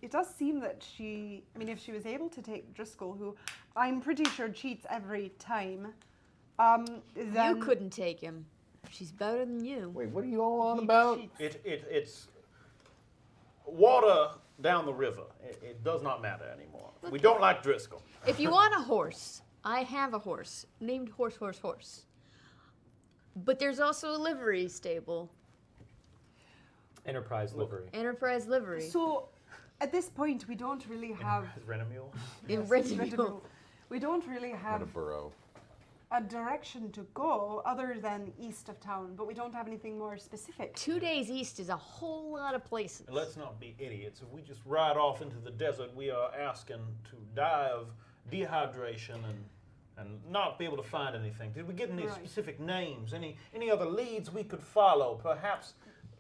it does seem that she, I mean, if she was able to take Driscoll, who I'm pretty sure cheats every time, then You couldn't take him. She's better than you. Wait, what are you all on he about? cheats. It's water down the river. It does not matter anymore. We don't like Driscoll. If you want a horse, I have a horse named Horse. But there's also a livery stable, Enterprise livery. Enterprise livery. So at this point, we don't really have. Renamule. in Yes, Retinue. We don't really What have a burrow. a direction to go other than east of town, but we don't have anything more specific. 2 days east is a whole lot of places. And let's not be idiots. If we just ride off into the desert, we are asking to die of dehydration and not be able to find anything. Did we get any Right. specific names? Any other leads we could follow? Perhaps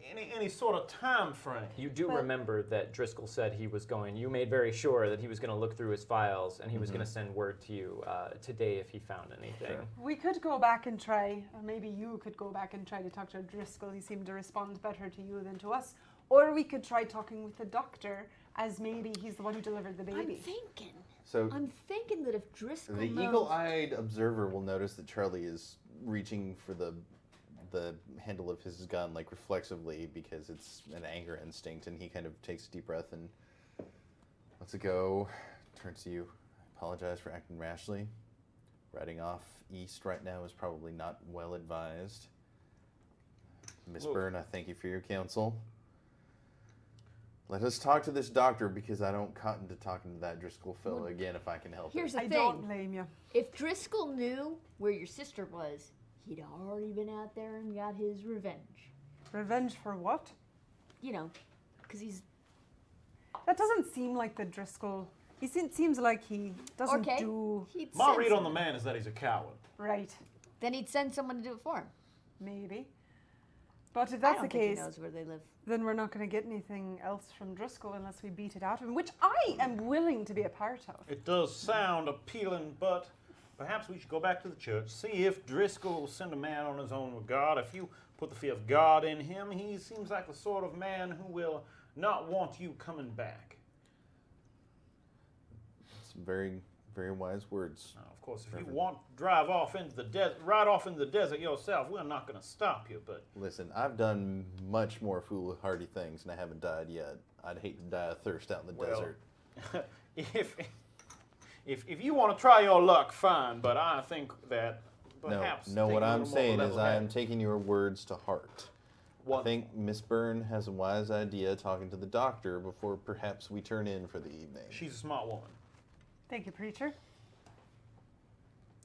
any sort of time frame? You do But- remember that Driscoll said he was going. You made very sure that he was going to look through his files and he was going to send word to you today if he found anything. Sure. We could go back and try, or maybe you could go back and try to talk to Driscoll. He seemed to respond better to you than to us. Or we could try talking with the doctor, as maybe he's the one who delivered the I'm baby. thinking that if Driscoll The knows, eagle-eyed observer will notice that Charlie is reaching for the handle of his gun, like reflexively, because it's an anger instinct, and he kind of takes a deep breath and lets it go. Turns to you. I apologize for acting rashly. Riding off east right now is probably not well advised. Miss Look. Byrne, I thank you for your counsel. Let us talk to this doctor, because I don't cotton to talking to that Driscoll fellow again if I can help here's it. the I thing. don't blame you. If Driscoll knew where your sister was, he'd already been out there and got his revenge. Revenge for what? You know, because he's That doesn't seem like the Driscoll. Seems like he doesn't okay. do He'd My send read on the someone. man is that he's a coward. right. Then he'd send someone to do it for him. Maybe. But if I that's don't the think case, he knows where they live. then we're not going to get anything else from Driscoll unless we beat it out of him, which I am willing to be a part of. It does sound appealing, but perhaps we should go back to the church, see if Driscoll will send a man on his own with God. If you put the fear of God in him, he seems like the sort of man who will not want you coming back. It's very, very wise words. Now, of course, if Perfect. you want to drive off into the desert, ride off into the desert yourself, we're not going to stop you. But Listen, I've done much more foolhardy things, and I haven't died yet. I'd hate to die of thirst out in the Well, desert. if you want to try your luck, fine. But I think that perhaps No, take what a I'm little more saying is level I head. am taking your words to heart. I think Miss Byrne has a wise idea talking to the doctor before perhaps we turn in for the evening. She's a smart woman. Thank you, preacher.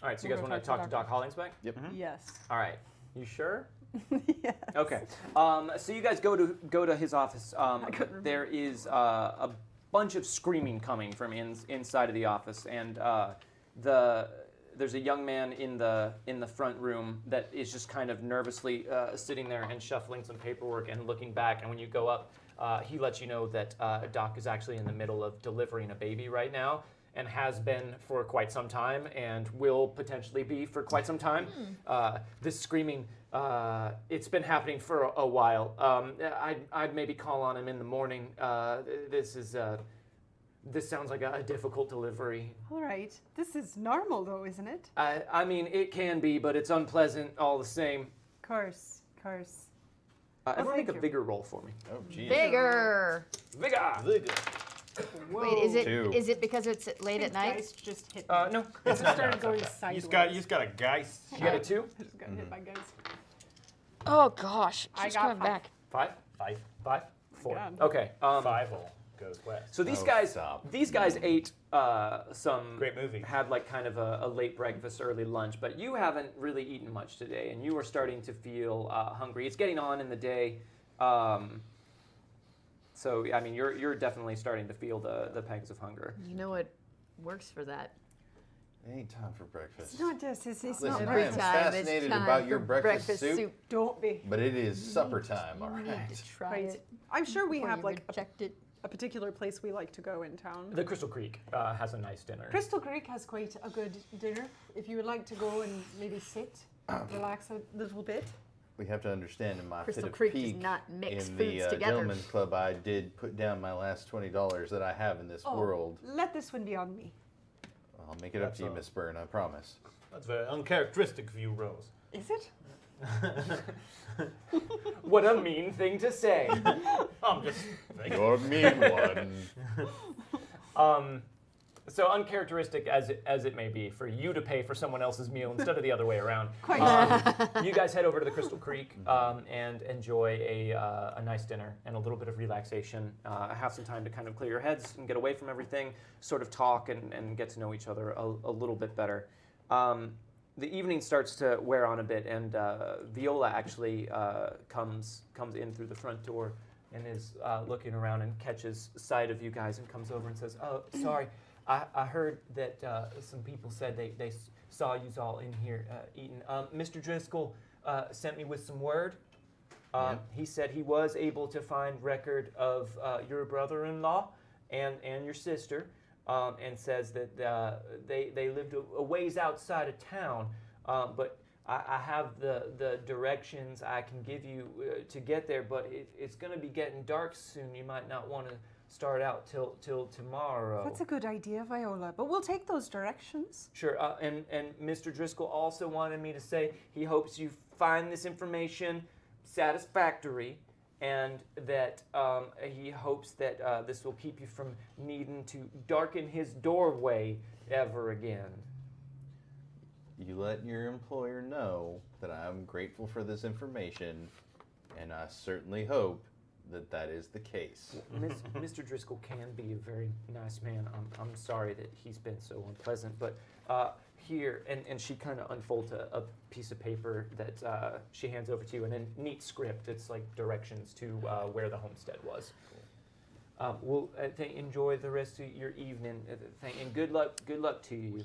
All right, so you We'll guys go want to talk talk to to Doc Hollingsbeck? Yep. Yes. All right. You sure? Yes. Okay. So you guys go to his office. There is a bunch of screaming coming from inside of the office, and there's a young man in the front room that is just kind of nervously sitting there and shuffling some paperwork and looking back. And when you go up, he lets you know that Doc is actually in the middle of delivering a baby right now, and has been for quite some time, and will potentially be for quite some time. This screaming, it's been happening for a while. I'd maybe call on him in the morning. This sounds like a difficult delivery. All right. This is normal, though, isn't it? I mean, it can be, but it's unpleasant all the same. Course. Everyone make thank a you. vigor roll for me. Oh, geez. Bigger. Vigor! Wait, is Two. it because it's late at night? Dice just hit me. No. It just started going You sideways. just got a geist. You got a 2? I just got hit by guys. Oh gosh, I she's got coming five. back. 5? 5. 4. God. Okay. 5 all goes west. So these Oh, guys, stop. ate some Great movie. Had like kind of a late breakfast, early lunch, but you haven't really eaten much today, and you are starting to feel hungry. It's getting on in the day, so I mean you're definitely starting to feel the pangs of hunger. You know what works for that? It ain't time for breakfast. It's not just, it's Listen, not I Every am time fascinated it's time about your for breakfast soup. Don't be. But it is supper time, all You need right. to try Right. it. I'm sure we before have you like reject it. a particular place we like to go in town. The Crystal Creek has a nice dinner. Crystal Creek has quite a good dinner. If you would like to go and maybe sit, relax a little bit. We have to understand in my Crystal fit of Creek does pique not mix in foods the together. Gentleman's Club, I did put down my last $20 that I have in this world. Let this one be on me. I'll make it up That's to you, all. Miss Byrne, I promise. That's very uncharacteristic of you, Rose. Is it? What a mean thing to say. I'm just thinking. You're a mean one. So uncharacteristic as it may be for you to pay for someone else's meal instead of the other way around. Quite. You guys head over to the Crystal Creek and enjoy a nice dinner and a little bit of relaxation. Have some time to kind of clear your heads and get away from everything, sort of talk and get to know each other a little bit better. The evening starts to wear on a bit, and Viola actually comes in through the front door and is looking around and catches sight of you guys and comes over and says, "Oh, sorry. I heard that some people said they saw you all in here eating. Mr. Driscoll sent me with some word. He said he was able to find record of your brother-in-law and your sister, and says that they lived a ways outside of town. But I have the directions I can give you to get there, but it's going to be getting dark soon. You might not want to start out till tomorrow." That's a good idea, Viola. But we'll take those directions. Sure, and Mr. Driscoll also wanted me to say he hopes you find this information satisfactory, and that he hopes that this will keep you from needing to darken his doorway ever again. You let your employer know that I'm grateful for this information, and I certainly hope that that is the case. Mr. Driscoll can be a very nice man. I'm sorry that he's been so unpleasant, but here, and she kind of unfolds a piece of paper that she hands over to you, and in neat script, it's like directions to where the homestead was. Well, enjoy the rest of your evening, and good luck to you.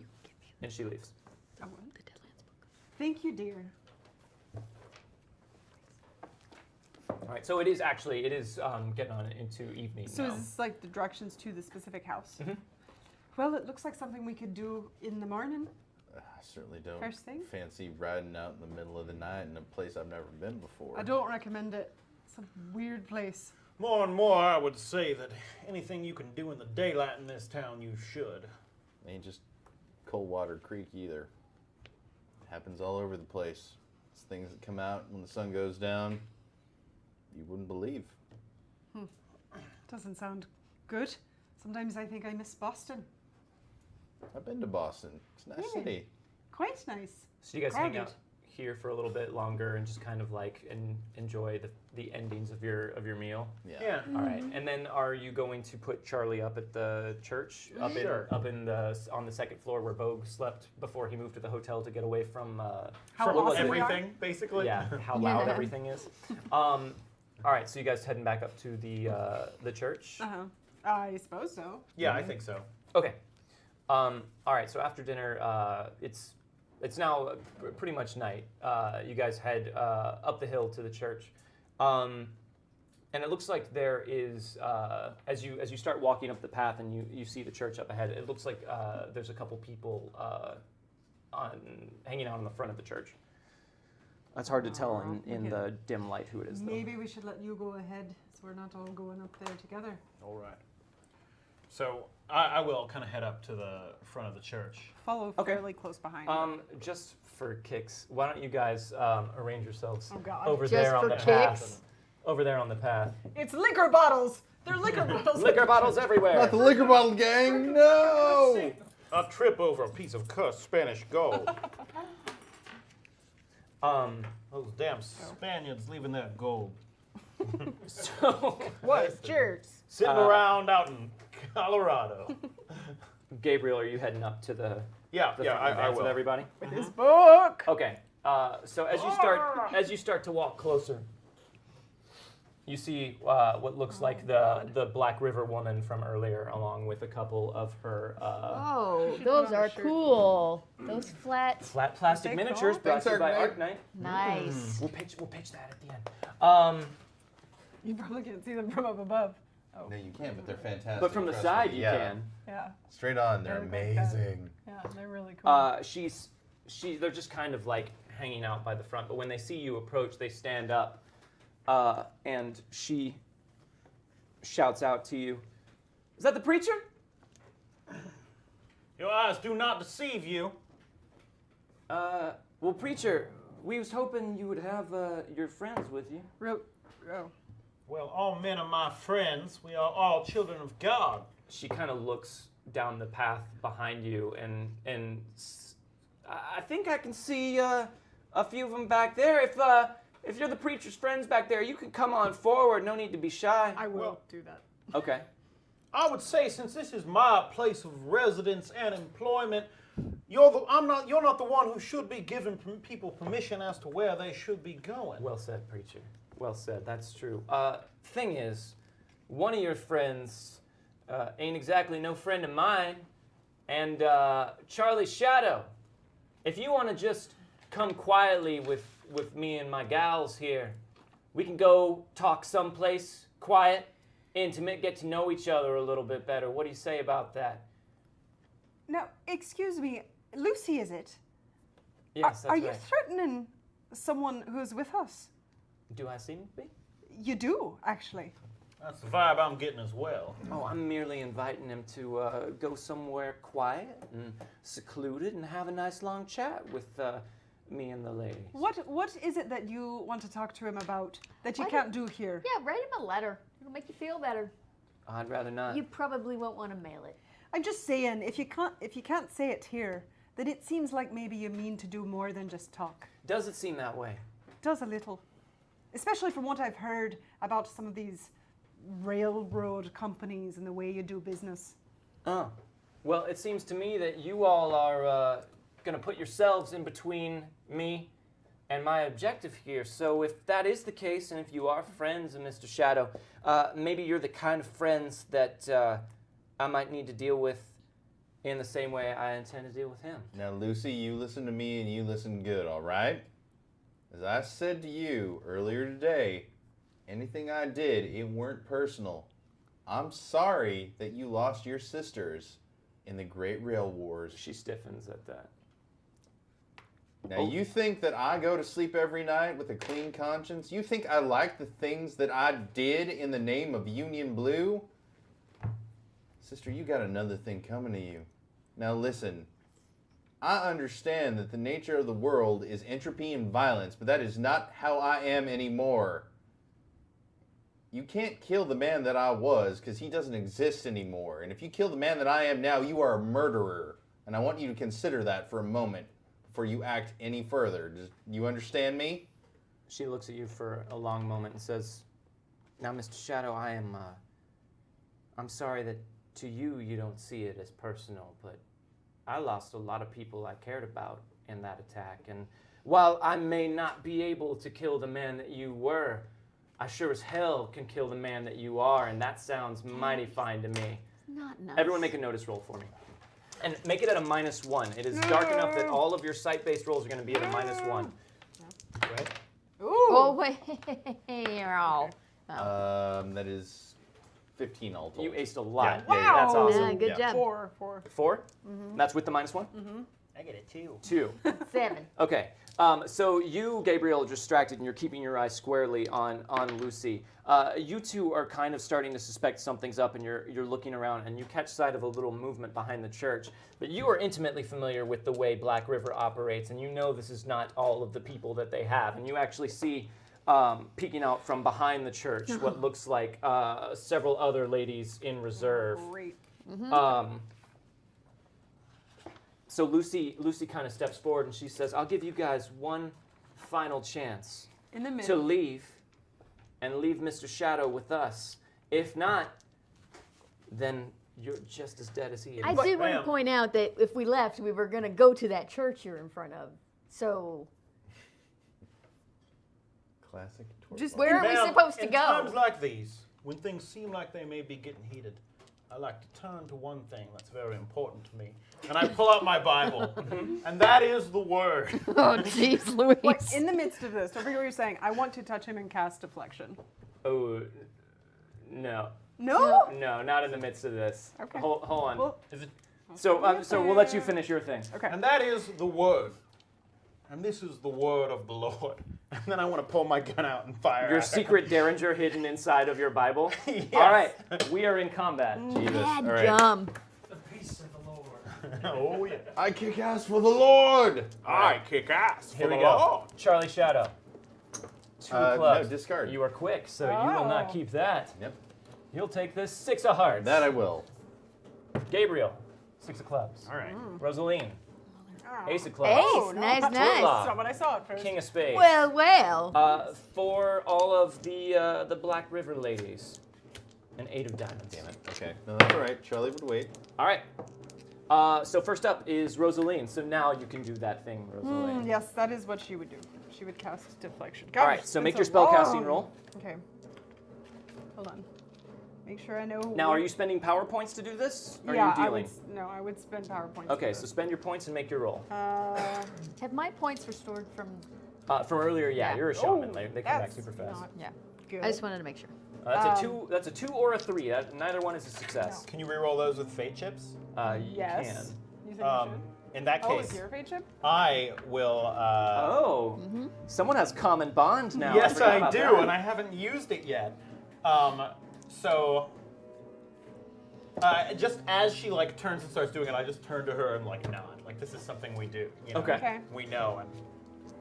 And she leaves. Oh, well. Thank you, dear. All right, so it is getting on into evening So now. is this like the directions to the specific house? Mhm. Well, it looks like something we could do in the morning. I certainly don't First thing? fancy riding out in the middle of the night in a place I've never been before. I don't recommend it. It's a weird place. More and more, I would say that anything you can do in the daylight in this town, you should. Ain't just Coldwater Creek either. It happens all over the place. It's things that come out when the sun goes down you wouldn't believe. Doesn't sound good. Sometimes I think I miss Boston. I've been to Boston. It's a nice Really? city. Quite nice. So you guys hang out Crowded. here for a little bit longer and just kind of like enjoy the endings of your meal. Yeah. All right. And then are you going to put Charlie up at the church Sure. up in the on the second floor where Bogue slept before he moved to the hotel to get away from How what was awesome it? we are. Everything, basically. Yeah, how loud everything is. All right, so you guys heading back up to the church. I suppose so. Yeah, I think so. Okay. All right, so after dinner, it's now pretty much night. You guys head up the hill to the church, and it looks like there is as you start walking up the path and you see the church up ahead. It looks like there's a couple people hanging out on the front of the church. That's hard to tell in the dim light who it is, though. Maybe we should let you go ahead so we're not all going up there together. All right. So I will kind of head up to the front of the church. Follow fairly close behind. Just for kicks, why don't you guys arrange yourselves Oh, God. over Just there on for the kicks? path? Over there on the path. It's liquor bottles. They're liquor bottles. Liquor bottles everywhere. Not the liquor bottle gang, no! A trip over a piece of cursed Spanish gold. Those damn Spaniards leaving their gold. So, What jerks? Sitting around out in Colorado. Gabriel, are you heading up to the Yeah, the yeah, front of the I dance will. with everybody? With his book. Okay. So as you start to walk closer, you see what looks like the Black River woman from earlier, along with a couple of her Oh, those are cool. Those flat. flat plastic they miniatures called? brought Thanks, to you by Arknight. Arknight. Nice. We'll pitch that at the end. You probably can't see them from up above. No, you can, but they're fantastic. But from the trust side me. you Yeah. can. Yeah. Straight on, they're They're like that. amazing. Yeah, they're really cool. They're just kind of like hanging out by the front, but when they see you approach, they stand up, and she shouts out to you, "Is that the preacher?" Your eyes do not deceive you. Well, preacher, we was hoping you would have your friends with you. Well, all men are my friends. We are all children of God. She kind of looks down the path behind you, and I think I can see a few of them back there. If you're the preacher's friends back there, you can come on forward. No need to be shy. I will Well- do that. Okay. I would say, since this is my place of residence and employment, you're not the one who should be giving people permission as to where they should be going. Well said, preacher. Well said. That's true. Thing is, one of your friends ain't exactly no friend of mine, and Charlie's shadow. If you want to just come quietly with me and my gals here, we can go talk someplace quiet, intimate, get to know each other a little bit better. What do you say about that? Now, excuse me, Lucy, is it? Yes, that's Are you right. threatening someone who's with us? Do I seem to be? You do, actually. That's the vibe I'm getting as well. Oh, I'm merely inviting him to go somewhere quiet and secluded and have a nice long chat with me and the ladies. What is it that you want to talk to him about that you Why can't do here? Yeah, write him a letter. It'll make you feel better. I'd rather not. You probably won't want to mail it. I'm just saying, if you can't say it here, then it seems like maybe you mean to do more than just talk. Does it seem that way? Does a little. Especially from what I've heard about some of these railroad companies and the way you do business. Oh. Well, it seems to me that you all are going to put yourselves in between me and my objective here. So if that is the case, and if you are friends of Mr. Shadow, maybe you're the kind of friends that I might need to deal with in the same way I intend to deal with him. Now, Lucy, you listen to me and you listen good, all right? As I said to you earlier today, anything I did, it weren't personal. I'm sorry that you lost your sisters in the Great Rail Wars. She stiffens at that. Now, you think that I go to sleep every night with a clean conscience? You think I like the things that I did in the name of Union Blue? Sister, you got another thing coming to you. Now listen, I understand that the nature of the world is entropy and violence, but that is not how I am anymore. You can't kill the man that I was because he doesn't exist anymore. And if you kill the man that I am now, you are a murderer. And I want you to consider that for a moment before you act any further. You understand me? She looks at you for a long moment and says, "Now, Mr. Shadow, I'm sorry that to you don't see it as personal, but I lost a lot of people I cared about in that attack, and while I may not be able to kill the man that you were, I sure as hell can kill the man that you are, and that sounds mighty fine to me." Not nice. Everyone make a notice roll for me. And make it at a -1. It is dark enough that all of your sight-based rolls are going to be at a -1. Right? Ooh. Oh, wait. That is 15 all told. You aced a lot. Wow. That's awesome. Yeah, good job. 4. 4? That's with the -1? I get a 2. 2. 7. Okay. So you, Gabriel, are distracted and you're keeping your eyes squarely on Lucy. You two are kind of starting to suspect something's up, and you're looking around and you catch sight of a little movement behind the church. But you are intimately familiar with the way Black River operates, and you know this is not all of the people that they have. And you actually see peeking out from behind the church what looks like several other ladies in reserve. Great. So Lucy kind of steps forward and she says, "I'll give you guys one final chance In the to middle. leave and leave Mr. Shadow with us. If not, then you're just as dead as he is." I do want to ma'am. point out that if we left, we were going to go to that church you're in front of. So Classic. Just where are we Ma'am, supposed to in go? times like these, when things seem like they may be getting heated, I like to turn to one thing that's very important to me. And I pull out my Bible, and that is the Word. Oh, jeez, Louise. Like, in the midst of this, don't forget what you're saying. I want to touch him and cast deflection. Oh, no. No? No, not in the midst of this. Okay. Hold on. Well, Is it? so we'll let you finish your thing. okay. And that is the Word. And this is the Word of the Lord. And then I want to pull my gun out and fire Your at her. secret derringer hidden inside of your Bible. Yes. All right, we are in combat. Jesus. Bad All right. gum. The peace of the Lord. Oh, yeah. I kick ass for the Lord. I kick ass Here for we the go. Lord. Charlie Shadow. 2 No, clubs. discard. You are quick, so you will not Oh. keep that. Yep. You'll take this 6 of hearts. That I will. Gabriel, 6 of clubs. All right. Rosaline, Oh. Ace of clubs. Ace, Oh, no. nice, That's nice. not what I saw at first. King of spades. Well. For all of the Black River ladies, an 8 of diamonds. Damn it. Okay. No, that's all right. Charlie would wait. All right. So first up is Rosaline. So now you can do that thing, Rosaline. Yes, that is what she would do. She would cast deflection. All right. Gosh, So that's make a your spellcasting long- roll. Okay. Hold on. Make sure I know. Now, are you spending power points to do this? Or Yeah, are you dealing? I would spend PowerPoint. Okay, so spend your points and make your roll. Have my points restored from? From earlier, yeah, Yeah. you're a shaman. Oh, They come back that's super fast. not Yeah. good. I just wanted to make sure. That's a 2. That's a 2 or a 3. Neither one is a success. Can you reroll those with fate chips? You Yes. can. You think you should? In that Oh, case, it's your fate chip? I will. Oh, someone has common bond now. Yes, forgot I about do, that. and I haven't used it yet. So just as she like turns and starts doing it, I just turn to her and like nod, like this is something we do. You know? Okay. Okay. We know, and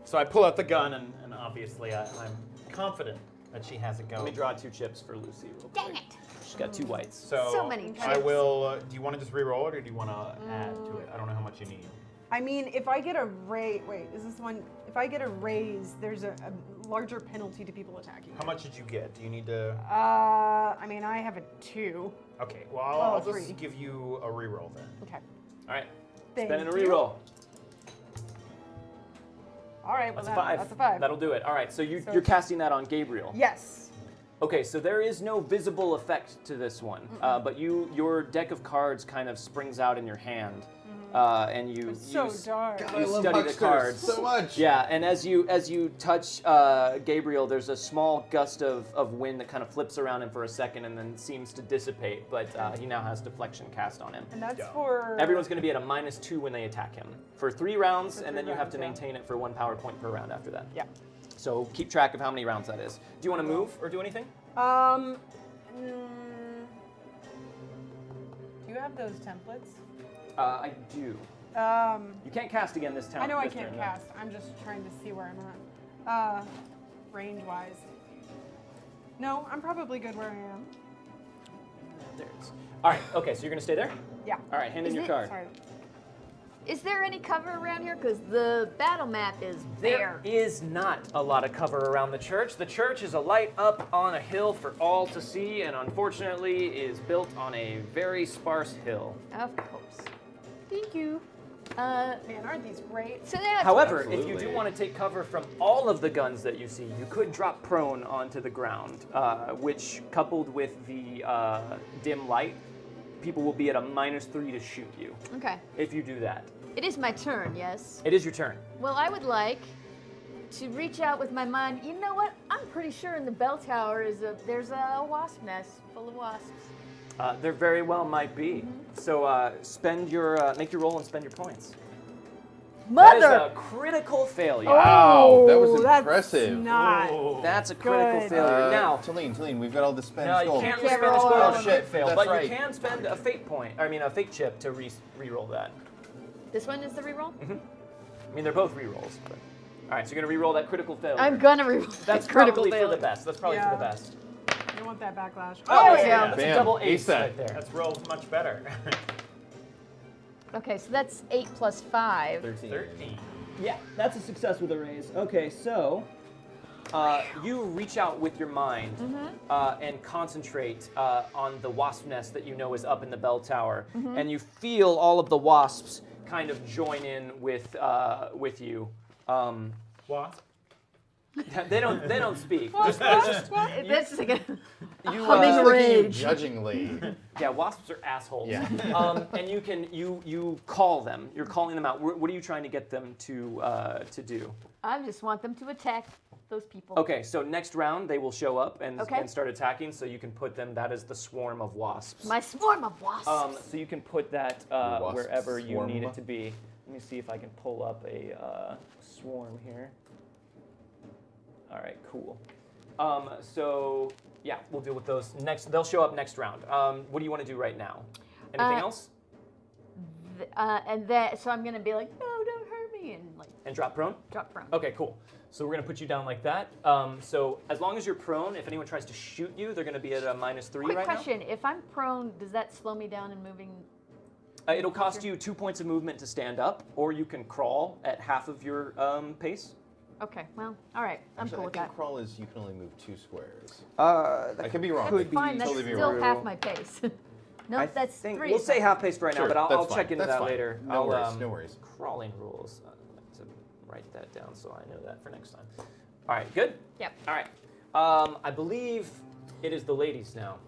so I pull out the gun, and obviously I'm confident that she has it Let going. me draw 2 chips for Lucy. Real quick. Dang it! She's got 2 whites. So many I chips. will. Do you want to just re-roll it, or do you want to add to it? I don't know how much you need. I mean, if I get a raise, wait, is this one? If I get a raise, there's a larger penalty to people attacking. How much did you get? Do you need to? I mean, I have a 2. Okay. Well, I'll just 3. give you a re-roll then. Okay. All right. Thank Spend and a you. reroll. All right. Well, That's a 5. That's a 5. That'll do it. All right. So So- you're casting that on Gabriel. Yes. Okay, so there is no visible effect to this one, but your deck of cards kind of springs out in your hand, and you It's so dark. God, you I love study the hucksters cards so much. Yeah, and as you touch Gabriel, there's a small gust of wind that kind of flips around him for a second and then seems to dissipate. But he now has deflection cast on him. And that's for. Everyone's going to be at a -2 when they attack him for 3 rounds, For and 3 then you have to rounds, yeah. maintain it for 1 power point per round after that. Yeah. So keep track of how many rounds that is. Do you want to move or do anything? Do you have those templates? I do. You can't cast again this time. I know I this can't turn, no. cast. I'm just trying to see where I'm at. Range-wise. No, I'm probably good where I am. There it is. All right. Okay. So you're gonna stay there. Yeah. All right. Hand in Is your it- card. Sorry. Is there any cover around here? Because the battle map is There bare. is not a lot of cover around the church. The church is a light up on a hill for all to see, and unfortunately is built on a very sparse hill. Of course. Thank you. Man, aren't these great? So that's However, if you Absolutely. do want to take cover from all of the guns that you see, you could drop prone onto the ground, which, coupled with the dim light, people will be at a -3 to shoot you okay. if you do that. It is my turn, yes. It is your turn. Well, I would like to reach out with my mind. You know what? I'm pretty sure in the bell tower there's a wasp nest full of wasps. There very well might be. So spend your make your roll and spend your points. That is Mother! a critical failure. Wow, that was Oh, that's impressive. not. That's a critical Good. failure. Now, Talene, we've got all the Spanish no, you gold. can't Can't spend a roll score on on it. crit fail, That's but right. you can spend a fate point. I mean, a fate chip to re-roll that. This one is the reroll? I mean, they're both re-rolls. But... All right, so you're gonna re-roll that critical failure. I'm gonna reroll. That's critical probably failure. for the best. That's probably Yeah. for the best. You want that backlash. Oh, there yeah. That's Bam. a double Ace ace that. right there. That's rolled much better. Okay, so that's 8 plus 5. 13. Yeah, that's a success with a raise. Okay, so you reach out with your mind and concentrate on the wasp nest that you know is up in the bell tower, and you feel all of the wasps kind of join in with you. Wasp? They don't speak. This is like a You, humming Just looking at you rage. judgingly. yeah, wasps are assholes. Yeah. And you call them. You're calling them out. What are you trying to get them to do? I just want them to attack those people. Okay, so next round they will show up and Okay. start attacking. So you can put them. That is the swarm of wasps. My swarm of wasps. So you can put that wasp wherever you swarm. need it to be. Let me see if I can pull up a swarm here. All right, cool. So yeah, we'll deal with those next. They'll show up next round. What do you want to do right now? Anything else? And that, so I'm gonna be like, no, don't hurt me, and like And drop prone? drop prone. Okay, cool. So we're gonna put you down like that. So as long as you're prone, if anyone tries to shoot you, they're gonna be at a -3 Quick right question: if I'm prone, does that slow me down in moving? now. It'll cost you 2 points of movement to stand up, or you can crawl at half of your pace. Okay, well, all right, I'm Actually, cool I with think that. crawl is you can only move 2 squares. That I could be wrong. That's fine. That's totally be still wrong. half my pace. No, I that's think 3. we'll say half paced right now, Sure, but I'll that's check fine. into That's that fine. later. No I'll, worries, no worries. Crawling rules. I have to write that down so I know that for next time. All right, good. Yep. All right. I believe it is the ladies now.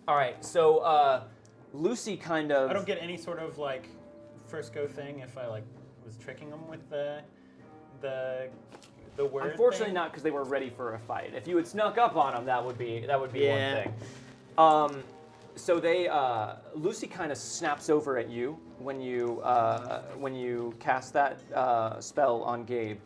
All right. So Lucy kind of. I don't get any sort of like first go thing if I like was tricking them with the word. Unfortunately, thing. not because they were ready for a fight. If you had snuck up on them, that would be Yeah. one thing. So they Lucy kind of snaps over at you when you cast that spell on Gabe,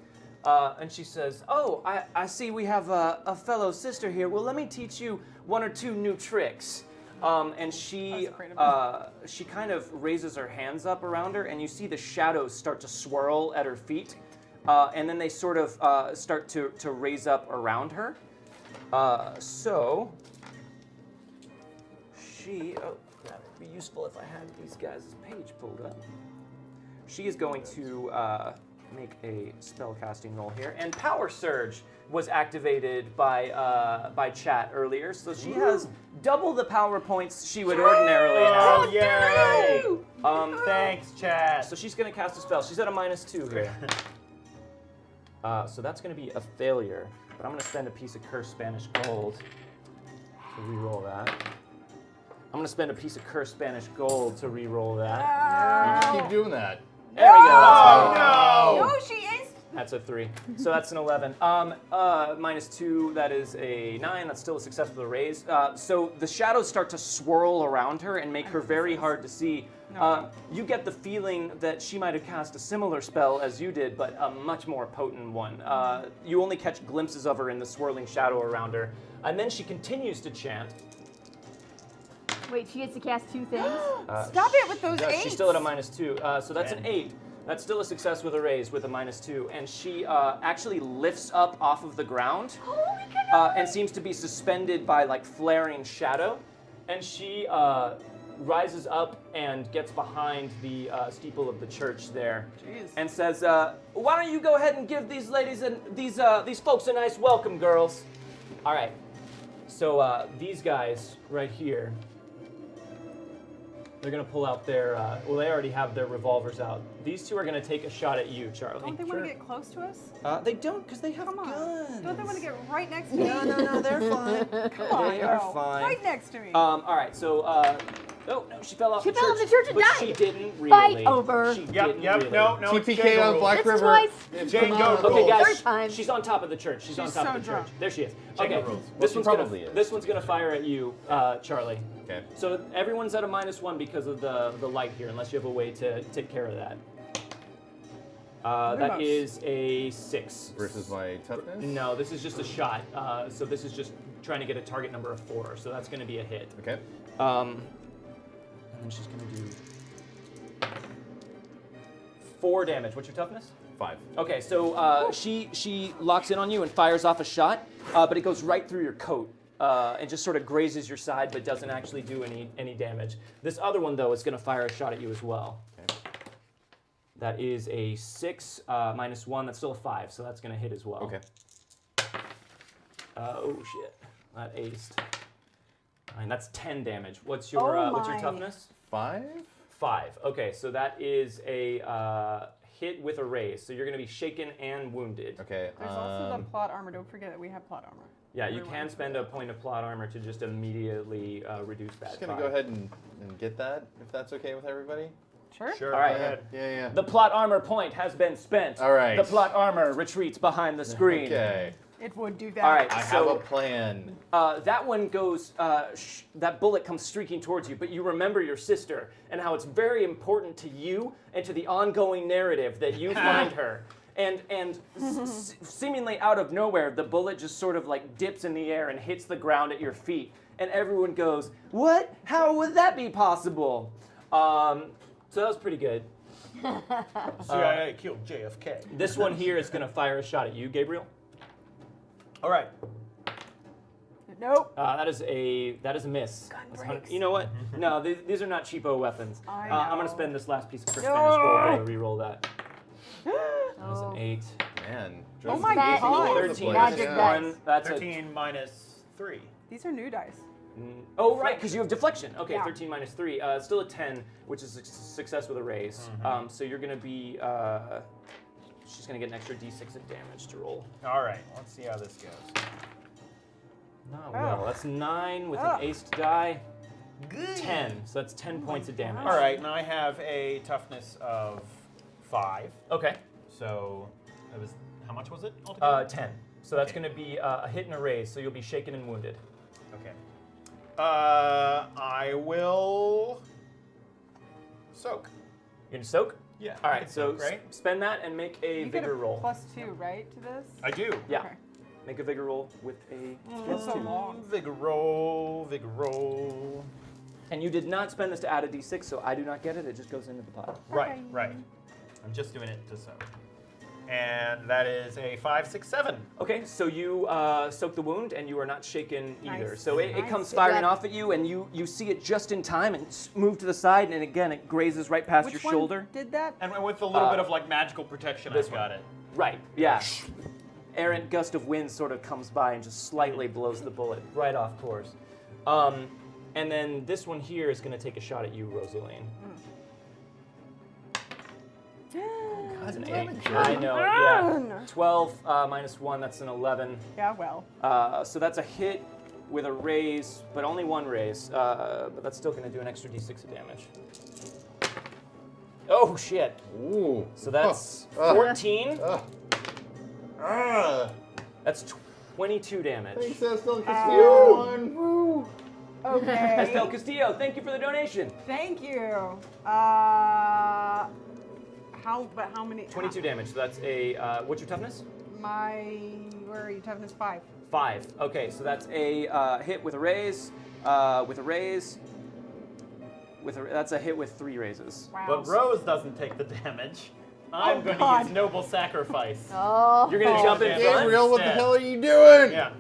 and she says, "Oh, I see we have a fellow sister here. Well, let me teach you 1 or 2 new tricks." And she kind of raises her hands up around her, and you see the shadows start to swirl at her feet, and then they sort of start to raise up around her. So she, that would be useful if I had these guys' page pulled up. She is going to make a spell casting roll here, and Power Surge was activated by chat earlier, so she has double the power points she would ordinarily have. Oh, yay! Thanks, Chad. So she's going to cast a spell. She's at a -2 here. So that's going to be a failure, but I'm going to spend a piece of cursed Spanish gold to re-roll that. I'm going to spend a piece of cursed Spanish gold to re-roll that. You keep doing that. There we go. Oh, No, she is. That's a 3. So that's an 11. -2, that is a 9. That's still a success with a raise. So the shadows start to swirl around her and make her very hard to see. You get the feeling that she might have cast a similar spell as you did, but a much more potent one. You only catch glimpses of her in the swirling shadow around her. And then she continues to chant. Wait, she gets to cast 2 things? Stop it with those Yeah, eights. she's still at a -2. So that's an 8. That's still a success with a raise with a -2. And she actually lifts up off of the ground and seems to be suspended by like flaring shadow. And she rises up and gets behind the steeple of the church there, Jeez. and says, "Why don't you go ahead and give these ladies and these folks a nice welcome, girls?" All right. So these guys right here, they're gonna pull out their. Well, they already have their revolvers out. These two are gonna take a shot at you, Charlie. Don't they want to get close to us? They don't, because they have Come on. guns. Don't they want to get right next to me? No, they're fine. Come on, They are girl. fine. Right next to me. All right, so, oh, no, she fell off She the fell church. off the church and but died. she didn't really. Fight over. She Yep, didn't yep, really. no, it's TPK Django on rules. Black That's River. twice. It's Django phenomenal. Okay, guys, Third time. she's on top of the church. She's on She's top so of the drunk. church. There she is. Django Okay, rules. this She one's probably gonna is. this one's gonna fire at you, Charlie. Okay. So everyone's at a -1 because of the light here, unless you have a way to take care of that. That Lumos. is a 6. Versus my toughness? No, this is just a shot. So this is just trying to get a target number of 4. So that's going to be a hit. Okay. And then she's going to do 4 damage. What's your toughness? 5. Okay, so she locks in on you and fires off a shot, but it goes right through your coat and just sort of grazes your side, but doesn't actually do any damage. This other one, though, is going to fire a shot at you as well. Okay. That is a 6 -1. That's still a 5, so that's going to hit as well. Okay. Oh shit, that aced. And that's 10 damage. What's your what's your my. toughness? 5? 5. Okay, so that is a hit with a raise. So you're going to be shaken and wounded. Okay. There's also the plot armor. Don't forget that we have plot armor. Yeah, you Everyone. can spend a point of plot armor to just immediately reduce that. Just gonna go ahead and get that, if that's okay with everybody. Sure. Sure, All right. go ahead. Yeah. The plot armor point has been spent. All right. The plot armor retreats behind the screen. Okay. It would do that. All right. I have so a plan. that one goes. That bullet comes streaking towards you, but you remember your sister and how it's very important to you and to the ongoing narrative that you find her. And seemingly out of nowhere, the bullet just sort of like dips in the air and hits the ground at your feet, and everyone goes, "What? How would that be possible?" So that was pretty good. CIA killed JFK. This one here is going to fire a shot at you, Gabriel. All right. Nope. That is a miss. That's 100 you know what? No, these are not cheapo weapons. I I'm going know. to spend this last piece of first No. Spanish gold to reroll that. That was an 8. Man. Oh my Joseph's God. all over the 13 place. minus Magic Yeah. 1. That's 13 minus 3. These are new dice. Oh, right, because you have deflection. Okay, Yeah. 13 minus 3. Still a 10, which is a success with a raise. So you're going to be... she's going to get an extra d6 of damage to roll. All right, let's see how this goes. Not well. That's 9 with an aced die. Good. 10. So that's 10 points of damage. All right, and I have a toughness of 5. Okay. So it was, how much was it altogether? 10. So that's going to be a hit and a raise, so you'll be shaken and wounded. Okay. I will soak. You're going to soak? Yeah. All I right, can so soak, right? spend that and make a You get vigor a roll. +2, right, to this? I do. Yeah. Okay. Make a vigor roll with a It's so +2. long. Vigor roll, vigor roll. And you did not spend this to add a d6, so I do not get it. It just goes into the pot. Right, right. I'm just doing it to soak. And that is a 5, 6, 7. Okay, so you soak the wound, and you are not shaken either. Nice. So it Nice. comes Good firing job. off at you, and you see it just in time and move to the side, and again, it grazes right past Which your one shoulder. did that? And with a little Uh, bit of like magical protection, this I've got one. it. Right, yeah. Errant gust of wind sort of comes by and just slightly blows the bullet right off course. And then this one here is going to take a shot at you, Rosaline. That's an 8. I know, yeah. 12 minus 1, that's an 11. Yeah, well. So that's a hit with a raise, but only one raise. But that's still going to do an extra d6 of damage. Oh, shit. Ooh. So that's Ah. 14. Ah. That's 22 damage. Thanks, Estelle Castillo. One. Okay. Estelle Castillo, thank you for the donation. Thank you. How many? 22 damage. So that's a, what's your toughness? Where are you? Toughness 5. 5. Okay, so that's a hit with a raise, that's a hit with 3 raises. Wow. But Rose doesn't take the damage. I'm going God. to use Noble Sacrifice. Oh. You're gonna jump in front? Gabriel, what the Instead. hell are you doing? Yeah.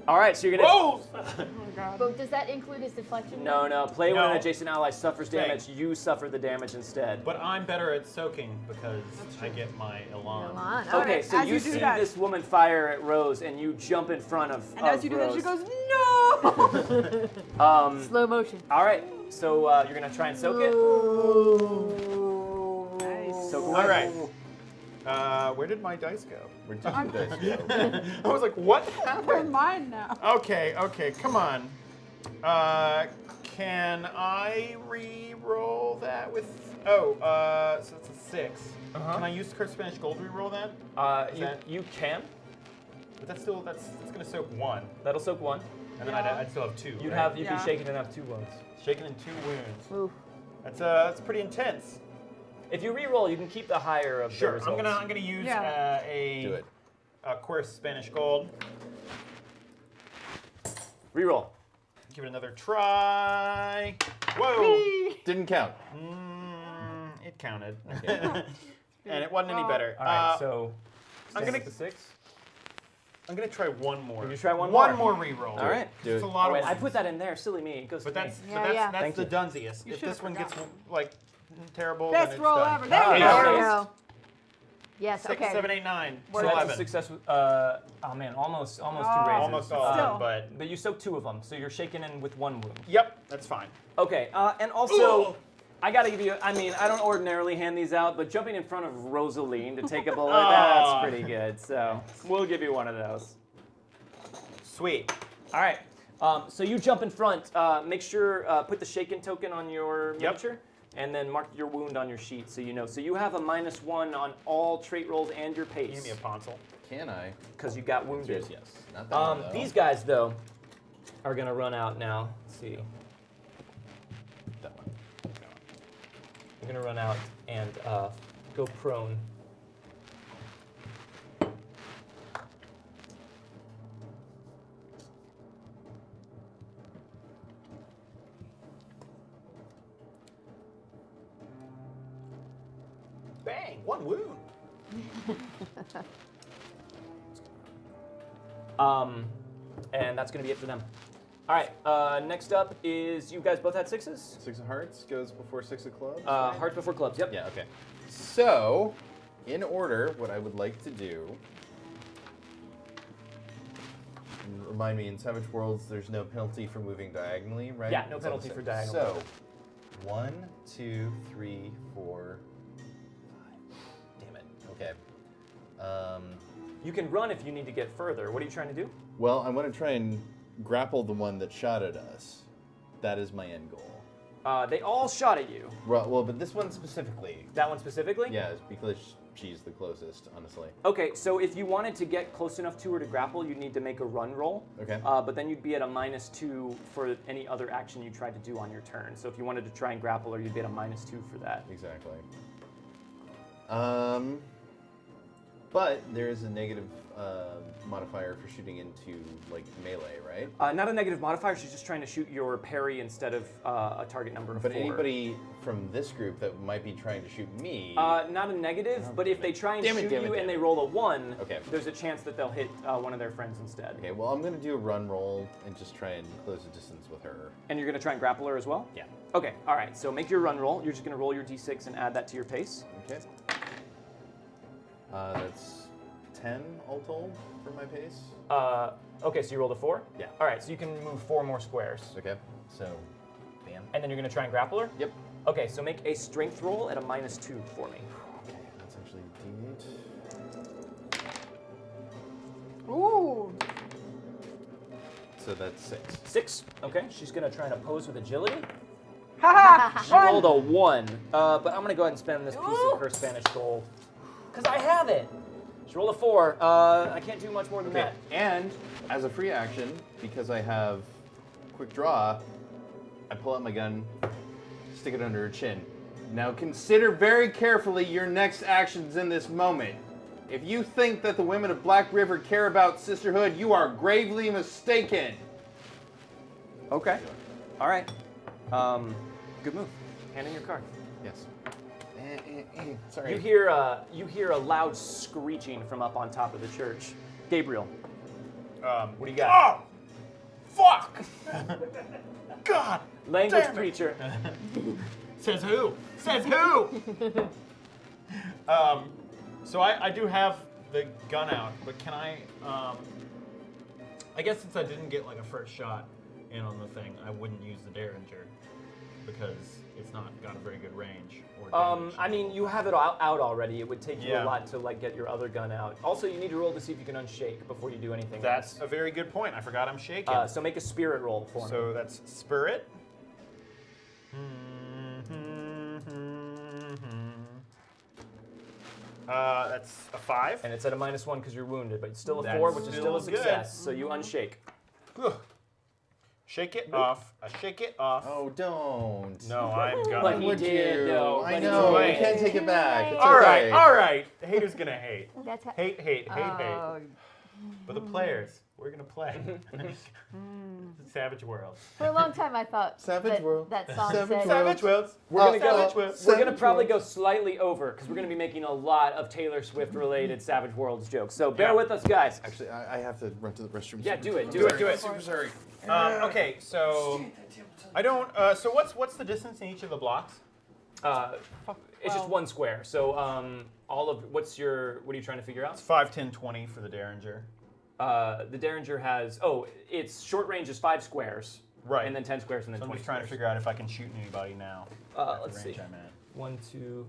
All right, so you're gonna Rose! God. But does that include his deflection? No. Play when No. an adjacent ally suffers Same. damage, you suffer the damage instead. But I'm better at soaking because I get my elan. Elan. Okay, Alright, so as you you do see that- this woman fire at Rose, and you jump in front of And as you do that, she Rose. goes, no! Slow motion. All right, so you're gonna try and soak it. Nice. Soak All right. Where did my dice go? Where did you guys go? I was like, what They're happened? mine now. Okay, come on. Can I re-roll that with? So it's a 6. Uh-huh. Can I use Curse Spanish Gold re-roll that? Is that- You can. But that's gonna soak 1, That'll soak 1. and then Yeah. I'd still have 2. You'd right? be Yeah. shaken and have 2 wounds. Shaken in 2 wounds. Ooh. That's pretty intense. If you re-roll, you can keep the higher of the Sure, results. I'm gonna use Yeah. Do it. a Course Spanish Gold. Re-roll. Give it another try. Whoa! Didn't count. It counted. Okay. And it wasn't any better. All right, so I'm stand gonna- up to 6. I'm gonna try one more. You try one One more? more re-roll. All right. Do It's it. a lot Oh, of wait, I ones. put that in there. Silly me. It goes But to that's me. Yeah. that's Thank the you. dunsiest. You If should've this one gets forgotten. like terrible, Best then it's roll done. ever. There Ah, we there go. it There we is. go. Yes, 6, okay. 7, 8, 9. So that's 11. a success with, oh man, almost 2 raises. Almost all of Still. them, but But you soak 2 of them, so you're shaken in with 1 wound. yep, that's fine. Okay, and also, I gotta give you, I mean, I don't ordinarily hand these out, but jumping in front of Rosaline to take a bullet, that's pretty good. So we'll give you one of those. Sweet. All right, so you jump in front. Make sure, put the shaken token on your miniature, and then mark your wound on your sheet so you know. So you have a -1 on all trait rolls and your pace. Give me a pencil. Can I? Because you got wounded. Yes. Not that one, though. These guys, though, are going to run out now. Let's see. That one. They're going to run out and go prone. Bang! 1 wound. And that's going to be it for them. All right, next up is you guys both had 6s? 6 of hearts goes before 6 of clubs. Hearts before clubs, yep. Yeah. Okay. So, in order, what I would like to do. and remind me, in Savage Worlds, there's no penalty for moving diagonally, right? Yeah, no It's all the penalty same. for diagonal So, movement. 1, 2, 3, 4, 5. Damn it. Okay. You can run if you need to get further. What are you trying to do? Well, I want to try and grapple the one that shot at us. That is my end goal. They all shot at you. Well, but this one specifically. That one specifically? Yeah, it's because she's the closest, honestly. Okay, so if you wanted to get close enough to her to grapple, you'd need to make a run roll. Okay. But then you'd be at a -2 for any other action you tried to do on your turn. So if you wanted to try and grapple her, you'd be at a -2 for that. Exactly. But there is a negative modifier for shooting into like melee, right? Not a negative modifier. She's just trying to shoot your parry instead of a target number of But 4. anybody from this group that might be trying to shoot me. Not a negative, but if they try and shoot you and they roll a 1, Okay. there's a chance that they'll hit one of their friends instead. Okay, well, I'm going to do a run roll and just try and close the distance with her. And you're going to try and grapple her as well? Yeah. Okay, all right. So make your run roll. You're just going to roll your d6 and add that to your pace. Okay. That's 10 all told for my pace. Okay, so you rolled a 4? Yeah. All right, so you can move 4 more squares. Okay, so, bam. And then you're going to try and grapple her? Yep. Okay, so make a strength roll at a -2 for me. Okay, that's actually D8. Ooh. So that's 6. 6. Okay, she's going to try and oppose with agility. Haha. She rolled a 1, but I'm going to go ahead and spend this piece of her Spanish gold. Because I have it! She rolled a 4. I can't do much more than Okay, that. and as a free action, because I have quick draw, I pull out my gun, stick it under her chin. Now consider very carefully your next actions in this moment. If you think that the women of Black River care about sisterhood, you are gravely mistaken. Okay. All right. Good move. Hand in your card. Yes. Sorry. You hear a loud screeching from up on top of the church. Gabriel, what do you got? Fuck! God! Language damn it. preacher. Says who? Says who? So I do have the gun out, but can I guess since I didn't get like a first shot in on the thing, I wouldn't use the Derringer because it's not got a very good range or damage. I mean, you have it out already. It would take you a Yeah. lot to like get your other gun out. Also, you need to roll to see if you can unshake before you do anything. That's a very good point. I forgot I'm shaking. So make a spirit roll for me. So that's Spirit. That's a 5. And it's at a -1 because you're wounded, but it's still a That's 4, which is still a still good. success. So you unshake. Ugh. Shake it off. I shake it off. Oh, don't. No, I'm But gonna. he Would did, you? though. I But know. he You did. can't take it back. It's All right, okay. all right. The hater's gonna hate. That's how, Hate. Oh, But the players, we're gonna play. Savage World. for a long time I thought Savage that, World. that song Savage said, World. Savage World. We're gonna go. Savage World. We're gonna Savage probably World. go slightly over because we're gonna be making a lot of Taylor Swift related Savage Worlds jokes. So bear Yeah. with us, guys. Actually, I have to run to the restroom. Yeah, do it. Do it. Super sorry. Okay, so I don't. So what's the distance in each of the blocks? It's just one square. So all of what are you trying to figure out? It's 5, 10, 20 for the Derringer. The Derringer has its short range is 5 squares. Right. And then 10 squares and then So I'm 20 just trying to squares. figure out if I can shoot anybody now. at Let's the range see. I'm at. 1, 2,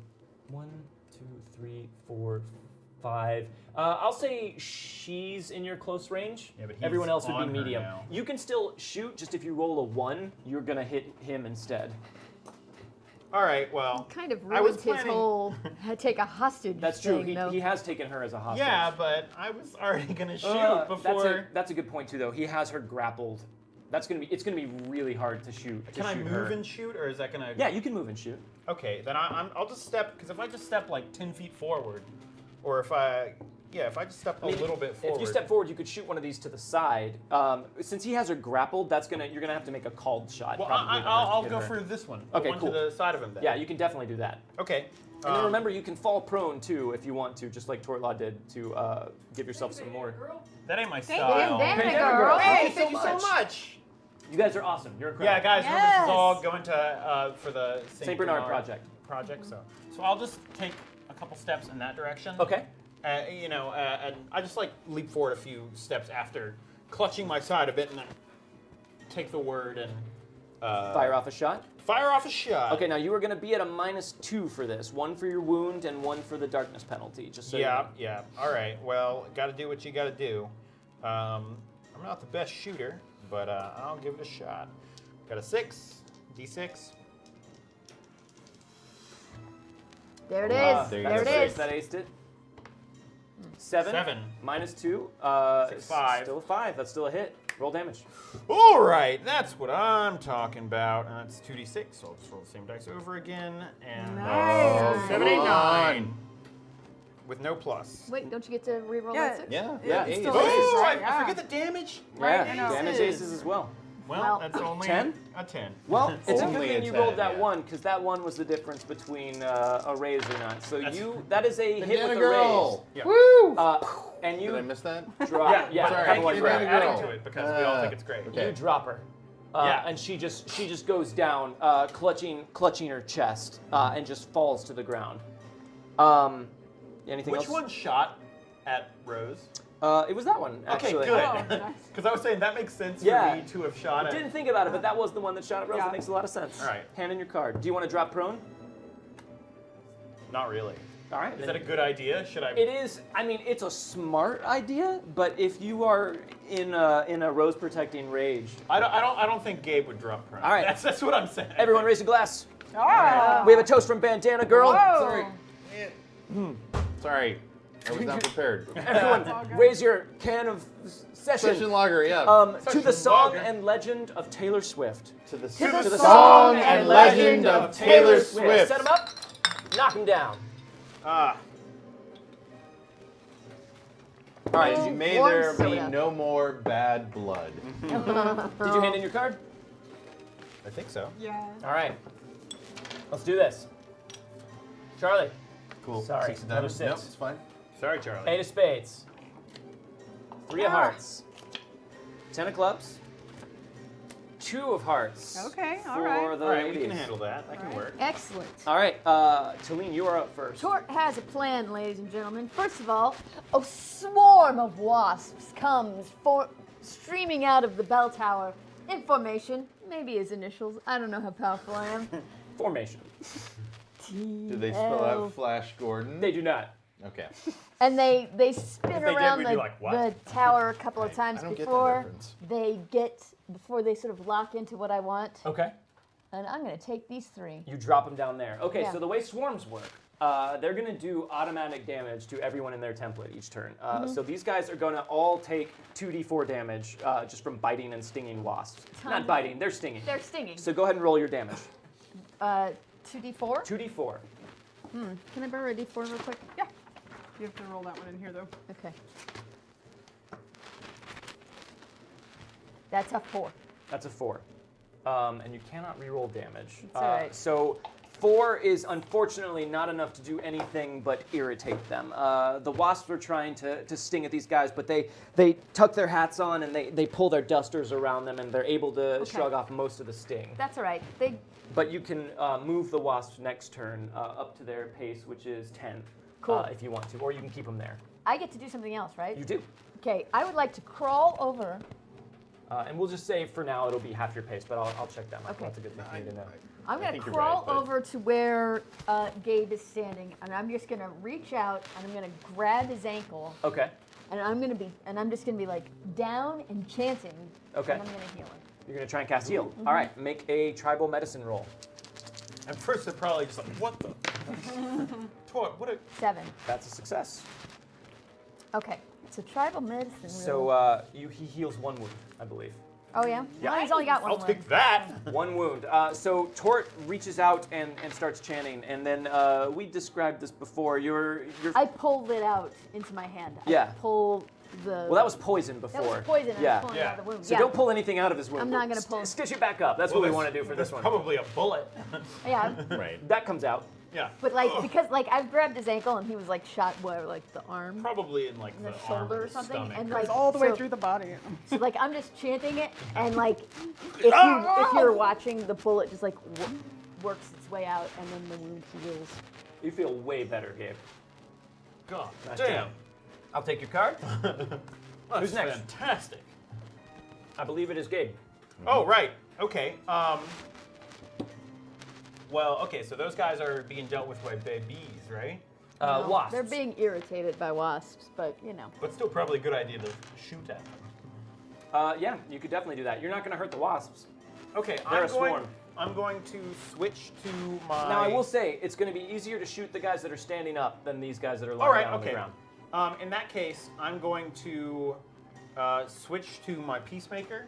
3, 4, 5. I'll say she's in your close range. Yeah, but he's Everyone else would on be her medium. now. You can still shoot, just if you roll a 1, you're gonna hit him instead. All right. Well. kind of I was ruined his planning- whole take a hostage That's true. thing, though. He has taken her as a hostage. Yeah, but I was already gonna shoot before. That's a good point too, though. He has her grappled. It's gonna be really hard to shoot. Can I move and shoot, or is that gonna? Yeah, you can move and shoot. Okay, then I'll just step, because if I just step like 10 feet forward, or if I just step a little bit forward. If you step forward, you could shoot one of these to the side. Since he has her grappled, you're gonna have to make a called shot. Well, probably to I'll hit go her. for this one. Okay, the one cool. to the side of him then. Yeah, you can definitely do that. Okay. And then remember, you can fall prone too if you want to, just like Tortlaw did, to give yourself some more. That ain't my Thank style. Bandana Bandana girl. girl. Hey, Thank thank you you so so much. You guys are awesome. You're incredible. Yeah, guys, remember this is all Yes. going to for the St. Bernard project. So I'll just take a couple steps in that direction. Okay. And I just like leap forward a few steps after clutching my side a bit, and then take the word and Fire off a shot. Fire off a shot. Okay, now you are going to be at a -2 for this. 1 for your wound and 1 for the darkness penalty. Just so you know. Yeah. All right. Well, got to do what you got to do. I'm not the best shooter, but I'll give it a shot. Got a 6, D6. There it is. there you There go. it is. That aced it. 7. 7. -2. 5. Still a 5. That's still a hit. Roll damage. All right, that's what I'm talking about. And that's 2d6, so I'll just roll the same dice over again. And Nice. 7, 8, Come 9. With no plus. Wait, don't you get to reroll Yeah. that 6? Yeah, Yeah, ace. still Oh, aces, right? I Yeah. forget the damage. Right, Yeah, I know. damage aces as well. Well, Well, that's only 10? a 10. Well, it's a Only good a thing you 10, rolled that yeah. 1, because that 1 was the difference between a raise or not. So That's- that is a hit with Bandana a girl. Yeah. Woo! raise. And Did I you miss that? drop. Yeah, Sorry, thank one you for grab. Bandana adding girl. to it because we all think it's great. Okay. You drop her. Yeah. And she just goes down, clutching her chest, and just falls to the ground. Anything Which else? one shot at Rose? It was that one, actually. Okay, good. Oh, nice. Because I was saying that makes sense Yeah. for me to have shot I at. didn't think about it, but that was the one that shot at Rose. Yeah. That makes a lot of sense. All right. Hand in your card. Do you want to drop prone? Not really. All right. Is that a good idea? Should I? It is. I mean, it's a smart idea, but if you are in a Rose protecting rage, I don't think Gabe would drop prone. All right. That's what I'm saying. everyone raise a glass. Ah. We have a toast from Bandana Girl. Whoa. Sorry. Sorry. I was not prepared. Everyone, raise your can of session. Session lager, yeah. To the Session song lager. and legend of Taylor Swift. to the the song and legend of Taylor Swift. Set him up, knock him down. Ah. All right. May Warm there be soda. no more bad blood. Did you hand in your card? I think so. Yeah. All right. Let's do this. Charlie. Cool. Sorry, 6 of another diamonds. 6. Nope, it's fine. Sorry, Charlie. 8 of spades. 3 of hearts. 10 of clubs. 2 of hearts. Okay, all for right. the All right, we ladies. can handle that. That can work. Excellent. All right, Talene, you are up first. Tort has a plan, ladies and gentlemen. First of all, a swarm of wasps comes streaming out of the bell tower in formation. Maybe his initials. I don't know how powerful I am. Formation. Do they spell out Flash Gordon? They do not. Okay. And they spin If they did, around we'd be like, what? the tower a couple of times I don't get that before reference. before they sort of lock into what I want. Okay. And I'm going to take these 3. You drop them down there. Okay, Yeah. so the way swarms work, they're going to do automatic damage to everyone in their template each turn. So these guys are going to all take 2d4 damage just from biting and stinging wasps. Not biting, they're stinging. They're stinging. So go ahead and roll your damage. 2d4. 2d4. Can I borrow a d4 real quick? Yeah. You have to roll that one in here, though. Okay. That's a 4. That's a 4. And you cannot re-roll damage. It's all right. So 4 is unfortunately not enough to do anything but irritate them. The wasps were trying to sting at these guys, but they tuck their hats on and they pull their dusters around them, and they're able to shrug off most of the sting. That's all right. But you can move the wasps next turn up to their pace, which is 10, Cool. if you want to, or you can keep them there. I get to do something else, right? You do. Okay, I would like to crawl over. And we'll just say for now it'll be half your pace, but I'll check that. Okay. That's a good thing for you to know. I'm I going to think you're crawl right, but- over to where Gabe is standing, and I'm just going to reach out and I'm going to grab his ankle, Okay. and I'm just going to be like down and chanting. Okay. And I'm going to heal him. You're going to try and cast heal. All right, make a tribal medicine roll. At first, they're probably just like, what the? Tort, what a. 7. That's a success. Okay. So tribal medicine. So he heals 1 wound, I believe. Oh yeah. Yeah. Well, he's only got one. I'll wound. take that. 1 wound. So Tort reaches out and starts chanting, and then we described this before. You're I pulled it out into my hand. Yeah. I pulled the. well, that was poison before. That was poison. I Yeah. was pulling it out of the wound. So yeah. don't pull anything out of his wound. I'm not gonna pull. Stitch it back up. That's Well, what we there's- want to do for this one. Probably a bullet. Yeah. Right. That comes out. Yeah. But like because like I've grabbed his ankle and he was like shot where like the arm, Probably in like in the, the arm shoulder or or the something, stomach. and or- like It's all the way so- through the body. So like I'm just chanting it, and like if you're watching, the bullet just like works its way out, and then the wound heals. You feel way better, Gabe. God Nice damn. job. I'll take your card. That's Who's next? fantastic. I believe it is Gabe. Oh, right. Okay. Well, okay, so those guys are being dealt with by babies, right? No, Wasps. They're being irritated by wasps, but you know. But still probably a good idea to shoot at them. Yeah, you could definitely do that. You're not going to hurt the wasps. Okay, They're a swarm. I'm going to switch to my... Now, I will say, it's going to be easier to shoot the guys that are standing up than these guys that are All lying right, down on the okay. ground. In that case, I'm going to switch to my Peacemaker.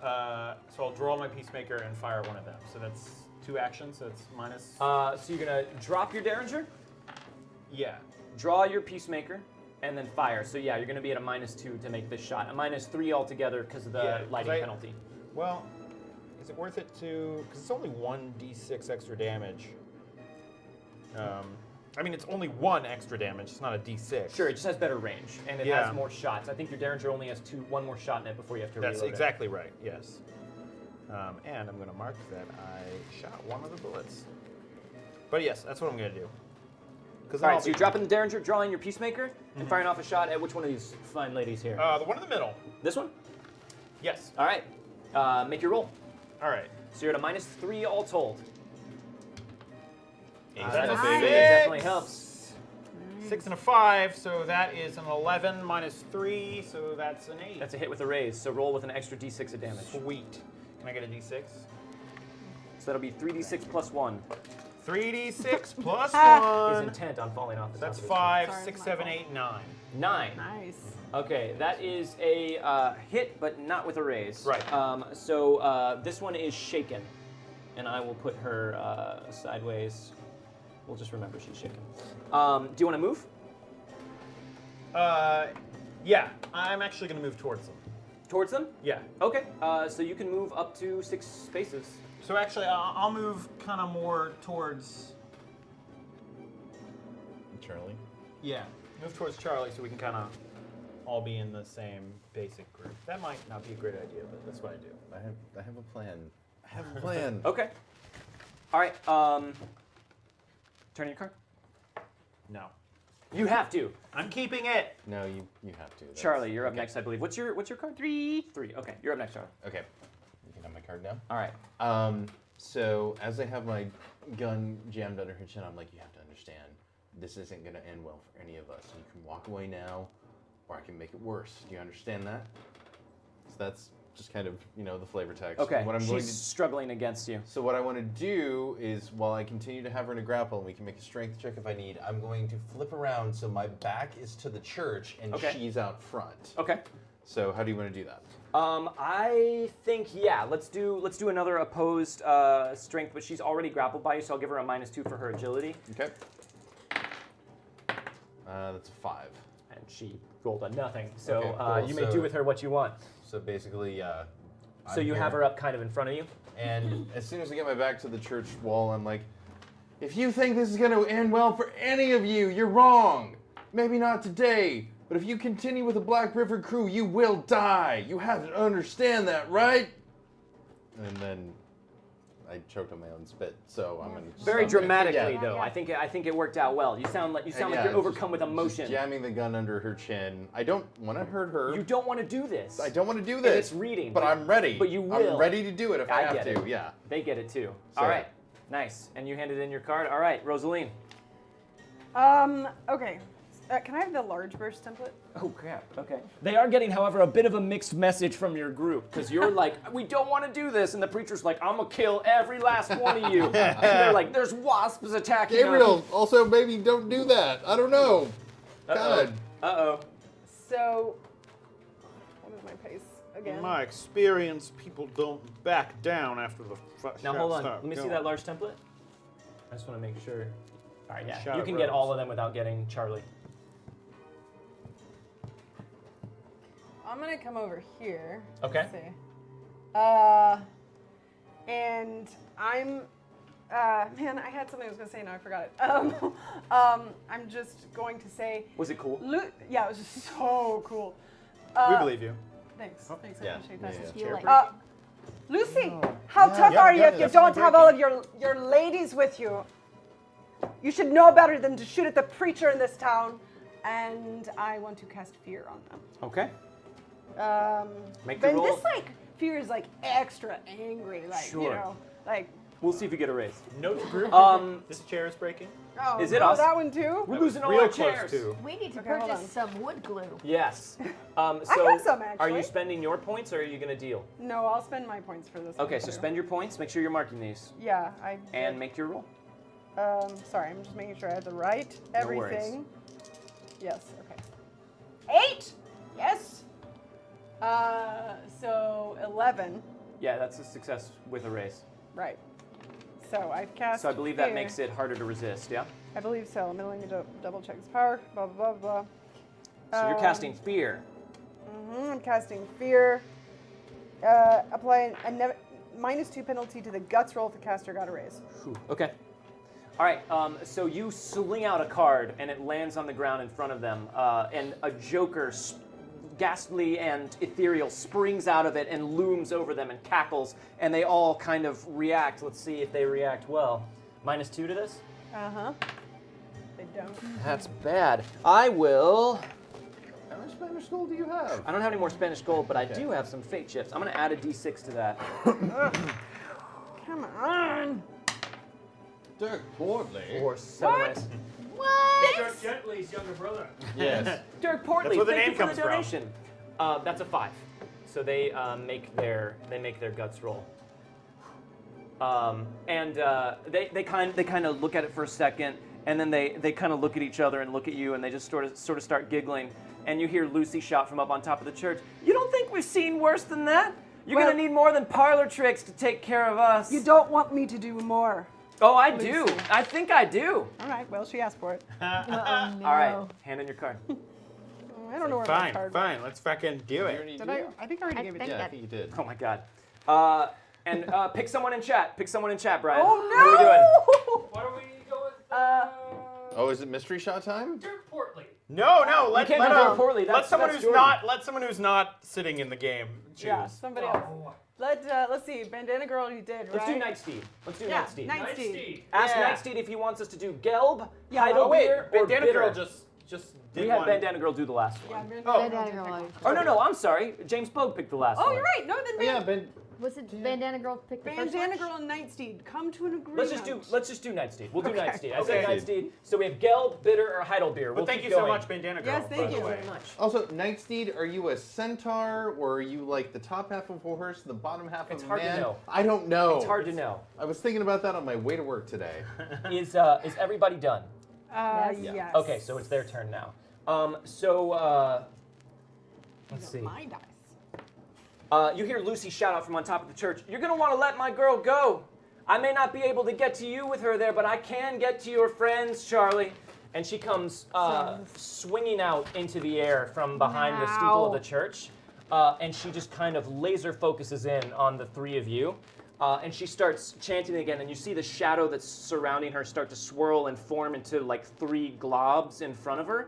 So I'll draw my Peacemaker and fire one of them. So that's 2 actions, so it's minus... So you're going to drop your Derringer, yeah. draw your Peacemaker, and then fire. So yeah, you're going to be at a -2 to make this shot. A -3 altogether because of the Yeah, 'cause lighting penalty. Well, is it worth it to... Because it's only 1d6 extra damage. I mean, it's only 1 extra damage. It's not a d6. Sure, it just has better range, and it Yeah. has more shots. I think your Derringer only has 1 more shot in it before you have to That's reload exactly right, yes. And I'm going to mark that I shot 1 of the bullets. But yes, that's what I'm going to do. All right, so you're dropping the Derringer, drawing your Peacemaker, and firing off a shot at which one of these fine ladies here? The one in the middle. This one? Yes. All right. Make your roll. All right. So you're at a -3 all told. That's That a Nice. definitely helps. 6 and a 5, so that is an 11 minus 3, so that's an 8. That's a hit with a raise, so roll with an extra d6 of damage. Sweet. Can I get a d6? So that'll be 3d6 plus 1. 3d6 plus Is 1. intent on falling off the That's top 5, Sorry, 6, my 7, fault. 8, 9. 9. Nice. Okay, that is a hit, but not with a raise. Right. So this one is shaken, and I will put her sideways. We'll just remember she's shaken. Do you want to move? Yeah, I'm actually going to move towards them. Towards them? Yeah. Okay, so you can move up to 6 spaces. So actually, I'll move kind of more towards... Charlie. Yeah, move towards Charlie so we can kind of all be in the same basic group. That might not be a great idea, but that's what I do. I have a plan. I have a plan. Okay. All right. Turn your card. No. You have to. I'm keeping it. No, you have to. That's- Charlie, you're up okay. next, I believe. What's your card? 3. Okay, you're up next, Charlie. Okay. You can have my card now. All right. So as I have my gun jammed under her chin, I'm like, you have to understand, this isn't going to end well for any of us. You can walk away now, or I can make it worse. Do you understand that? So that's just kind of, the flavor text. Okay. What I'm She's going to, struggling against you. so what I want to do is, while I continue to have her in a grapple, and we can make a strength check if I need, I'm going to flip around so my back is to the church and Okay. she's out front. Okay. So how do you want to do that? I think let's do another opposed strength, but she's already grappled by you, so I'll give her a -2 for her agility. Okay. That's a 5. And she rolled a nothing, so Okay, cool. you may do with her what you want. So basically, So you have her up kind of in front of you. And as soon as I get my back to the church wall, I'm like, if you think this is going to end well for any of you, you're wrong. Maybe not today, but if you continue with the Black River crew, you will die. You have to understand that, right? And then I choked on my own spit, so I'm going to Very dramatically, Yeah. though. I think it worked out well. You sound like you're overcome with emotion. Just jamming the gun under her chin. I don't want to hurt her. You don't want to do this. I don't want to do And this. it's reading, but I'm ready. but you will. I'm ready to do it if I have get to. it. Yeah. They get it too. So- All right, nice. And you handed in your card. All right, Rosaline. Okay. Can I have the large burst template? Oh crap. Okay. They are getting, however, a bit of a mixed message from your group because you're like, we don't want to do this, and the preacher's like, I'm gonna kill every last one of you. And they're like, there's wasps attacking us. Gabriel, also maybe don't do that. I don't know. God. Uh-oh. So, what is my pace again? In my experience, people don't back down after the Now shots hold on. start Let me see going. that large template. I just want to make sure. All right, yeah. Shot You of can get rose. all of them without getting Charlie. I'm gonna come over here. Okay. Let's see. And I'm, man, I had something I was gonna say, now I forgot it. I'm just going to say, Was it cool? yeah, it was just so cool. We believe you. Thanks, thanks, Yeah, I appreciate that. yeah, Feel like Lucy, how tough Yeah, are you yeah, if you that's don't my have all of your ladies with you? You should know better than to shoot at the preacher in this town. And I want to cast fear on them. Okay. Make the But roll. this fear is extra angry, Sure. like. We'll see if you get a raise. Note to group. This This chair is breaking. Oh, Is it no, us? that one too? We're That was losing all real our close chairs. to. we need to Okay, hold purchase on. some wood glue. Yes. So I have some, Are actually. you spending your points or are you going to deal? No, I'll spend my points for this. Okay, one so too. spend your points. Make sure you're marking these. Yeah, I. And make your roll. Sorry, I'm just making sure I have the right No worries. everything. Yes. Okay. 8. Yes. So 11. Yeah, that's a success with a raise. Right. So I've cast. So I believe that fear. makes it harder to resist, yeah? I believe so. Let me double check his power. Blah blah blah blah. So you're casting fear. I'm casting fear. Apply a -2 penalty to the guts roll if the caster got a raise. Whew, okay. All right, so you sling out a card and it lands on the ground in front of them, and a joker, ghastly and ethereal, springs out of it and looms over them and cackles, and they all kind of react. Let's see if they react well. -2 to this? They don't. That's bad. I will. How much Spanish gold do you have? I don't have any more Spanish gold, but I Okay. do have some fate chips. I'm going to add a d6 to that. Come on. Dirk Portly. Or 7 minus. Dirk Gently's younger brother. Yes. Dirk Portly, That's where the thank name you for comes the from. donation. That's a 5. So they make their guts roll. They kind of look at it for a second, and then they kind of look at each other and look at you, and they just sort of start giggling. And you hear Lucy shout from up on top of the church, "You don't think we've seen worse than that? You're Well- gonna need more than parlor tricks to take care of us." You don't want me to do more. Oh, I do. Lucy. I think I do. All right. Well, she asked for it. Oh, no. All right, hand in your card. I don't know where my Fine, card. fine. Let's fucking do it. Did I? I think I already I gave it. think to you. Yeah, I think you did. Oh my God. And pick someone in chat. Pick someone in chat, Brian. Oh What are we doing? no! Why don't we go with Uh, Oh, is it mystery shot time? Dirk Portly? No, let can't do it poorly. let That's- someone that's who's Jordan. not sitting in the game choose. Yeah, somebody else. Let's see. Bandana Girl, you did, right? Let's do Nightsteed. Let's do Yeah, Nightsteed. Nightstead. Ask Yeah. Nightsteed if he wants us to do Gelb, Yeah, Oh wait, Heidelbeer, or Bandana Bitter. Girl just did We had one. Bandana Girl do the last Yeah, one. Bandana Girl. Bandana Girl. Oh, no, I'm sorry. James Bogue picked the last Oh, one. you're right. No, then Yeah, Ben. Was it Bandana Girl picked the first Bandana one? Girl and Nightsteed, come to an agreement. Let's just do Nightsteed. We'll do Nightsteed. I said Okay. Nightsteed. So we have Gelb, Bitter, or Heidelbeer. But We'll thank keep you so going. much, Bandana Girl. Yes, thank by the you. way. Very much. Also, Nightsteed, are you a centaur or are you like the top half of a horse, the bottom half It's of a hard to man? know. I don't know. It's hard to know. I was thinking about that on my way to work today. Is everybody done? Yes. Okay, so it's their turn now. Let's see. My dice. You hear Lucy shout out from on top of the church, "You're going to want to let my girl go. I may not be able to get to you with her there, but I can get to your friends, Charlie." And she comes swinging out into the air from behind the steeple of the church. And she just kind of laser focuses in on the three of you. And she starts chanting again, and you see the shadow that's surrounding her start to swirl and form into like 3 globs in front of her.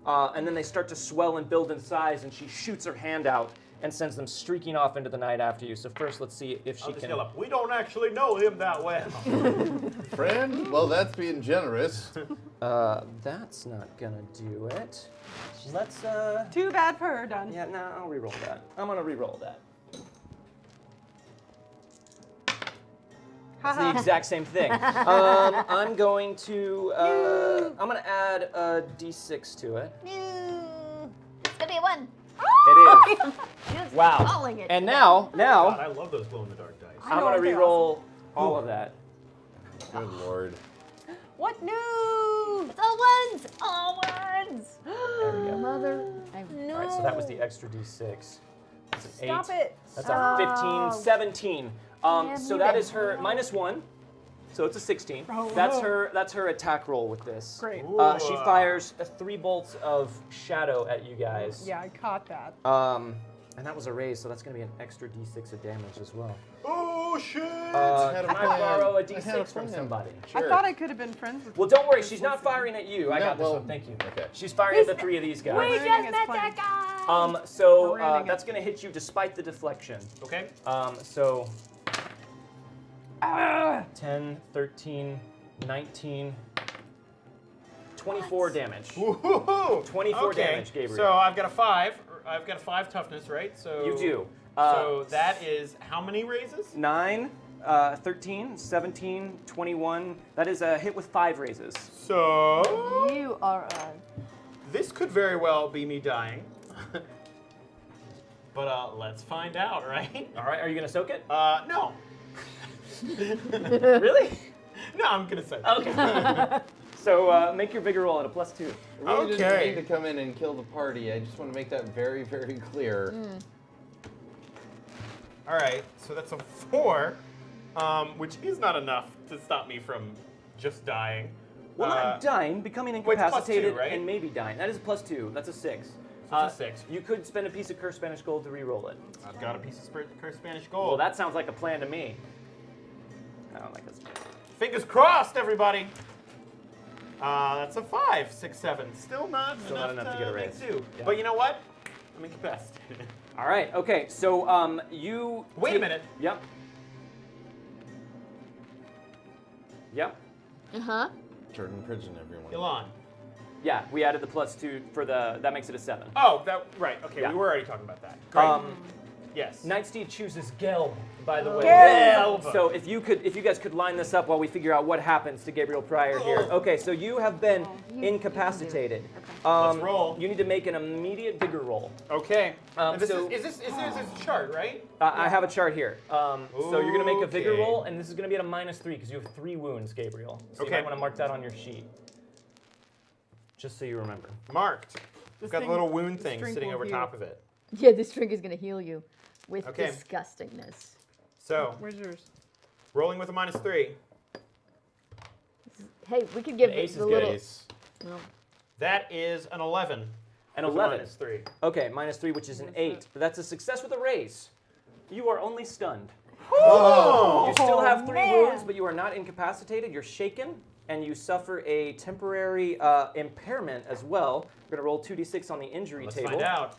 And then they start to swell and build in size, and she shoots her hand out and sends them streaking off into the night after you. So first, let's see if she I'll just can. yell up, "We don't actually know him that well." Friend? Well, that's being generous. That's not gonna do it. Let's Too bad for her, done. Yeah, no, I'll re-roll that. I'm gonna re-roll that. It's the exact same thing. I'm going to I'm gonna add a d6 to it. It's gonna be a 1. It is. Just Wow. calling it. And now God, I love those glow-in-the-dark dice. I'm gonna re-roll all of that. Good lord. What news? It's all ones. All ones. There we go. Mother. All right, so that was the extra d6. That's an 8. Stop it. That's a 15, 17. Damn So you, that Ben. is her -1. So it's a 16. Oh, That's no. her attack roll with this. Great. She fires 3 bolts of shadow at you guys. Yeah, I caught that. And that was a raise, so that's going to be an extra d6 of damage as well. Oh shit! Can I borrow a I had a d6 from plan. somebody? Sure. I thought I could have been friends with Well, don't worry, she's not firing at you. I No, got this well, one, thank you. okay. She's firing at the 3 of these We guys. just Ruining his met plan. that guy. So Ruining that's it. going to hit you despite the deflection. Okay. So Ah! 10, 13, 19, 24 damage. Woohoo! 24 okay. damage, Gabriel. So I've got a 5. I've got a 5 toughness, right? So You do. So that is how many raises? 9, 13, 17, 21. That is a hit with 5 raises. So You are this could very well be me dying. But let's find out, right? All right, are you going to soak it? No. Really? No, I'm gonna say. Okay. So make your vigor roll at a +2. I really didn't Okay. mean to come in and kill the party. I just want to make that very, very clear. All right, so that's a 4, which is not enough to stop me from just dying. Well, not dying, becoming wait, it's +2, incapacitated, right? and maybe dying. That is a +2. That's a 6. So it's a 6. You could spend a piece of cursed Spanish gold to re-roll it. I've got a piece of cursed Spanish gold. Well, that sounds like a plan to me. I don't like this. Fingers crossed, everybody. That's a 5, 6, 7. Still not enough to get a make raise. 2. Yeah. But you know what? I'm incapacitated. All right. Okay. So you. Wait a take- minute. Yep. Yep. Uh-huh. Jordan Prison, everyone. Elon. Yeah. We added the +2 for the. That makes it a 7. Oh, that right. Okay, Yeah. we were already talking about that. Great. Yes. Nightsteed chooses Gelb, by the way. Gelb! So if you guys could line this up while we figure out what happens to Gabriel Pryor here. Okay, so you have been incapacitated. Let's roll. You need to make an immediate vigor roll. Okay. Um, This so- is this a chart, right? I have a chart here. So you're gonna make a vigor Okay. roll, and this is gonna be at a -3 because you have 3 wounds, Gabriel. So you Okay. might want to mark that on your sheet, just so you remember. Marked. We've got a thing- little wound this thing drink sitting will over heal. top of it. Yeah, this drink is gonna heal you with Okay. disgustingness. So Where's yours? rolling with a -3. Hey, we could give An ace the is little. Ace. Well, That is an 11. An with a 11. -3. Okay, -3, which is an 8. That's a success with a raise. You are only stunned. Woo! You still have 3 man. wounds, but you are not incapacitated. You're shaken, and you suffer a temporary impairment as well. We're going to roll 2d6 on the injury Let's table. find out.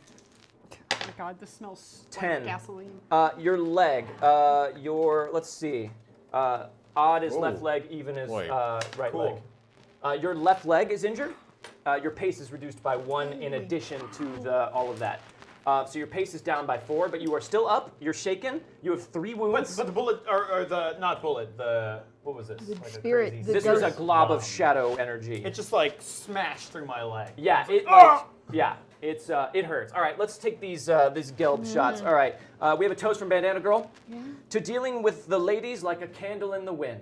Oh my God, this smells 10. like gasoline. Your leg, let's see. Odd is Whoa. left leg, even is Boy. right Cool. leg. Your left leg is injured. Your pace is reduced by 1 in addition to all of that. So your pace is down by 4, but you are still up. You're shaken. You have 3 wounds. But the bullet, or the, not bullet, the, what was this? Like a spirit, crazy- the This was a ghost. glob of shadow energy. It just like smashed through my leg. Yeah, it Ah! it hurts. All right, let's take these gelb shots. All right, we have a toast from Bandana Girl. To dealing with the ladies like a candle in the wind.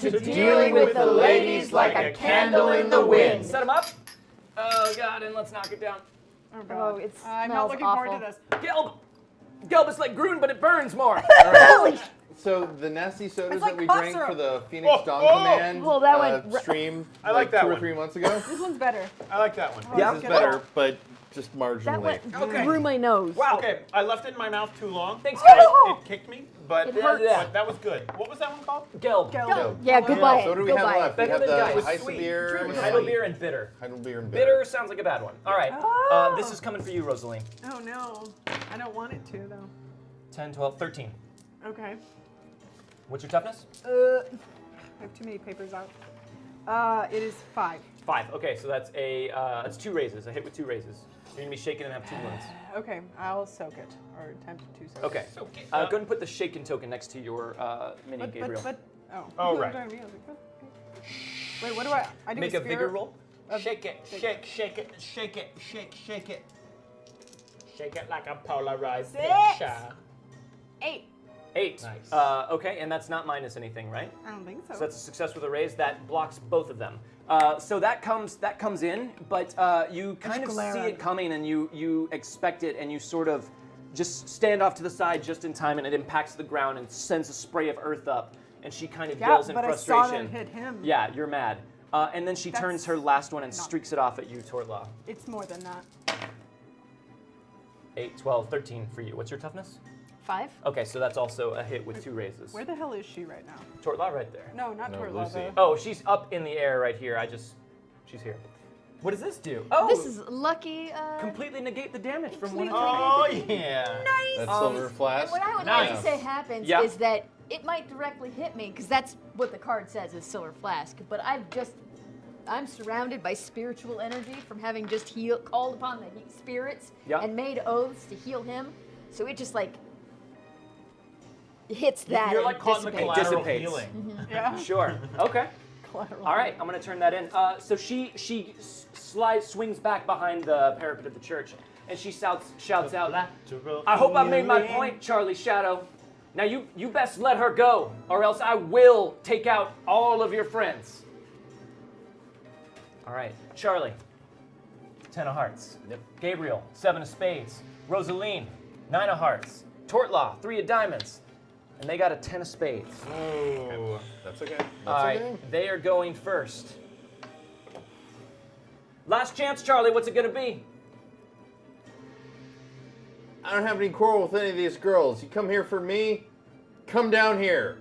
To dealing with the ladies like a candle in the wind. Set them up. Oh God, and let's knock it down. Oh God. Oh, it I'm not smells looking awful. forward to this. Gelb is like Grun, but it burns more. So the nasty sodas It's like that we cough drank syrup. for the Phoenix Oh, Dawn oh! Command Oh, that went stream I like that 2 or one. 3 months ago. This one's better. I like that one. Yeah. This is better, but just That marginally. went Okay. through my nose. Wow. Okay, I left it in my mouth too long. Thanks, It- guys. It kicked me, but, It hurts. but that was good. What was that one called? Gelb. Gelb. Yeah, goodbye. So what do we have Goodbye. left? We Better have than the guys. ice Sweet. beer, Drink Heidelbeer and bitter. Heidelbeer and Bitter sounds like a bad one. All right, Oh. this is coming for you, Rosaline. Oh no. I don't want it to though. 10, 12, 13. Okay. What's your toughness? I have too many papers out. It is 5. 5. Okay, so that's that's 2 raises. A hit with 2 raises. You're gonna be shaken and have 2 wounds. Okay, I'll soak it or attempt to soak Okay. it. Go ahead and put the shaken token next to your mini Gabriel. Oh. Oh, You right. were talking to me. I was like, what? Wait, what do I do? Make a spirit? vigor roll. Shake it, shake, shake it, shake it, shake it. Shake it like a Polarized 6. picture. 8. 8. Nice. Okay, and that's not minus anything, right? I don't think so. So that's a success with a raise. That blocks both of them. So that comes in, but you kind of glare see at it coming, and you expect it, and you sort of just stand off to the side just in time, and it impacts the ground and sends a spray of earth up, and she kind of yeah, yells in but frustration. I saw that hit him. Yeah, you're mad. And then she turns her last one and not- streaks it off at you, Tortlaw. It's more than that. 8, 12, 13 for you. What's your toughness? 5. Okay, so that's also a hit with 2 raises. Where the hell is she right now? Tortlaw right there. No, not No, Tortla. Lucy. Oh, she's up in the air right here. She's here. What does this do? Oh, This is lucky. completely negate the damage from one of Oh, the yeah. That silver flask. What I would like to Nice. say happens Yeah. is that it might directly hit me, because that's what the card says is silver flask. But I'm surrounded by spiritual energy from having just called upon the spirits Yeah. and made oaths to heal him. So it just like hits that. You're and like caught in the dissipates. collateral Dissipates. healing. Yeah. Sure. Okay. Collateral. All right. I'm gonna turn that in. So she swings back behind the parapet of the church, and she shouts out, "I hope I made my point, Charlie Shadow. Now you best let her go, or else I will take out all of your friends." All right, Charlie. 10 of hearts. Yep. Gabriel, 7 of spades. Rosaline, 9 of hearts. Tortlaw, 3 of diamonds. And they got a 10 of spades. Oh. That's okay. That's All right, okay. they are going first. Last chance, Charlie. What's it going to be? I don't have any quarrel with any of these girls. You come here for me, come down here.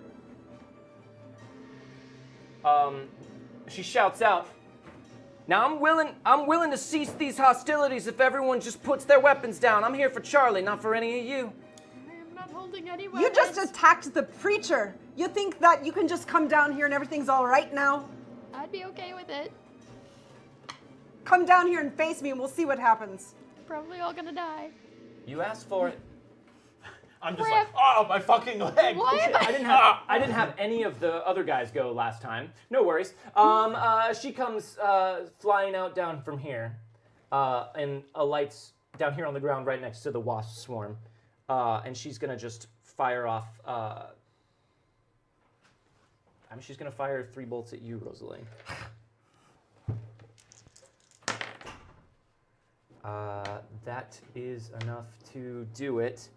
She shouts out, "Now I'm willing to cease these hostilities if everyone just puts their weapons down. I'm here for Charlie, not for any of you." I'm not holding any You just attacked the preacher. You think that you can just come down here and everything's all right now? I'd be okay with it. Come down here and face me and we'll see what happens. Probably all gonna die. You asked for it. I'm just like, oh, my fucking leg. Why am I didn't have any of the other guys go last time. No worries. She comes flying out down from here, and alights down here on the ground right next to the wasp swarm, and she's gonna just fire off. She's gonna fire 3 bolts at you, Rosalie. That is enough to do it.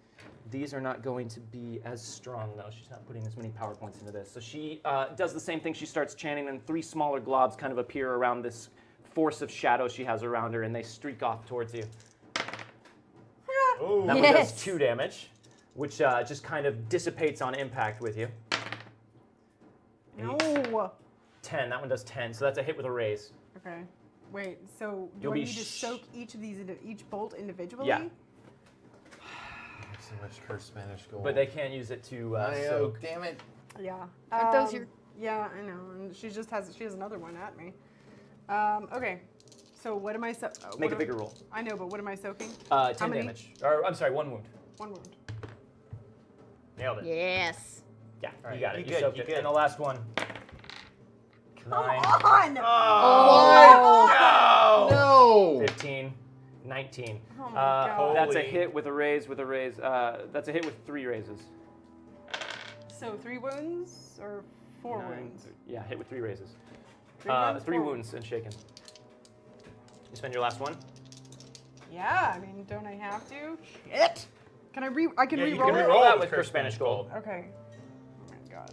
These are not going to be as strong, though. She's not putting as many power points into this. So she does the same thing. She starts chanting, and 3 smaller globs kind of appear around this force of shadow she has around her, and they streak off towards you. Ooh. That one does 2 damage. which just kind of dissipates on impact with you. No. 10. That one does 10, so that's a hit with a raise. Okay. Wait. So do You'll I be need to soak each of these into each bolt individually? Yeah. So much cursed Spanish gold. But they can't use it to soak. Damn it. Yeah. Aren't those your? Yeah, I know. And she has another one at me. Okay. So what am I Make a bigger roll. I know, but what am I soaking? 10 How many? damage. Or, I'm sorry, 1 wound. 1 wound. Nailed it. Yes. Yeah, right, you got it. you You good, soaked you it. good. And the last one. Come 9, on! Oh, No! 15, 19. Oh my God. That's a Holy. hit with a raise. That's a hit with 3 raises. So 3 wounds or 4 wounds? Yeah, hit with 3 raises. 3 wounds, 3 4 wounds and shaken. You spend your last one. Yeah, I mean, don't I have to? Shit! Can I can Yeah, you re-roll can it? re-roll that with with Spanish gold. Okay. Oh my God.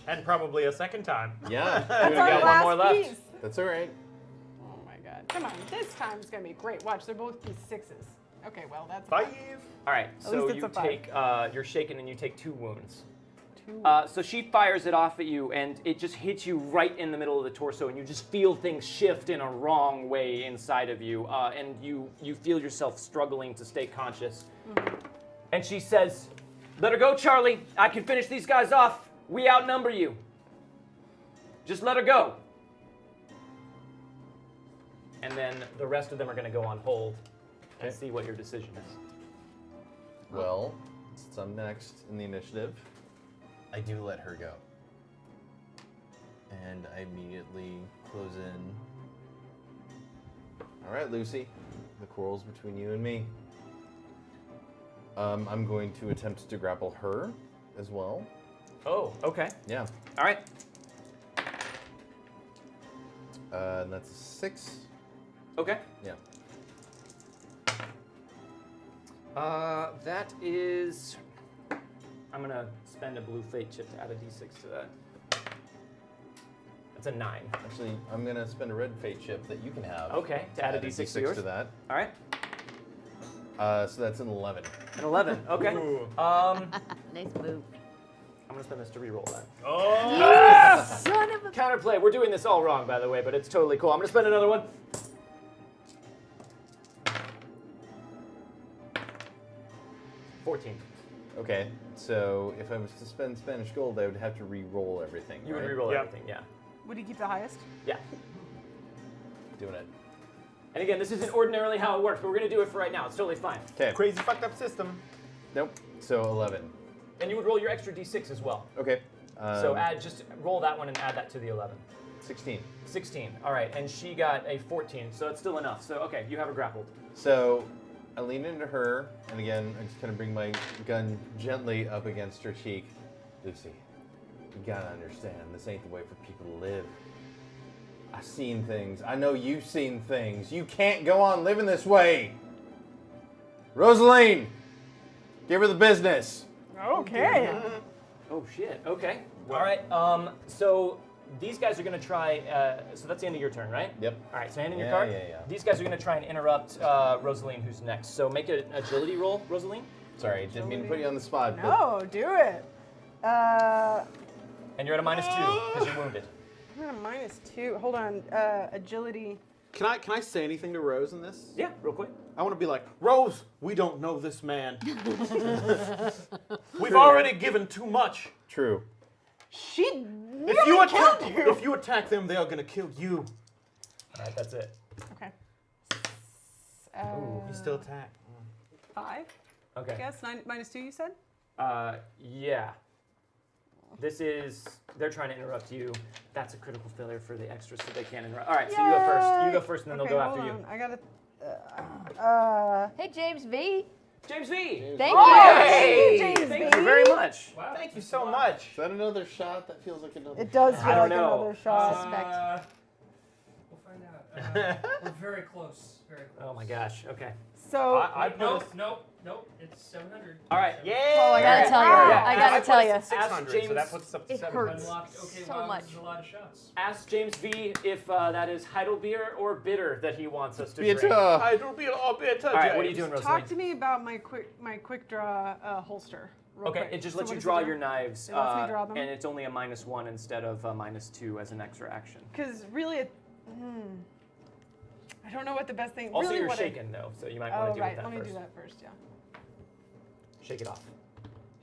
And probably a second time. Yeah. That's we our got one last more left. piece. That's all right. Oh my God. Come on, this time it's gonna be great. Watch, they're both D6s. Okay, well, that's 5. All right, At so least it's you a 5. take, you're shaken and you take 2 wounds. 2. So she fires it off at you, and it just hits you right in the middle of the torso, and you just feel things shift in a wrong way inside of you, and you feel yourself struggling to stay conscious. And she says, "Let her go, Charlie. I can finish these guys off. We outnumber you. Just let her go." And then the rest of them are going to go on hold and see what your decision is. Well, since I'm next in the initiative, I do let her go. And I immediately close in. All right, Lucy. The quarrel's between you and me. I'm going to attempt to grapple her as well. Oh, okay. Yeah. All right. And that's a 6. Okay. Yeah. That is. I'm gonna spend a blue fate chip to add a d6 to that. That's a 9. Actually, I'm going to spend a red fate chip that you can have. Okay, to add a d6 to yours. to that. All right. So that's an 11. An 11. Okay. Ooh. Nice move. I'm gonna spend this to reroll that. Oh! Son of a. Counterplay. We're doing this all wrong, by the way, but it's totally cool. I'm gonna spend another one. $14. Okay, so if I was to spend Spanish gold, I would have to re-roll everything. You would right? reroll Yep. everything, yeah. Would he keep the highest? Yeah. Doing it. And again, this isn't ordinarily how it works, but we're gonna do it for right now. It's totally fine. Okay. Crazy fucked up system. Nope. So 11. And you would roll your extra d6 as well. Okay. So just roll that one and add that to the 11. 16. 16. All right, and she got a 14, so it's still enough. So okay, you have her grappled. So I lean into her, and again, I just kind of bring my gun gently up against her cheek. Lucy, you gotta understand, this ain't the way for people to live. I've seen things. I know you've seen things. You can't go on living this way. Rosaline, give her the business. Okay. Oh shit. Okay. All right. So these guys are gonna try. So that's the end of your turn, right? Yep. All right. So hand in your Yeah, card. yeah, yeah. These guys are gonna try and interrupt Rosaline, who's next. So make an agility roll, Rosaline. Sorry, didn't mean to put you on the spot. but No, do it. And you're at a -2 because you're wounded. I'm at a -2. Hold on. Agility. Can I say anything to Rose in this? Yeah, real quick. I want to be like, Rose, we don't know this man. We've already given too much. True. She If you attack them, they are gonna kill you. All right, that's it. Okay. You still attack. 5. Okay. I guess -2. You said. Yeah. This is. They're trying to interrupt you. That's a critical failure for the extras, so they can't interrupt. All right, so you go first. You go first, and then Okay, they'll go hold after you. on. I gotta. Hey, James V. James V. Thank Oh, you. hey, Hey, James thank V. you very much. Wow. Thank you so much. Is that another shot? That feels like another. It does feel I don't like know. another shot. Suspect. We'll find out. We're very close. Very close. Oh my gosh. Okay. So I put Nope. Nope. Nope, it's 700. All right. Yeah. Oh, I gotta tell you. Yeah, I gotta tell you. Ask 600, James, so that puts us up to It 700. hurts. Unlocked. Okay, So wow, much. this is a lot of shots. ask James V if that is Heidelbeer or bitter that he wants us to drink. Bitter. It'll be a better. All right. What are you doing, Rosalie? Talk to me about my quick draw holster. Real Okay, quick. it just So lets what you does draw it do? your knives, It lets me draw them? and it's only a -1 instead of a -2 as an extra action. Because really, I don't know what the best thing. Also, really you're what shaken though, so you might Oh want to deal right, with that let me first. do that first. Yeah. Shake it off.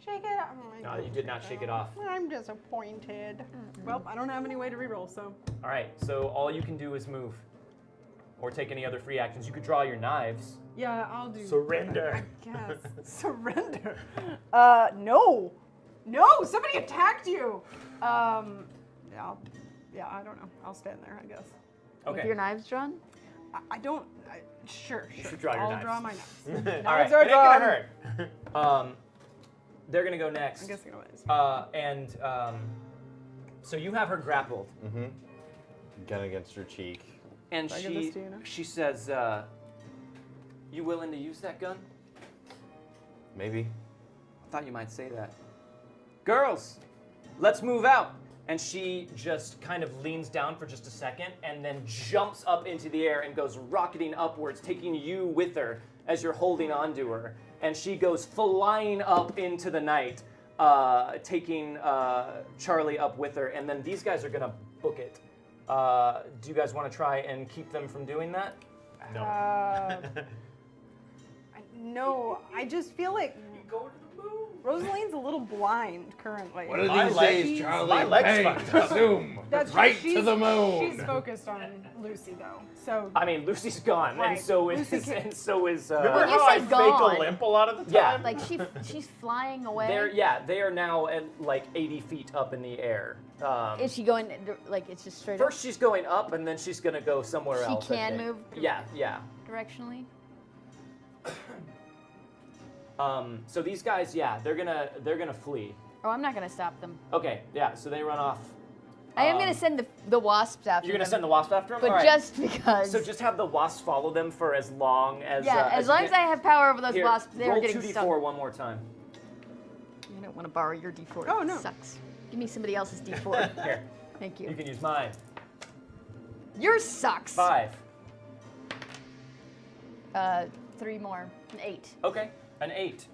Shake it. No, you did not shake it off. I'm disappointed. Well, I don't have any way to reroll, so. All right, so all you can do is move, or take any other free actions. You could draw your knives. Yeah, I'll do. Surrender. Yes. Surrender. No. No, somebody attacked you. Yeah, I don't know. I'll stand there, I guess. With Okay. your knives drawn? I don't. Sure. should draw your I'll knives. draw my knives. All right. Knives are It ain't gonna drawn. hurt. They're gonna go next. I'm guessing it was. So you have her grappled, Mm-hmm. Gun against her cheek. and I give this to you now? she says, "You willing to use that gun?" Maybe. I thought you might say that. Girls, let's move out. And she just kind of leans down for just a second and then jumps up into the air and goes rocketing upwards, taking you with her as you're holding onto her. And she goes flying up into the night, taking Charlie up with her. And then these guys are going to book it. Do you guys want to try and keep them from doing that? No, I just feel like Go to the moon. Rosaline's a little blind currently. One of My these legs- days, Charlie. my legs hey, fucked up. zoom. That's right she's, to the moon. She's focused on Lucy though, so I mean, Lucy's gone, and Right. so is Lucy can't- and so is. Remember When you how I say fake gone- a limp a lot of the Yeah. time? Like she's flying away. They are now at like 80 feet up in the air. Is she going like it's just straight First she's going up, and then she's gonna go somewhere She else. I can think. move? Yeah. up directionally? So these guys, they're gonna flee. Oh, I'm not gonna stop them. Okay, yeah. So they run off. I am gonna send the wasps after You're gonna them. send the wasp after them, But All right. just because. So just have the wasps follow them for as long as. yeah, as long as I have power over those Here, wasps, they're roll getting 2d4 stung. one more time. I don't want to borrow your D4. Oh, It no. sucks. Give me somebody else's D4. Here, Thank you you. can use mine. Yours sucks. 5. 3 more. An 8. Okay, an 8.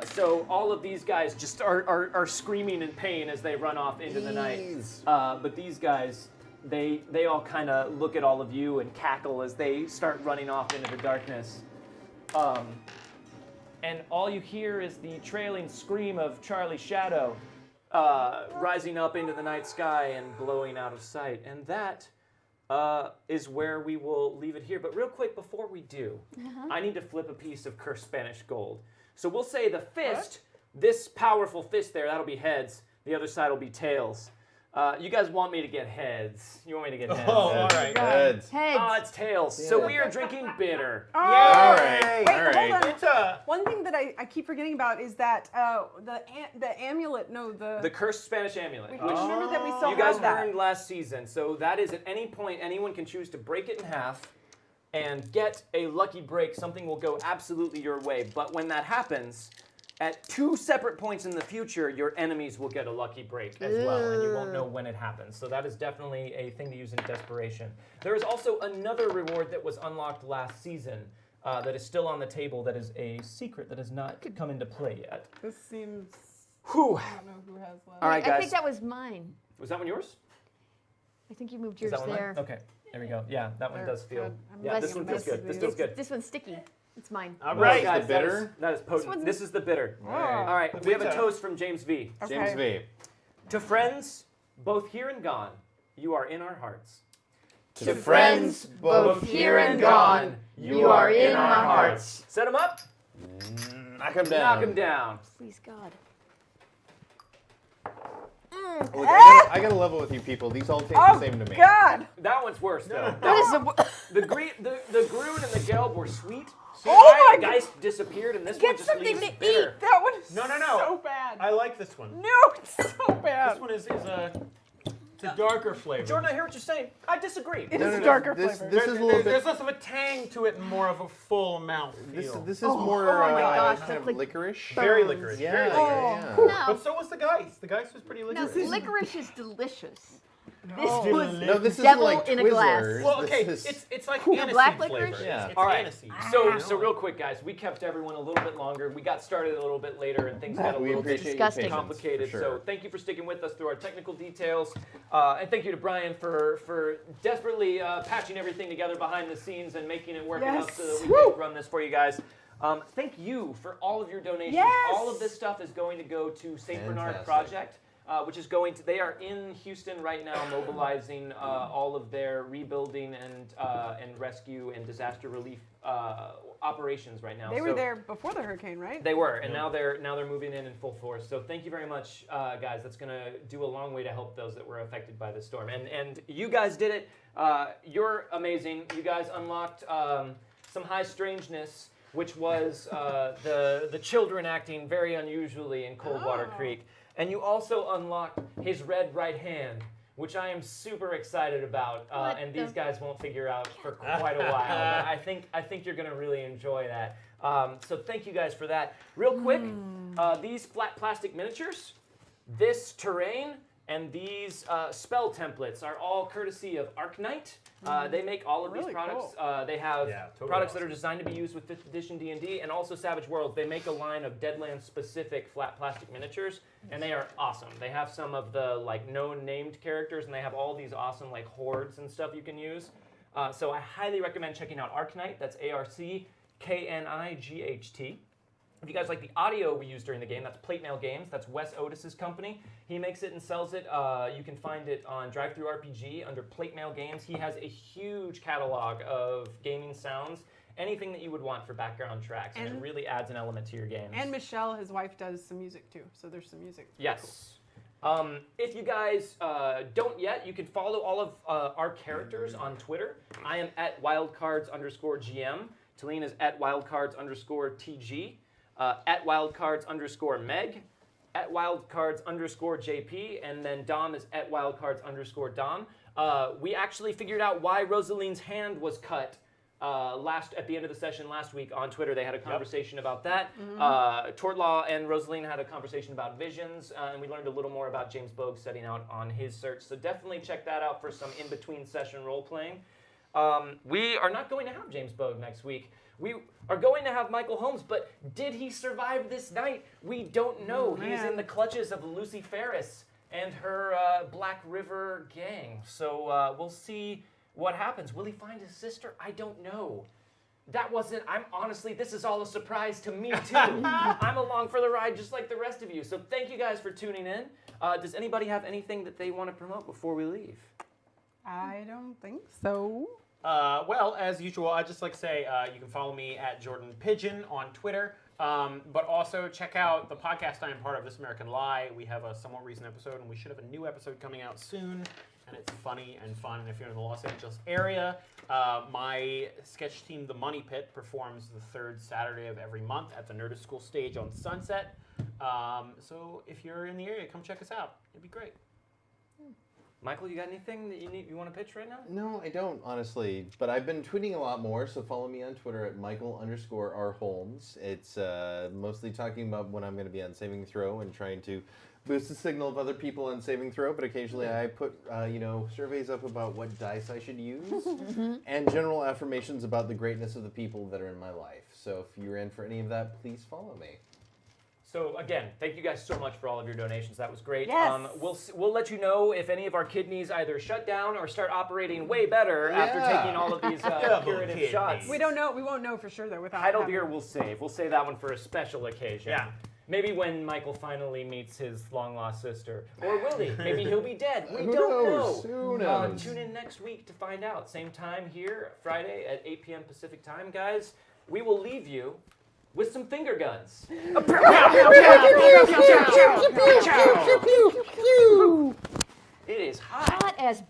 So all of these guys just are screaming in pain as they run off into the night. Jeez. But these guys, they all kind of look at all of you and cackle as they start running off into the darkness. And all you hear is the trailing scream of Charlie's shadow rising up into the night sky and blowing out of sight. And that is where we will leave it here. But real quick, before we do, I need to flip a piece of cursed Spanish gold. So we'll say the fist, this powerful fist there, that'll be heads. The other side will be tails. You guys want me to get heads. You want me to get heads. Oh, all right. Heads. Heads. Oh, it's tails. So we are drinking bitter. Oh, All right. Wait, all right. hold on. It's a. One thing that I keep forgetting about is that the amulet. No, The cursed Spanish amulet. we remember that we still You guys have that. learned last season. So that is at any point anyone can choose to break it in half and get a lucky break. Something will go absolutely your way. But when that happens, at 2 separate points in the future, your enemies will get a lucky break as well, and you won't know when it happens. So that is definitely a thing to use in desperation. There is also another reward that was unlocked last season that is still on the table that is a secret that has not come into play yet. This seems. Whew. I don't know who has left. All right, I guys. think that was mine. Was that one yours? I think you moved Is yours that one there. mine? Okay, there we go. Yeah, that one There, does feel. good. I'm Yeah, this messing one with feels good. This these. feels good. This one's sticky. It's mine. All Well, right. Guys, the bitter? That is potent. one's- This is the bitter. Oh. All right, we have a Bitter. toast from James V. James V. To friends, both here and gone, you are in our hearts. To friends, both here and gone, you are in our hearts. Set them up, Knock him down. knock them down. Please, God. Look, I got to level with you people. These all taste the same to me. God! That one's worse though. What is the... The Groon and the Gelb were sweet. Oh my Geist disappeared, and this one Get just something leaves to bitter. eat. That one is No. so bad. I like this one. No, it's so bad. This one is a. It's a darker flavor. Jordan, I hear what you're saying. I disagree. It is a darker This flavor. is a little bit. There's less of a tang to it and more of a full mouth feel. This is more oh my gosh, kind that's of like licorice. Very licorice. Yeah, Very yeah, licorice. yeah. No, But so was the Geist. The Geist was pretty no, licorice. licorice is delicious. Oh. This was No, this devil isn't like in a glass. Twizzlers. Well, okay, This is- it's like The aniseed black flavor. licorice? Yeah. It's All right. aniseed. So real quick, guys, we kept everyone a little bit longer. We got started a little bit later, and things got a we little bit appreciate your disgusting. patience, complicated. for So sure. thank you for sticking with us through our technical details, and thank you to Brian for desperately patching everything together behind the scenes and making it work enough so that we Yes. could run this for you guys. Thank you for all of your donations. Yes. All of this stuff is going to go to St. Bernard Fantastic. Project. Which is going to, they are in Houston right now mobilizing all of their rebuilding and rescue and disaster relief operations right now. They were So there before the hurricane, right? They were, and now they're moving in full force. So thank you very much, guys. That's going to do a long way to help those that were affected by this storm. And you guys did it. You're amazing. You guys unlocked some high strangeness, which was the children acting very unusually in Coldwater Creek. And you also unlocked his red right hand, which I am super excited about. And these guys won't figure out for quite a while. But I think you're going to really enjoy that. So thank you guys for that. Real quick, these flat plastic miniatures, this terrain, and these spell templates are all courtesy of Arknight. They make all of these Really products. cool. They have Yeah, totally products that awesome. are designed to be used with 5th edition D&D and also Savage Worlds. They make a line of Deadlands specific flat plastic miniatures, and they are awesome. They have some of the like known named characters, and they have all these awesome like hordes and stuff you can use. So I highly recommend checking out Arknight. That's ARCKNIGHT. If you guys like the audio we used during the game, that's Plate Mail Games. That's Wes Otis's company. He makes it and sells it. You can find it on Drive-Thru RPG under Plate Mail Games. He has a huge catalog of gaming sounds, anything that you would want for background tracks, and it And- really adds an element to your games. And Michelle, his wife, does some music too. So there's some music. Yes. If you guys don't yet, you can follow all of our characters on Twitter. I am at wildcards_GM. Talene is at wildcards_TG. At wildcards_Meg. At wildcards_JP. And then Dom is at wildcards_Dom. We actually figured out why Rosaline's hand was cut at the end of the session last week on Twitter. They had a conversation about that. Tortlaw and Rosaline had a conversation about visions, and we learned a little more about James Bogue setting out on his search. So definitely check that out for some in-between session role-playing. We are not going to have James Bogue next week. We are going to have Michael Holmes, but did he survive this night? We don't know. He's in the clutches of Lucy Ferris and her Black River gang. So we'll see what happens. Will he find his sister? I don't know. This is all a surprise to me too. I'm along for the ride just like the rest of you. So thank you guys for tuning in. Does anybody have anything that they want to promote before we leave? I don't think so. Well, as usual, I'd just like to say you can follow me at Jordan Pigeon on Twitter, but also check out the podcast I am part of, This American Lie. We have a somewhat recent episode, and we should have a new episode coming out soon, and it's funny and fun. And if you're in the Los Angeles area, my sketch team, The Money Pit, performs the third Saturday of every month at the Nerdist School stage on Sunset. So if you're in the area, come check us out. It'd be great. Michael, you got anything that you want to pitch right now? No, I don't, honestly. But I've been tweeting a lot more, so follow me on Twitter at Michael_R Holmes. It's mostly talking about when I'm going to be on Saving Throw and trying to boost the signal of other people on Saving Throw. But occasionally I put, surveys up about what dice I should use and general affirmations about the greatness of the people that are in my life. So if you're in for any of that, please follow me. So again, thank you guys so much for all of your donations. That was great. Yes. We'll let you know if any of our kidneys either shut down or start operating way better after taking all of these curative kidneys. shots. We don't know. We won't know for sure though without. Heidelbeer we'll save. We'll save that one for a special occasion. Yeah. Maybe when Michael finally meets his long-lost sister. Or will he? Maybe he'll be dead. We Who don't knows? know. Who knows? Tune in next week to find out. Same time here, Friday at 8 p.m. Pacific time, guys. We will leave you with some finger guns. It is hot. Hot as